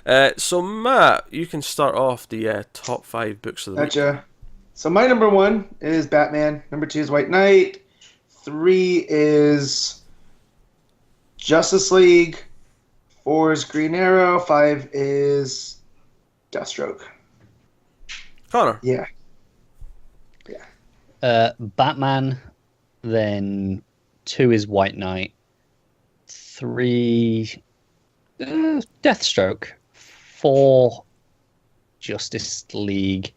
that. So Matt, you can start off the top 5 books of the week. Gotcha. So my number 1 is Batman. Number 2 is White Knight. 3 is Justice League. 4 is Green Arrow. 5 is Deathstroke. Connor. Yeah. Batman. Then 2 is White Knight. 3 Deathstroke. 4 Justice League.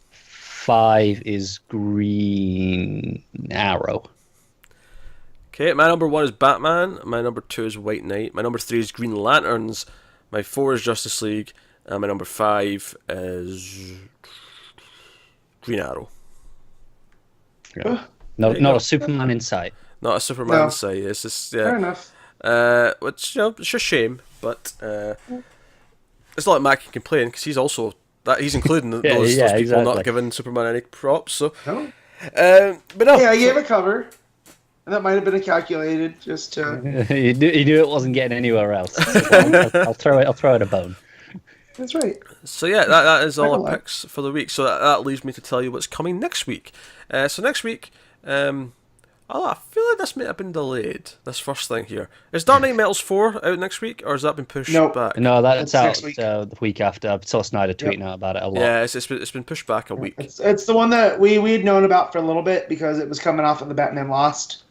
5 is Green Arrow. Okay, my number 1 is Batman. My number 2 is White Knight. My number 3 is Green Lanterns. My 4 is Justice League. And my number 5 is Green Arrow. Yeah. Not a Superman in sight. Not a Superman in sight. It's just Fair enough. Which it's a shame, but it's not like Matt can complain, because he's also he's including those people not giving Superman any props. So, no. But no. Yeah, I gave a cover, and that might have been calculated just to. You knew it wasn't getting anywhere else. So I'll throw it a bone. That's right. So yeah, that is all our picks for the week. So that leaves me to tell you what's coming next week. So next week, I feel like this may have been delayed. This first thing here. Is Dark Knight Metals 4 out next week, or has that been pushed back? No, that's out the week after. I saw Snyder tweeting out about it a lot. Yeah, it's been pushed back a week. It's the one that we had known about for a little bit, because it was coming off of the Batman Lost.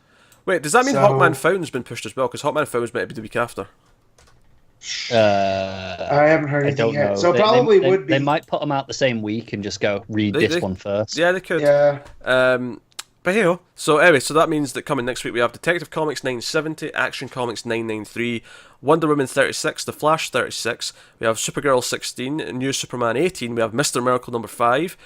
Wait, does that mean Hawkman Found's been pushed as well? Because Hawkman Found's might be the week after. I haven't heard anything yet. Know. So probably would be. They might put them out the same week and just go read this one first. Yeah, they could. Yeah. But hey, so anyway, so that means that coming next week we have Detective Comics 970, Action Comics 993, Wonder Woman 36, The Flash 36, we have Supergirl 16, New Superman 18, we have Mr. Miracle number 5.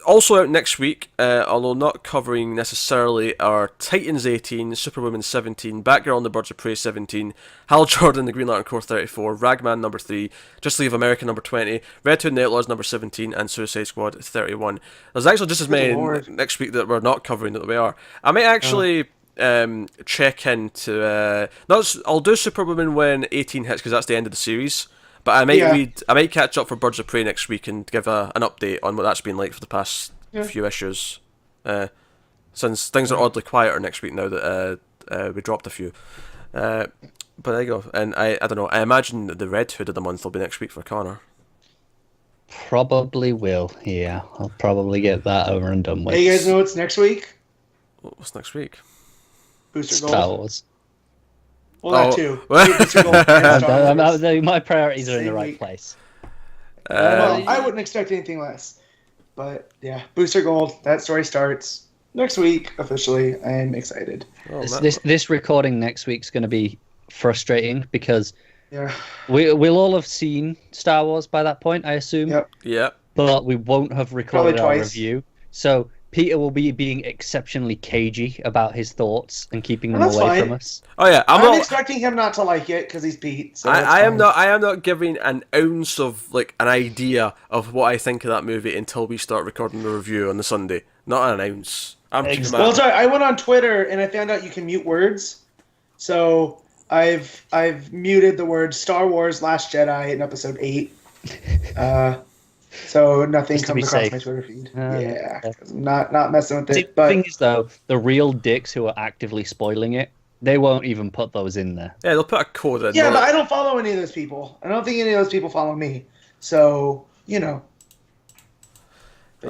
Also out next week, although not covering necessarily, are Titans 18, Superwoman 17, Batgirl and the Birds of Prey 17, Hal Jordan, the Green Lantern Corps 34, Ragman number 3, Justice League of America number 20, Red Hood and the Outlaws number 17, and Suicide Squad 31. There's actually just as many next week that we're not covering that we are. I might actually check into... I'll do Superwoman when 18 hits, because that's the end of the series. But I might Yeah. I might catch up for Birds of Prey next week and give an update on what that's been like for the past few issues. Since things are oddly quieter next week now that we dropped a few. But there you go. And I don't know. I imagine that the Red Hood of the month will be next week for Connor. Probably will. Yeah, I'll probably get that over and done with. Hey, you guys know what's next week? What's next week? Booster Gold. Star Wars. Well, that too. Well. Booster Gold and Star Wars. My priorities are in the Same right week. place. Well, I wouldn't expect anything less. But yeah, Booster Gold. That story starts next week officially. I am excited. This recording next week's going to be frustrating because Yeah. we'll all have seen Star Wars by that point, I assume. Yep. Yeah. But we won't have recorded Probably our twice. review. So Peter will be being exceptionally cagey about his thoughts and keeping them That's away fine. from us. Oh yeah. I'm expecting him not to like it because he's Pete. So that's I am fine. not. I am not giving an ounce of like an idea of what I think of that movie until we start recording the review on the Sunday. Not an ounce. I'm too Exactly. Well, mad. sorry. I went on Twitter and I found out you can mute words. So I've muted the word Star Wars Last Jedi in episode 8. So nothing Just to be comes across safe. my Twitter feed. Yeah. 'Cause I'm not messing with See, it. the But thing is, though, the real dicks who are actively spoiling it, they won't even put those in there. Yeah, they'll put a code in. yeah, They'll- but I don't follow any of those people. I don't think any of those people follow me. So But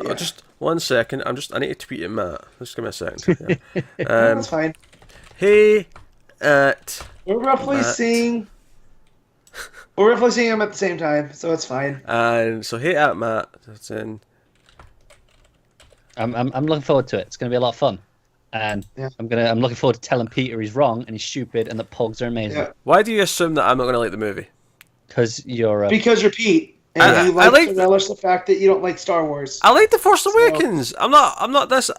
yeah. Just 1 second. I need to tweet at Matt. Just give me a second. Yeah. That's fine. Hey, at We're roughly Matt. seeing them at the same time, so it's fine. and so hey at Matt. That's in. I'm looking forward to it. It's going to be a lot of fun, and Yeah. I'm looking forward to telling Peter he's wrong and he's stupid and that Pogs are amazing Yeah. Why do you assume that I'm not going to like the movie? because you're a Because you're Pete, and I you like like to relish the fact that you don't like Star Wars. I like the Force Awakens. I'm not this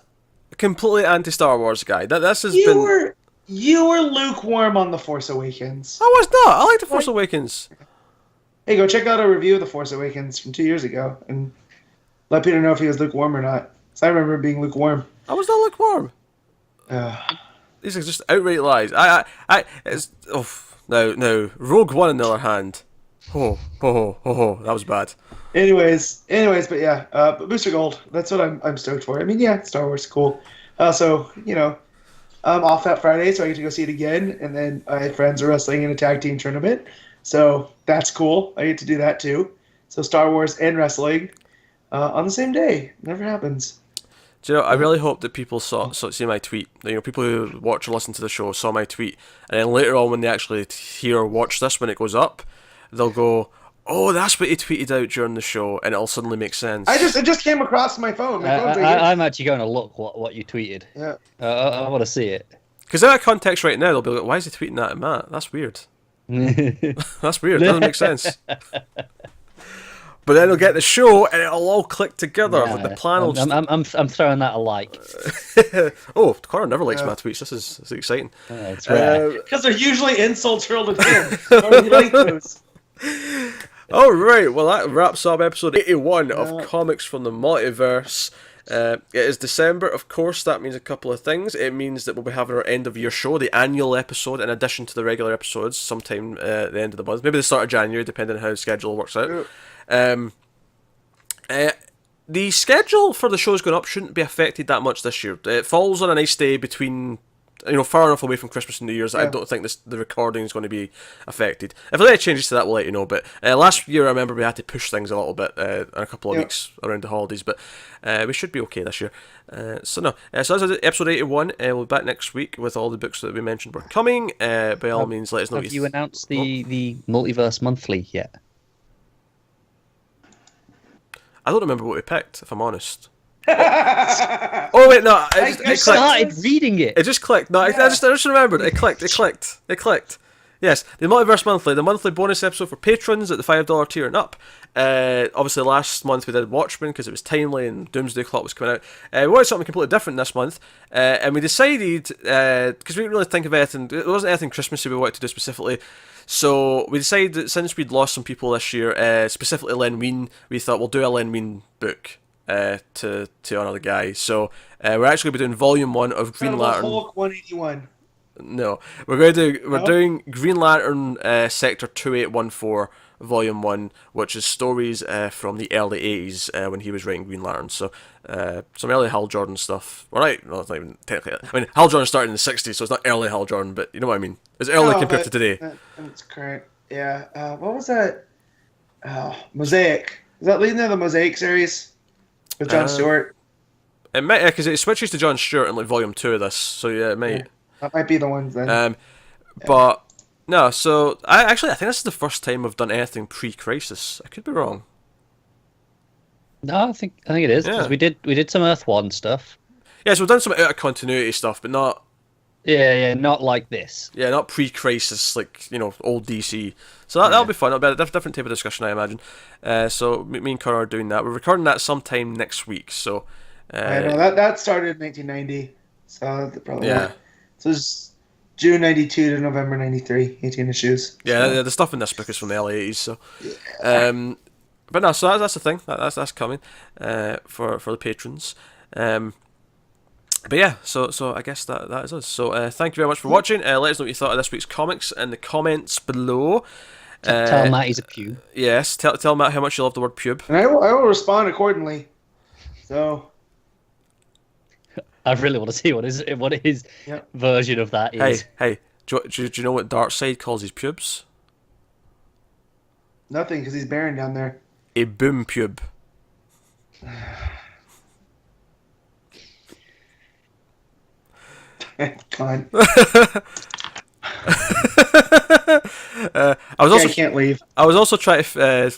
completely anti Star Wars guy. This has been. You were lukewarm on The Force Awakens. I was not. I like the Force Awakens. Hey, go check out a review of The Force Awakens from 2 years ago, and let Peter know if he was lukewarm or not. 'Cause I remember being lukewarm. I was not lukewarm. These are just outright lies. It's no. Rogue One, on the other hand, that was bad. Anyways, but yeah, but Booster Gold. That's what I'm stoked for. I mean, yeah, Star Wars is cool. So I'm off that Friday, so I get to go see it again. And then my friends are wrestling in a tag team tournament, so that's cool. I get to do that too. So Star Wars and wrestling on the same day. Never happens. Do you know? I really hope that people see my tweet. People who watch or listen to the show saw my tweet, and then later on when they actually hear or watch this when it goes up, they'll go, "Oh, that's what he tweeted out during the show," and it'll suddenly make sense. It just came across my phone. My phone's right here. I'm actually going to look what you tweeted. Yeah. I want to see it. Because out of context right now, they'll be like, "Why is he tweeting that at Matt? That's weird. That's weird. Doesn't make sense." But then they'll get the show, and it'll all click together. Yeah. Like the plan will just... I'm throwing that a like. Oh, Connor never likes my tweets. This is exciting. It's rare. Because they're usually insults hurled at him. Why would you like those? All right, well that wraps up episode 81 of Comics from the Multiverse. It is December, of course. That means a couple of things. It means that we'll be having our end of year show, the annual episode, in addition to the regular episodes, sometime at the end of the month, maybe the start of January, depending on how the schedule works out. The schedule for the shows going up shouldn't be affected that much this year. It falls on a nice day between, far enough away from Christmas and New Year's that I don't think the recording is going to be affected. If there are any changes to that, we'll let you know. But last year, I remember we had to push things a little bit in a couple of weeks around the holidays. But we should be okay this year. So that's episode 81. We'll be back next week with all the books that we mentioned were coming. By all means, let us know. Have you announced the Multiverse Monthly yet? I don't remember what we picked, if I'm honest. Oh wait, no, it I started reading it. It just clicked. No, I just remembered. It clicked. Yes, the Multiverse Monthly, the monthly bonus episode for patrons at the $5 tier and up. Obviously, last month we did Watchmen because it was timely and Doomsday Clock was coming out. We wanted something completely different this month, and we decided, because we didn't really think of anything, it wasn't anything Christmassy we wanted to do specifically. So we decided that since we'd lost some people this year, specifically Len Wein, we thought we'll do a Len Wein book to another guy. So we're actually going to be doing Volume 1 of Green Lantern. Hulk 181. No, we're doing Green Lantern Sector 2814 Volume 1, which is stories from the early 80s when he was writing Green Lantern. So some early Hal Jordan stuff. Well, right, no, it's not even technically. I mean, Hal Jordan started in the 60s, so it's not early Hal Jordan, but you know what I mean. It's early compared to today. That's correct. Yeah. What was that? Mosaic. Is that leading to the Mosaic series with John Stewart? It might, because it switches to John Stewart in like Volume 2 of this, so yeah, it might. Yeah, that might be the ones then. But no, so I think this is the first time we've done anything pre-Crisis. I could be wrong. No, I think it is, because we did some Earth 1 stuff. Yeah, so we've done some out of continuity stuff, but not. Yeah, not like this. Yeah, not pre-Crisis, like, you know, old DC. So that'll be fun. It'll be a different type of discussion, I imagine. So me and Connor are doing that. We're recording that sometime next week. So I know that started in 1990. So probably So it's June 92 to November 93, 18 issues. Yeah, the stuff in this book is from the early 80s. So, but no, so that's the thing. That's coming for the patrons. But yeah, so I guess that is us. So thank you very much for watching. Let us know what you thought of this week's comics in the comments below. Tell Matt he's a pube. Yes, tell Matt how much you love the word pube. And I will respond accordingly. So I really want to see what his version of that is. Hey, do you know what Darkseid calls his pubes? Nothing, because he's barren down there. A boom pube. God. I can't leave. I was also trying to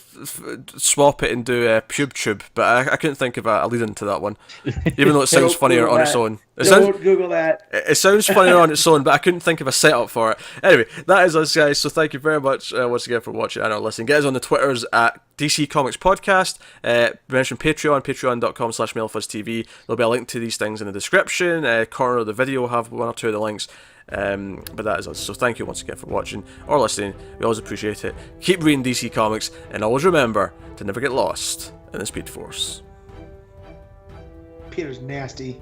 swap it and do pube tube, but I couldn't think of a lead into that one, even though it sounds funnier on its own. Don't Google that. It sounds funnier on its own, but I couldn't think of a setup for it. Anyway, that is us, guys. So thank you very much once again for watching and listening. Get us on the Twitters at DC Comics Podcast. Mention Patreon, patreon.com/MailFuzzTV. There'll be a link to these things in the description. Corner of the video will have one or two of the links. But that is us. So thank you once again for watching or listening. We always appreciate it. Keep reading DC Comics, and always remember to never get lost in the Speed Force. Peter's nasty.